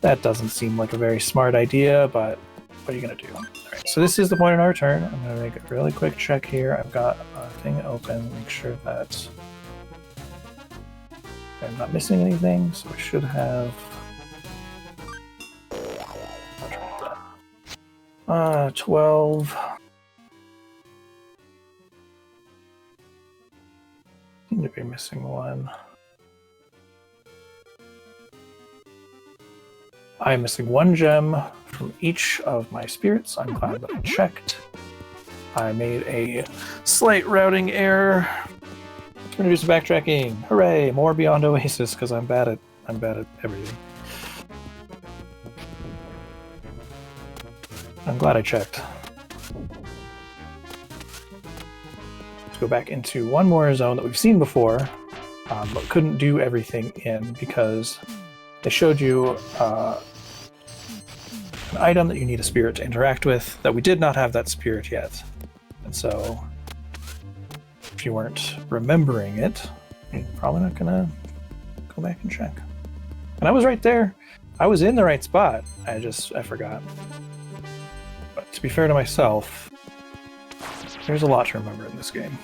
Speaker 1: That doesn't seem like a very smart idea, but what are you going to do? Alright, so this is the point of no return. I'm going to make a really quick check here. I've got a thing open, make sure that I'm not missing anything, so I should have... 12. Seem to be missing one. I'm missing one gem from each of my spirits. I'm glad that I checked. I made a slight routing error. Let's do some backtracking. Hooray! More beyond Oasis because I'm bad at everything. I'm glad I checked. Let's go back into one more zone that we've seen before, but couldn't do everything in because they showed you an item that you need a spirit to interact with, that we did not have that spirit yet. And so, if you weren't remembering it, you're probably not gonna go back and check. And I was right there. I was in the right spot. I forgot. But to be fair to myself, there's a lot to remember in this game.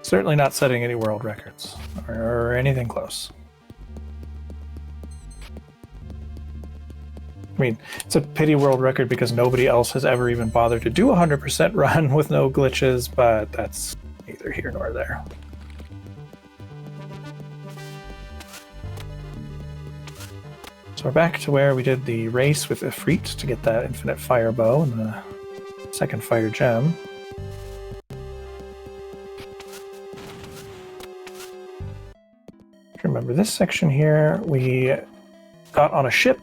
Speaker 1: Certainly not setting any world records, or anything close. I mean, it's a pity world record because nobody else has ever even bothered to do a 100% run with no glitches, but that's neither here nor there. So we're back to where we did the race with Ifrit to get that infinite fire bow and the second fire gem. Remember this section here, we got on a ship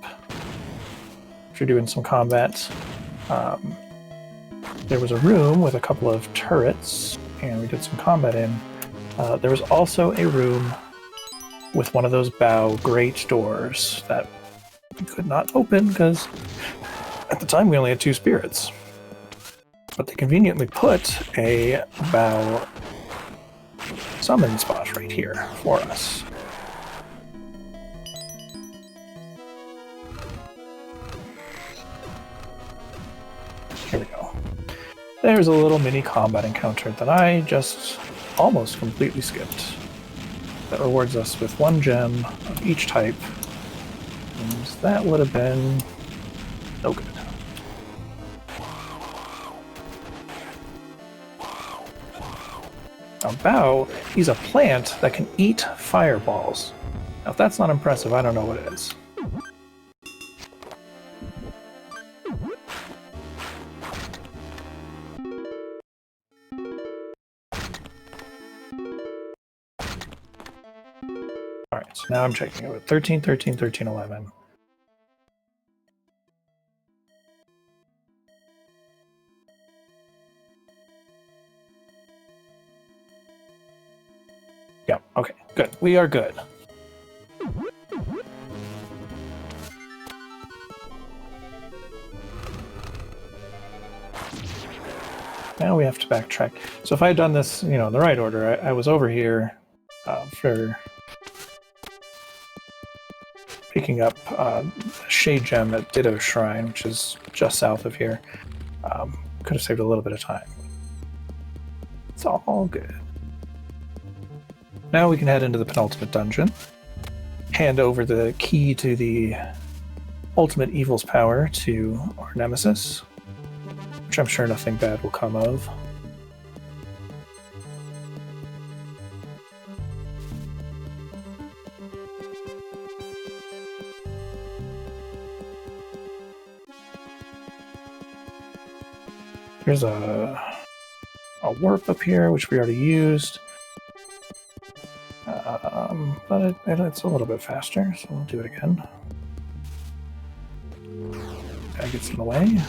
Speaker 1: after doing some combat. There was a room with a couple of turrets, and we did some combat in. There was also a room with one of those bow grate doors that we could not open because at the time we only had 2 spirits. But they conveniently put a bow summon spot right here for us. Here we go. There's a little mini combat encounter that I just almost completely skipped. That rewards us with 1 gem of each type. And that would have been no good. Now, Bao, he's a plant that can eat fireballs. Now, if that's not impressive, I don't know what it is. Alright, so now I'm checking it with 13, 13, 13, 11. Yeah, okay, good. We are good. Now we have to backtrack. So if I had done this, in the right order, I was over here for picking up a Shade Gem at Ditto Shrine, which is just south of here. Could have saved a little bit of time. It's all good. Now we can head into the penultimate dungeon. hand over the key to the ultimate evil's power to our nemesis, which I'm sure nothing bad will come of. Here's a warp up here, which we already used. But it's a little bit faster, so we'll do it again. That gets in the way.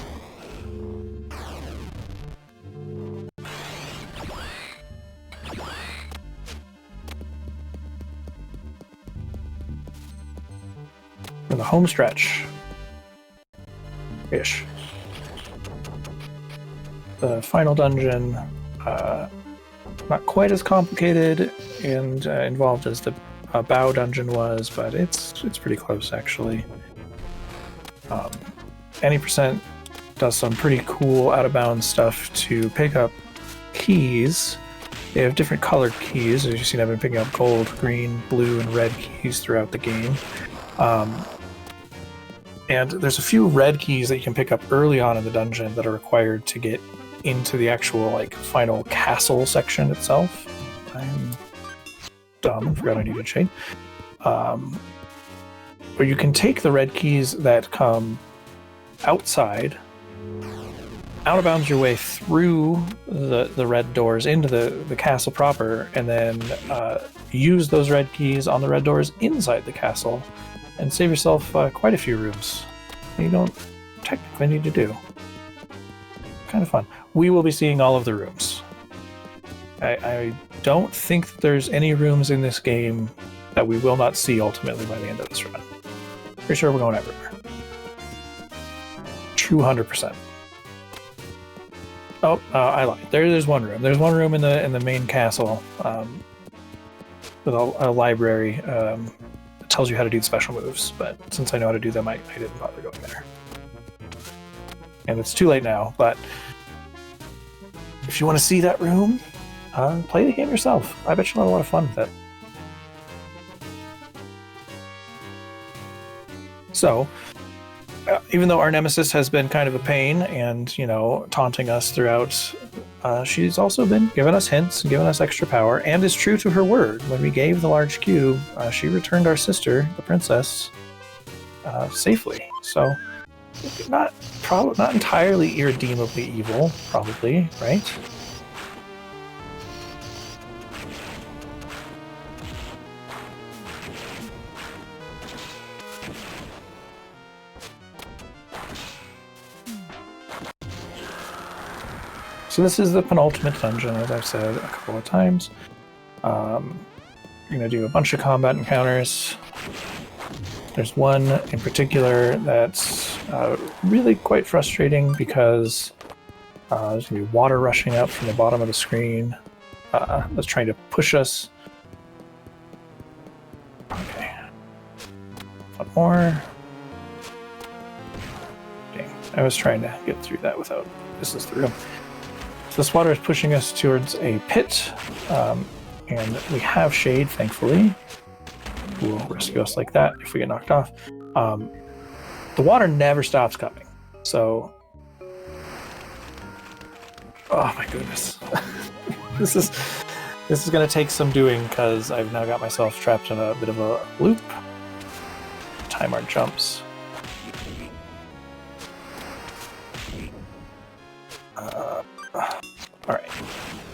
Speaker 1: In the home stretch. Ish. The final dungeon, not quite as complicated and involved as the bow dungeon was, but it's pretty close actually. Any percent does some pretty cool out-of-bounds stuff to pick up keys. They have different colored keys. As you've seen, I've been picking up gold, green, blue, and red keys throughout the game. And there's a few red keys that you can pick up early on in the dungeon that are required to get into the actual final castle section itself. I'm dumb, I forgot I needed shade. But you can take the red keys that come outside, out of bounds your way through the red doors into the castle proper, and then use those red keys on the red doors inside the castle, and save yourself quite a few rooms you don't technically need to do. Kind of fun. We will be seeing all of the rooms. I don't think that there's any rooms in this game that we will not see ultimately by the end of this run. Pretty sure we're going everywhere. 200%. Oh, I lied. There's one room. There's one room in the main castle with a library that tells you how to do the special moves, but since I know how to do them, I didn't bother going there. And it's too late now, but if you want to see that room, play the game yourself. I bet you'll have a lot of fun with it. So, even though our nemesis has been kind of a pain and, taunting us throughout, she's also been giving us hints and giving us extra power, and is true to her word. When we gave the large cube, she returned our sister, the princess, safely. So, not entirely irredeemably evil, probably, right? So this is the penultimate dungeon, as I've said a couple of times. You're going to do a bunch of combat encounters. There's one in particular that's really quite frustrating because there's going to be water rushing up from the bottom of the screen that's trying to push us. Okay. One more. Dang, I was trying to get through that without... This is the room. So this water is pushing us towards a pit, and we have shade, thankfully. Who will rescue us like that if we get knocked off. The water never stops coming, so... Oh my goodness. This is going to take some doing, because I've now got myself trapped in a bit of a loop. Time our jumps. Alright,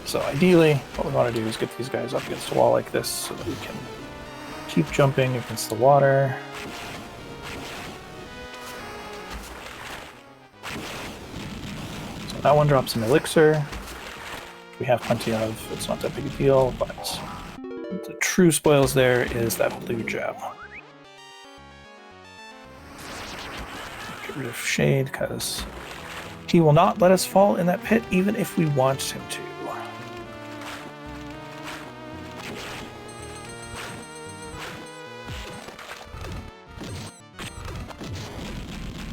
Speaker 1: so ideally what we want to do is get these guys up against a wall like this so that we can keep jumping against the water. So that one drops an elixir. We have plenty of, it's not that big a deal, but the true spoils there is that blue gem. Get rid of shade because he will not let us fall in that pit even if we want him to.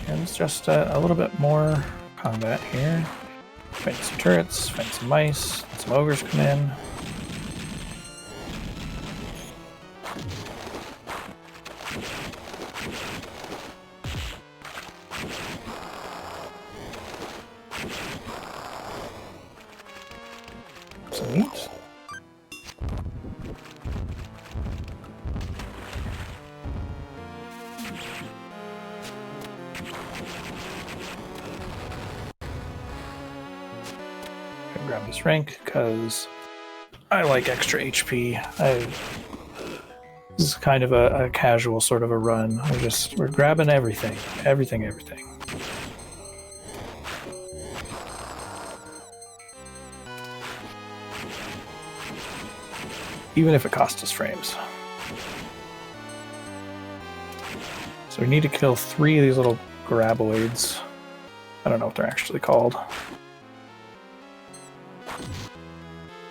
Speaker 1: And it's just a little bit more combat here. Fight some turrets, fight some mice, some ogres come in. some meat. Grab this rank because I like extra HP. This is kind of a casual sort of a run. We're grabbing everything. Even if it costs us frames. So we need to kill 3 of these little graboids. I don't know what they're actually called.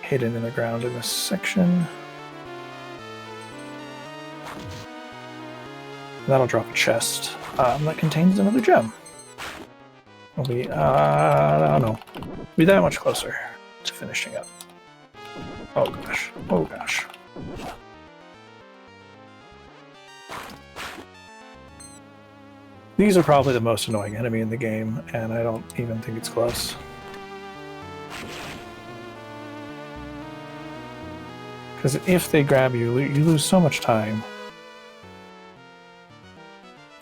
Speaker 1: Hidden in the ground in this section. That'll drop a chest that contains another gem. We'll be, I don't know, be that much closer to finishing up. Oh gosh, oh gosh. These are probably the most annoying enemy in the game, and I don't even think it's close. Because if they grab you, you lose so much time.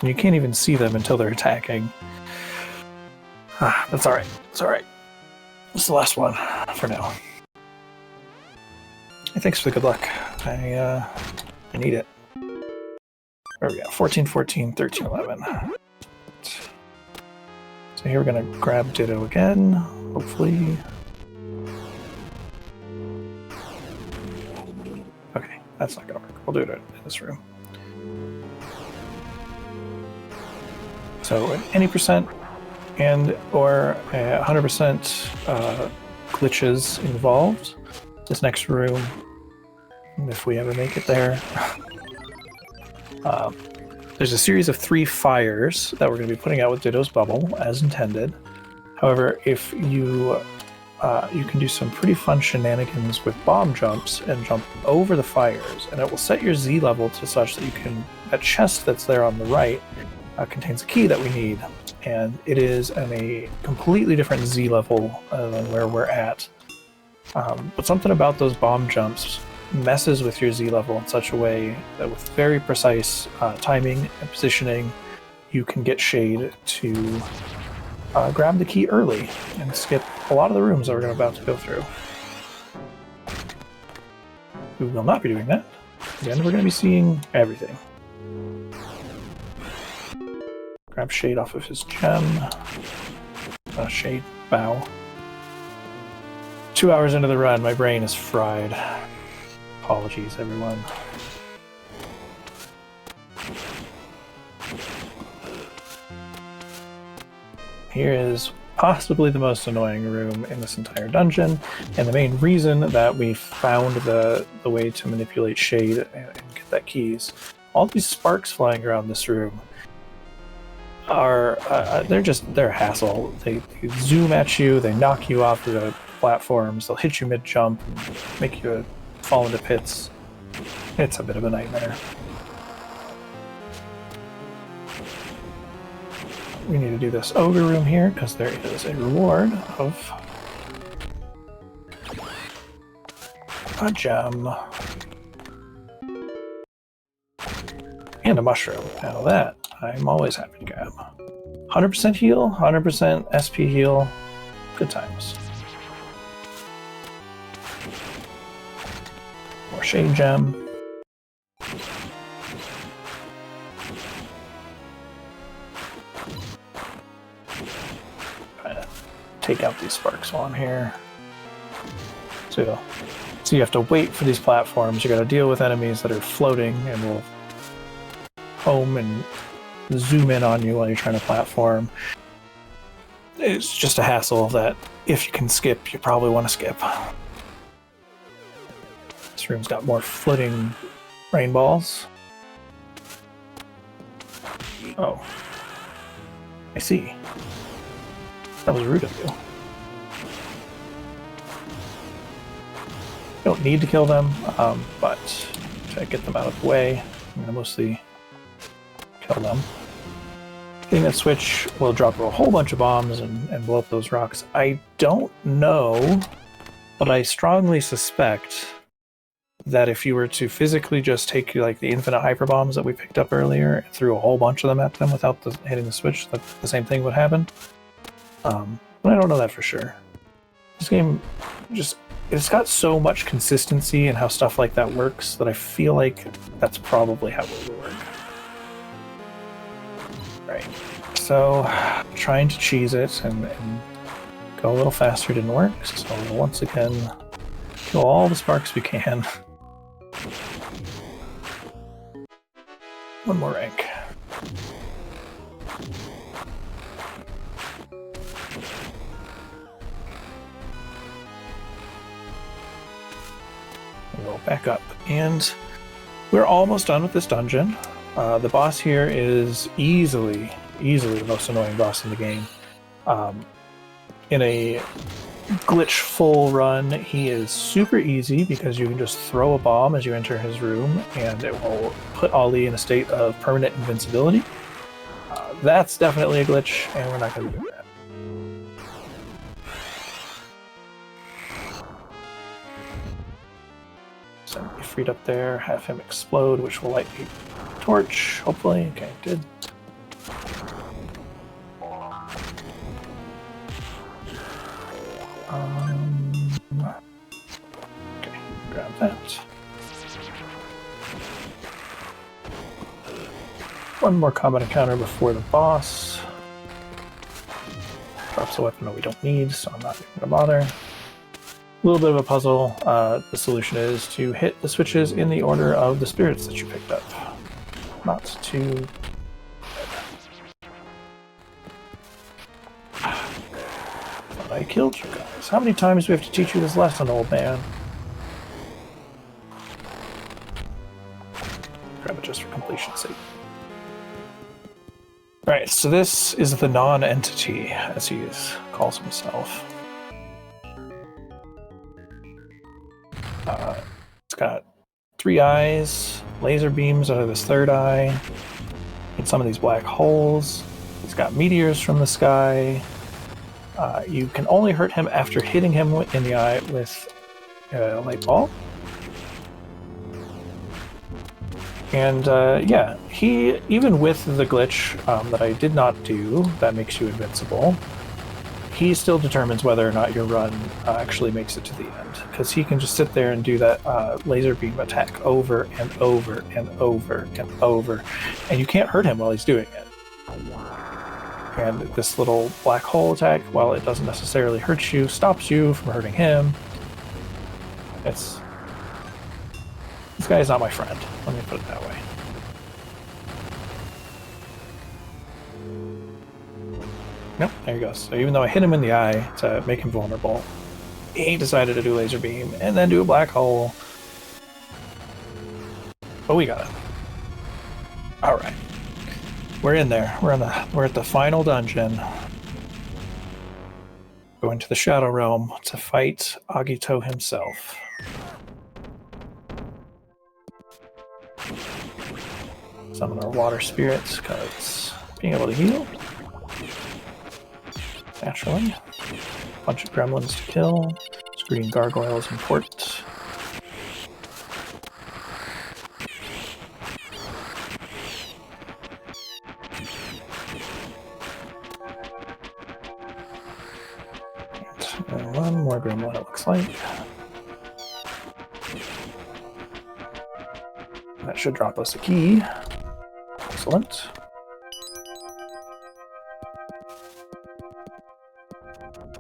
Speaker 1: And you can't even see them until they're attacking. That's alright. It's alright. This is the last one for now. Hey, thanks for the good luck. I need it. Where are we at? 14, 14, 13, 11. So here we're going to grab Ditto again, hopefully. Okay, that's not going to work. We'll do it in this room. So any percent and or 100% glitches involved. This next room, if we ever make it there, there's a series of 3 fires that we're going to be putting out with Ditto's bubble, as intended. However, if you you can do some pretty fun shenanigans with bomb jumps and jump over the fires, and it will set your Z level to such that you can, that chest that's there on the right contains a key that we need, and it is in a completely different Z level than where we're at. But something about those bomb jumps messes with your Z level in such a way that with very precise timing and positioning, you can get Shade to grab the key early and skip a lot of the rooms that we're about to go through. We will not be doing that. Again, we're going to be seeing everything. Grab Shade off of his gem. Shade bow. 2 hours into the run, my brain is fried. Apologies, everyone. Here is possibly the most annoying room in this entire dungeon, and the main reason that we found the way to manipulate Shade and get that keys. All these sparks flying around this room are they're a hassle. They zoom at you, they knock you off the platforms, they'll hit you mid-jump, make you fall into pits. It's a bit of a nightmare. We need to do this ogre room here because there is a reward of a gem and a mushroom. Now that I'm always happy to grab. 100% heal, 100% SP heal, good times. More Shade gem. Take out these sparks while I'm here. So you have to wait for these platforms. You got to deal with enemies that are floating and will home and zoom in on you while you're trying to platform. It's just a hassle that if you can skip, you probably want to skip. This room's got more floating rain balls. Oh, I see. That was rude of you. You don't need to kill them, but to get them out of the way, I'm going to mostly kill them. Getting that switch will drop a whole bunch of bombs and blow up those rocks. I don't know But I strongly suspect that if you were to physically just take like the infinite hyper bombs that we picked up earlier and threw a whole bunch of them at them without hitting the switch, that the same thing would happen. But I don't know that for sure. This game it's got so much consistency in how stuff like that works that I feel like that's probably how it would work. Right. So trying to cheese it and go a little faster didn't work, so once again kill all the sparks we can. One more rank. We'll back up, and we're almost done with this dungeon. The boss here is easily the most annoying boss in the game. In a glitch full run, he is super easy because you can just throw a bomb as you enter his room and it will put Ollie in a state of permanent invincibility. That's definitely a glitch, and we're not going to do that. So be freed up there, have him explode, which will light the torch, hopefully. Okay, good. Okay, grab that. One more combat encounter before the boss. Drops a weapon that we don't need, so I'm not even going to bother. A little bit of a puzzle. The solution is to hit the switches in the order of the spirits that you picked up. Not too... I killed you guys. How many times do we have to teach you this lesson, old man? Grab it just for completion's sake. Right, so this is the non-entity, as he calls himself. It's got 3 eyes, laser beams out of his 3rd eye, in some of these black holes. He's got meteors from the sky. You can only hurt him after hitting him in the eye with a light bulb. And yeah, he, even with the glitch that I did not do, that makes you invincible, he still determines whether or not your run actually makes it to the end. Because he can just sit there and do that laser beam attack over and over and over and over. And you can't hurt him while he's doing it. And this little black hole attack, while it doesn't necessarily hurt you, stops you from hurting him. This guy is not my friend. Let me put it that way. Nope, there he goes. So even though I hit him in the eye to make him vulnerable, he decided to do laser beam and then do a black hole. But we got it. All right, we're in there. We're at the final dungeon. Going to the Shadow Realm to fight Agito himself. Summon our water spirits, because being able to heal. Naturally. Bunch of gremlins to kill. Green gargoyles important. And one more gremlin, it looks like. That should drop us a key. Excellent.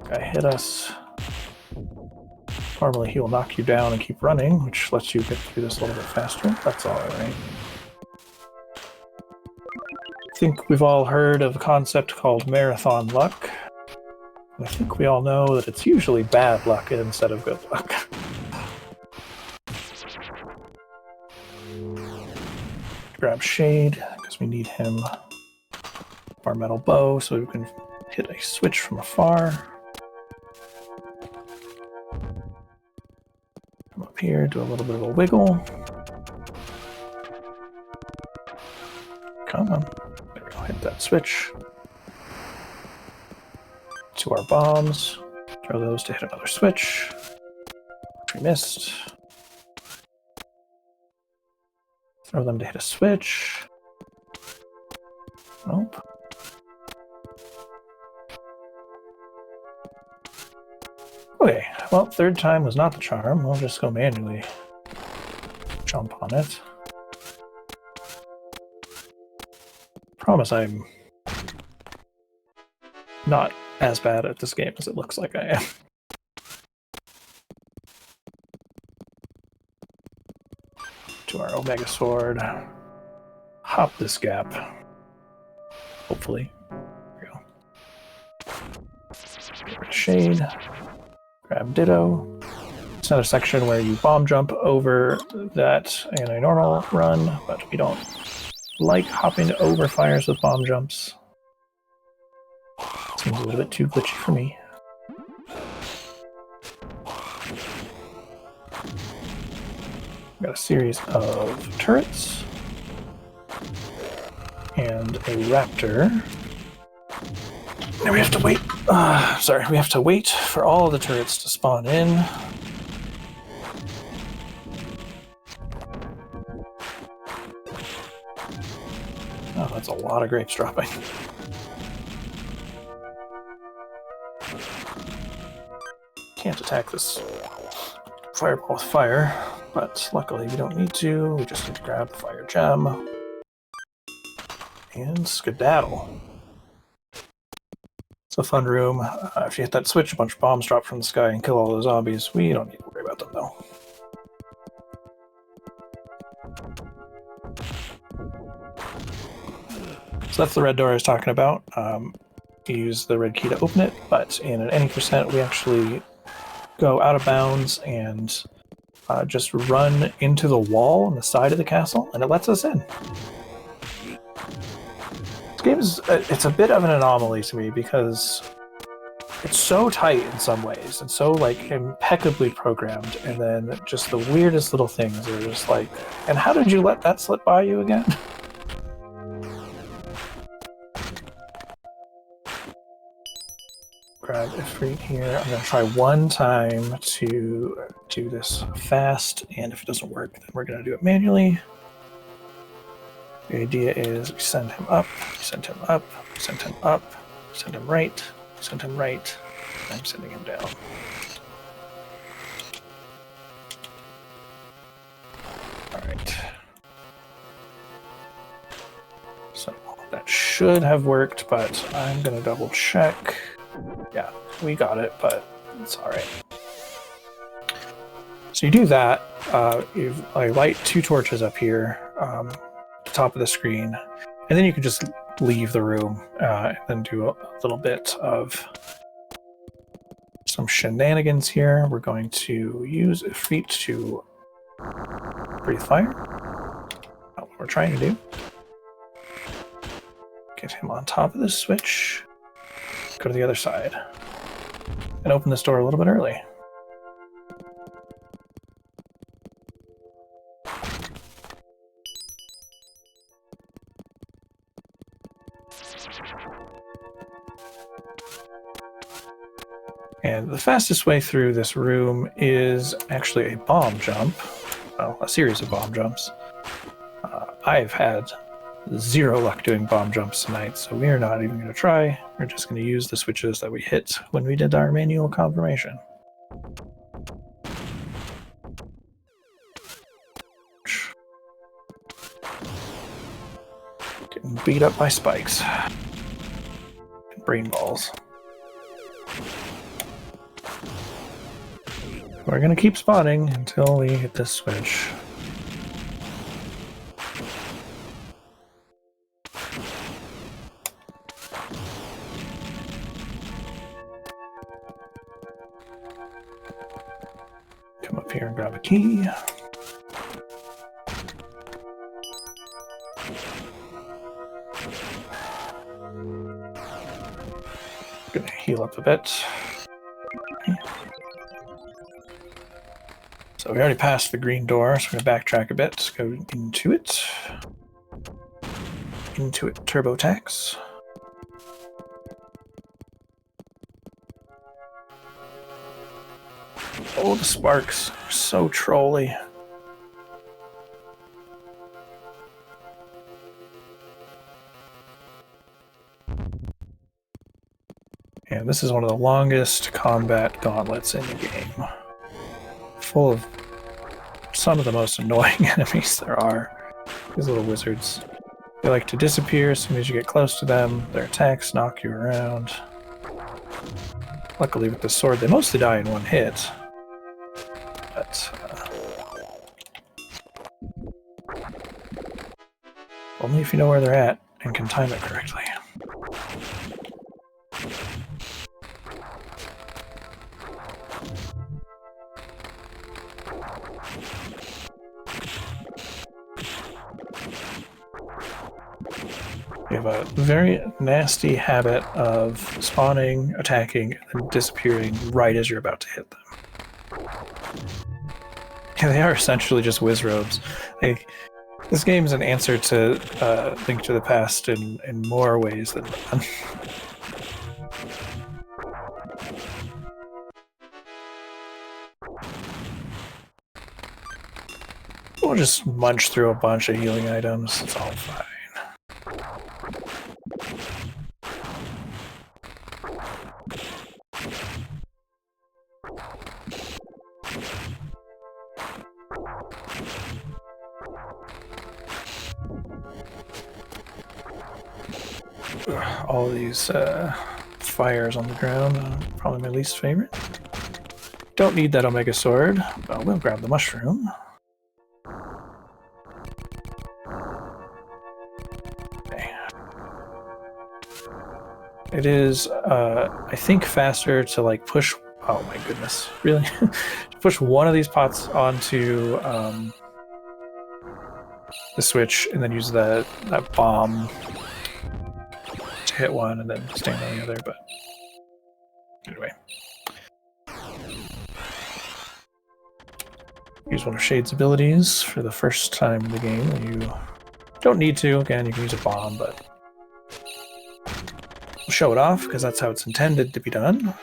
Speaker 1: Guy hit us. Normally he will knock you down and keep running, which lets you get through this a little bit faster. That's alright. I think we've all heard of a concept called marathon luck. And I think we all know that it's usually bad luck instead of good luck. Grab Shade, because we need him. Our metal bow, so we can hit a switch from afar. Come up here, do a little bit of a wiggle. Come on. There we go, hit that switch. To our bombs. Throw those to hit another switch. we missed. Throw them to hit a switch. Nope. Okay, well, third time was not the charm. We'll just go manually jump on it. Promise I'm not as bad at this game as it looks like I am. To our Omega Sword. Hop this gap. Hopefully. There we go. Shade. Grab Ditto. It's another section where you bomb jump over that in a normal run, but we don't like hopping over fires with bomb jumps. Seems a little bit too glitchy for me. Got a series of turrets and a raptor. Now we have to wait. We have to wait for all the turrets to spawn in. Oh, that's a lot of grapes dropping. Can't attack this fireball with fire, but luckily we don't need to. We just need to grab the fire gem and skedaddle. It's a fun room. If you hit that switch, a bunch of bombs drop from the sky and kill all the zombies. We don't need to worry about them though. So that's the red door I was talking about. You use the red key to open it, but in an any percent we actually go out of bounds and just run into the wall on the side of the castle, and it lets us in. This game is it's a bit of an anomaly to me because it's so tight in some ways and so like impeccably programmed, and then just the weirdest little things are just like, and how did you let that slip by you again? Grab a fruit here. I'm going to try one time to do this fast, and if it doesn't work, then we're going to do it manually. The idea is we send him up, send him up, send him up, send him right, send him right, and I'm sending him down. Alright. So that should have worked, but I'm going to double check. Yeah, we got it, but it's alright. So you do that, I light two torches up here, at the top of the screen, and then you can just leave the room and then do a little bit of some shenanigans here. We're going to use Ifrit to breathe fire. Not what we're trying to do. Get him on top of this switch. Go to the other side and open this door a little bit early. And the fastest way through this room is actually a bomb jump. Well, a series of bomb jumps. I've had zero luck doing bomb jumps tonight, so we're not even going to try. We're just going to use the switches that we hit when we did our manual confirmation. Getting beat up by spikes. And brain balls. We're going to keep spawning until we hit this switch. Come up here and grab a key. Gonna heal up a bit. So we already passed the green door, so we're gonna backtrack a bit, go into it. Into it, turbo tax. Oh, the sparks are so trolly. And this is one of the longest combat gauntlets in the game. Full of some of the most annoying enemies there are. These little wizards. They like to disappear as soon as you get close to them. Their attacks knock you around. Luckily with the sword, they mostly die in one hit. But only if you know where they're at and can time it correctly. You have a very nasty habit of spawning, attacking, and disappearing right as you're about to hit them. Yeah, they are essentially just wizrobes. This game is an answer to Link to the Past in more ways than one. We'll just munch through a bunch of healing items. It's all fine. All these fires on the ground, probably my least favorite. Don't need that Omega Sword, but we'll grab the mushroom. Okay. It is, I think, faster to like push. Oh my goodness, really? Push one of these pots onto the switch, and then use that bomb to hit one, and then stand on the other. But anyway. Use one of Shade's abilities for the first time in the game when you don't need to. Again, you can use a bomb, but we'll show it off because that's how it's intended to be done.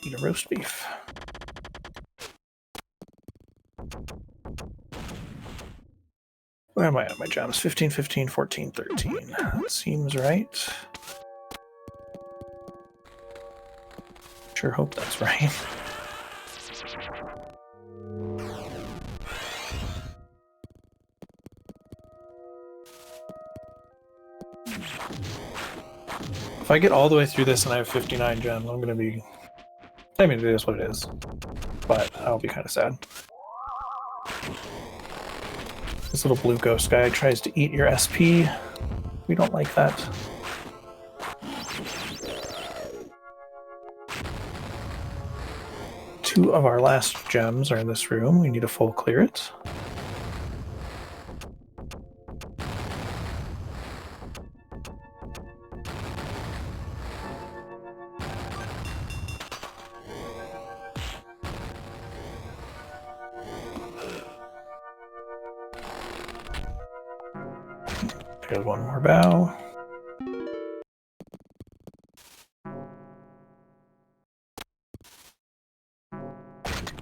Speaker 1: Eat a roast beef. Where am I at my jobs? 15, 15, 14, 13. That seems right. Sure hope that's right. If I get all the way through this and I have 59 gems, I'm gonna be... I mean, it is what it is. But I'll be kind of sad. This little blue ghost guy tries to eat your SP. We don't like that. Two of our last gems are in this room. We need to full clear it. There's one more bow.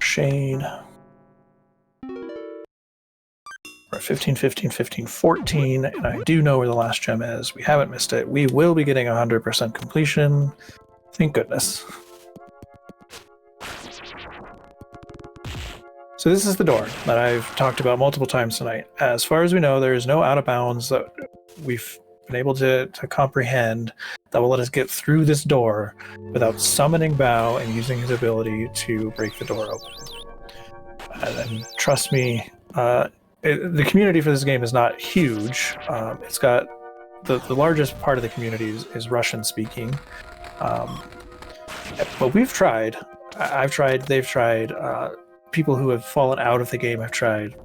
Speaker 1: Shade. We're at 15, 15, 15, 14, and I do know where the last gem is. We haven't missed it. We will be getting 100% completion. Thank goodness. So this is the door that I've talked about multiple times tonight. As far as we know, there is no out of bounds that we've been able to comprehend that will let us get through this door without summoning Bao and using his ability to break the door open. And trust me, the community for this game is not huge. It's got the largest part of the community is Russian speaking. But we've tried. I've tried. They've tried. People who have fallen out of the game have tried.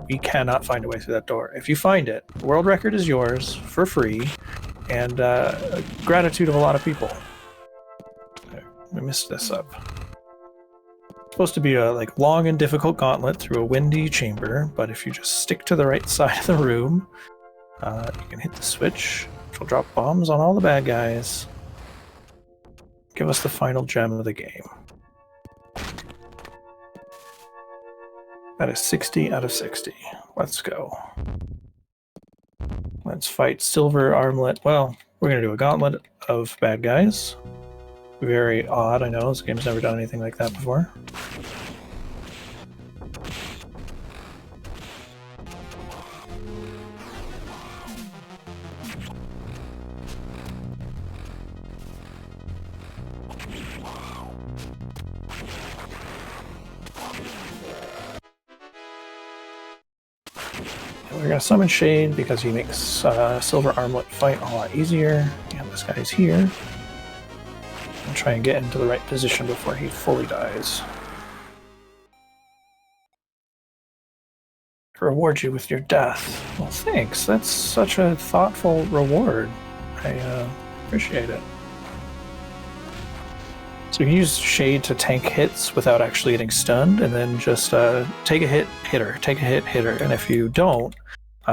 Speaker 1: We cannot find a way through that door. If you find it, the world record is yours for free, and gratitude of a lot of people. We messed this up. It's supposed to be a long and difficult gauntlet through a windy chamber, but if you just stick to the right side of the room, you can hit the switch, which will drop bombs on all the bad guys. give us the final gem of the game. That is 60 out of 60. Let's go. Let's fight Silver Armlet. Well, we're going to do a gauntlet of bad guys. Very odd, I know. This game's never done anything like that before. We're going to summon Shade because he makes Silver Armlet fight a lot easier. And this guy's here. And try and get into the right position before he fully dies. Reward you with your death. Well, thanks. That's such a thoughtful reward. I appreciate it. So you can use Shade to tank hits without actually getting stunned, and then just take a hit, hit her, take a hit, hit her. And if you don't,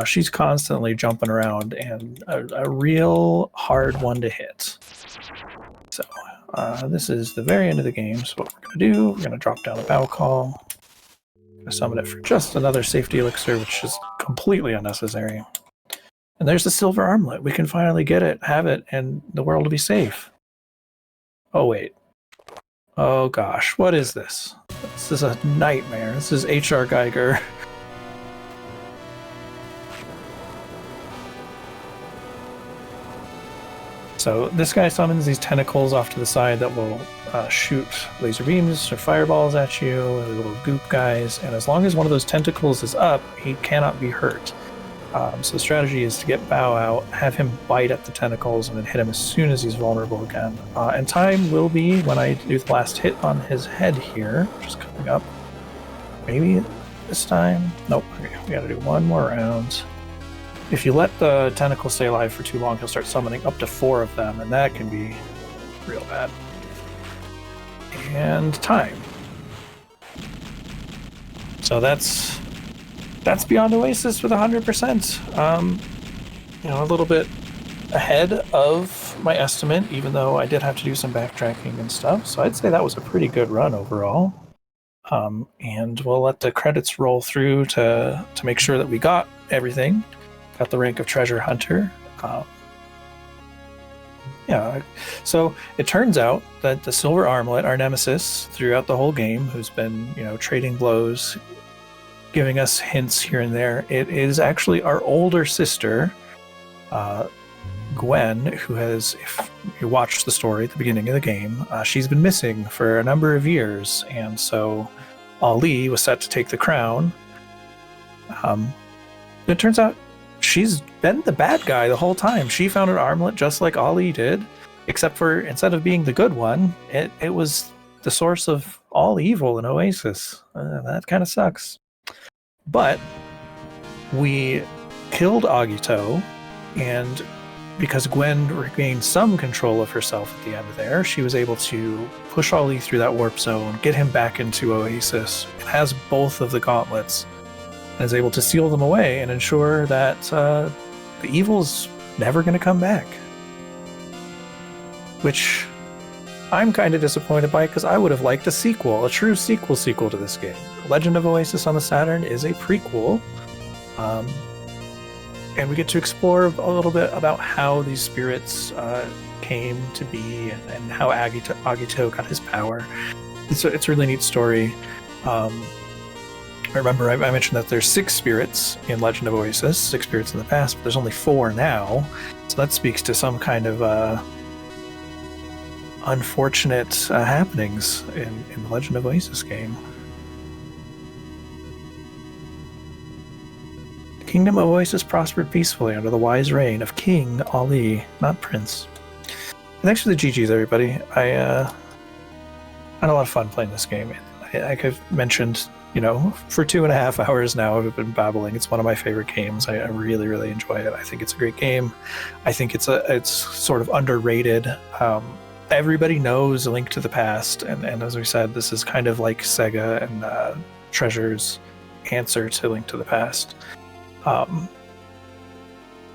Speaker 1: she's constantly jumping around and a real hard one to hit. So this is the very end of the game. So what we're going to do, we're going to drop down a Bow Call. Going to summon it for just another safety elixir, which is completely unnecessary. And there's the Silver Armlet. We can finally get it, have it, and the world will be safe. Oh, wait. Oh gosh, what is this? This is a nightmare. This is H.R. Geiger. So this guy summons these tentacles off to the side that will shoot laser beams or fireballs at you, little goop guys, and as long as one of those tentacles is up, he cannot be hurt. So the strategy is to get Bow out, have him bite at the tentacles, and then hit him as soon as he's vulnerable again. And time will be when I do the last hit on his head here, which is coming up. Maybe this time? Nope. Okay, we gotta do one more round. If you let the tentacle stay alive for too long, he'll start summoning up to 4 of them, and that can be real bad. And time. So that's Beyond Oasis with 100%. You know, a little bit ahead of my estimate, even though I did have to do some backtracking and stuff. So I'd say that was a pretty good run overall. And we'll let the credits roll through to make sure that we got everything. Got the rank of Treasure Hunter. Yeah, so it turns out that the Silver Armlet, our nemesis throughout the whole game, who's been, you know, trading blows, giving us hints here and there, it is actually our older sister, Gwen, who has, if you watch the story at the beginning of the game, she's been missing for a number of years, and so Ali was set to take the crown. It turns out she's been the bad guy the whole time. She found an armlet just like Ali did, except for instead of being the good one, it was the source of all evil in Oasis. That kind of sucks. But we killed Agito, and because Gwen regained some control of herself at the end there, she was able to push Ali through that warp zone, get him back into Oasis, and has both of the gauntlets, and is able to seal them away and ensure that the evil's never going to come back. Which I'm kind of disappointed by, because I would have liked a sequel, a true sequel to this game. Legend of Oasis on the Saturn is a prequel, and we get to explore a little bit about how these spirits came to be and how Agito got his power. It's a really neat story. Remember, I mentioned that there's 6 spirits in Legend of Oasis, 6 spirits in the past, but there's only 4 now, so that speaks to some kind of unfortunate happenings in the Legend of Oasis game. The kingdom of Oasis prospered peacefully under the wise reign of King Ali, not Prince. And thanks for the GGs, everybody. I had a lot of fun playing this game. Like I've mentioned, you know, for 2.5 hours now I've been babbling. It's one of my favorite games. I really, really enjoy it. I think it's a great game. I think it's sort of underrated. Everybody knows A Link to the Past, and as we said, this is kind of like Sega and Treasure's answer to Link to the Past. I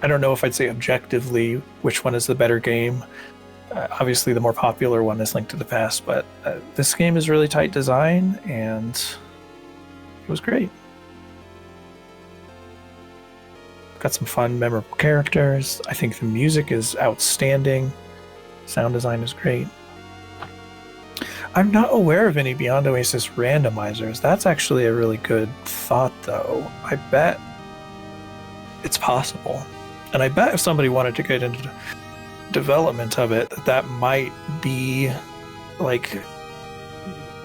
Speaker 1: don't know if I'd say objectively which one is the better game. Obviously, the more popular one is Link to the Past, but this game is really tight design, and it was great. Got some fun, memorable characters. I think the music is outstanding. Sound design is great. I'm not aware of any Beyond Oasis randomizers. That's actually a really good thought, though. I bet it's possible. And I bet if somebody wanted to get into development of it, that might be like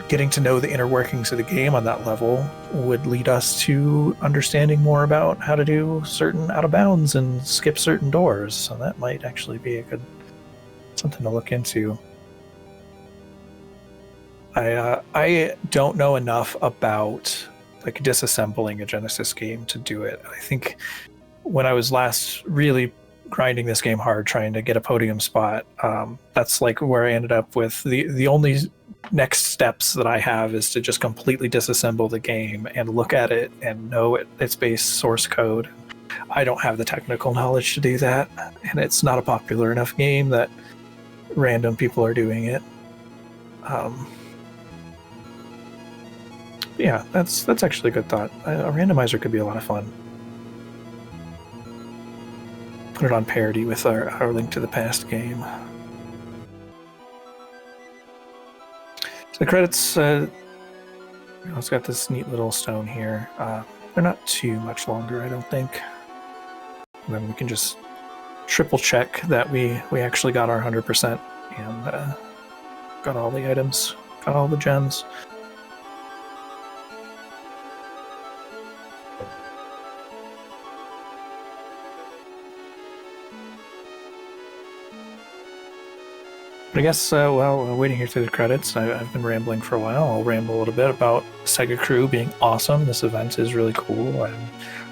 Speaker 1: getting to know the inner workings of the game on that level would lead us to understanding more about how to do certain out of bounds and skip certain doors. So that might actually be a good something to look into. I don't know enough about like disassembling a Genesis game to do it. I think when I was last really grinding this game hard, trying to get a podium spot, that's like where I ended up with the only next steps that I have is to just completely disassemble the game and look at it and know its base source code. I don't have the technical knowledge to do that, and it's not a popular enough game that random people are doing it. Yeah, that's actually a good thought. A randomizer could be a lot of fun. Put it on parity with our Link to the Past game. So the credits, it's got this neat little stone here. They're not too much longer, I don't think. And then we can just triple check that we actually got our 100% and got all the items, got all the gems. But I guess, while waiting here through the credits, I've been rambling for a while. I'll ramble a little bit about SegaCrew being awesome. This event is really cool. I'm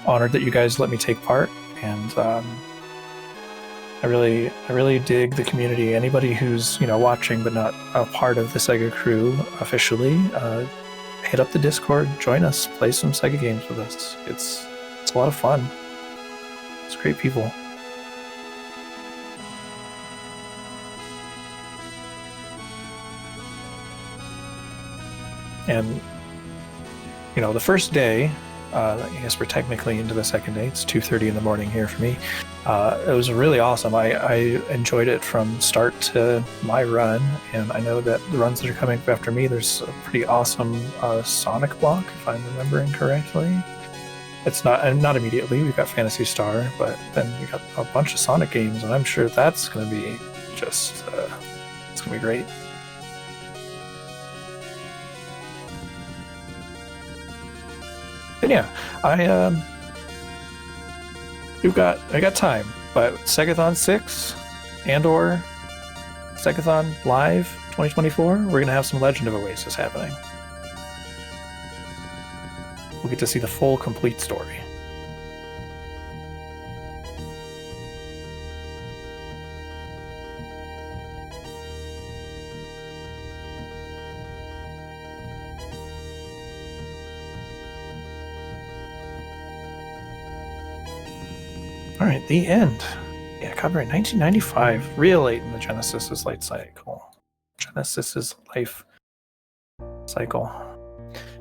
Speaker 1: honored that you guys let me take part, and I really dig the community. Anybody who's watching but not a part of the SegaCrew officially, hit up the Discord, join us, play some Sega games with us. It's a lot of fun. It's great people. And, the first day, I guess we're technically into the second day. It's 2:30 in the morning here for me. It was really awesome. I enjoyed it from start to my run, and I know that the runs that are coming after me, there's a pretty awesome Sonic block, if I'm remembering correctly. It's not immediately. We've got Phantasy Star, but then we got a bunch of Sonic games, and I'm sure that's going to be just, it's going to be great. And yeah, I got time, but SEGATHON 6 and/or SEGATHON Live 2024, we're gonna have some Legend of Oasis happening. We'll get to see the full, complete story. All right, the end. Yeah, copyright 1995, real late in the Genesis's life cycle.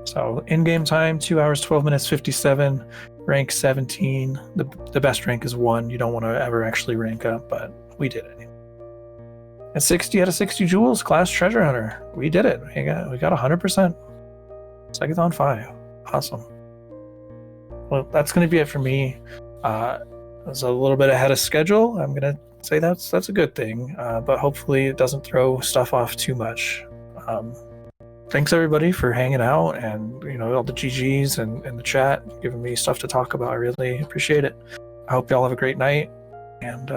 Speaker 1: So in-game time, 2 hours, 12 minutes, 57. Rank 17. The best rank is 1. You don't want to ever actually rank up, but we did it. And 60 out of 60 jewels, class treasure hunter. We did it. We got 100%. SEGATHON 5. Awesome. Well, that's going to be it for me. I was a little bit ahead of schedule. I'm going to say that's a good thing, but hopefully it doesn't throw stuff off too much. Thanks everybody for hanging out and all the GGs and the chat, giving me stuff to talk about. I really appreciate it. I hope y'all have a great night, and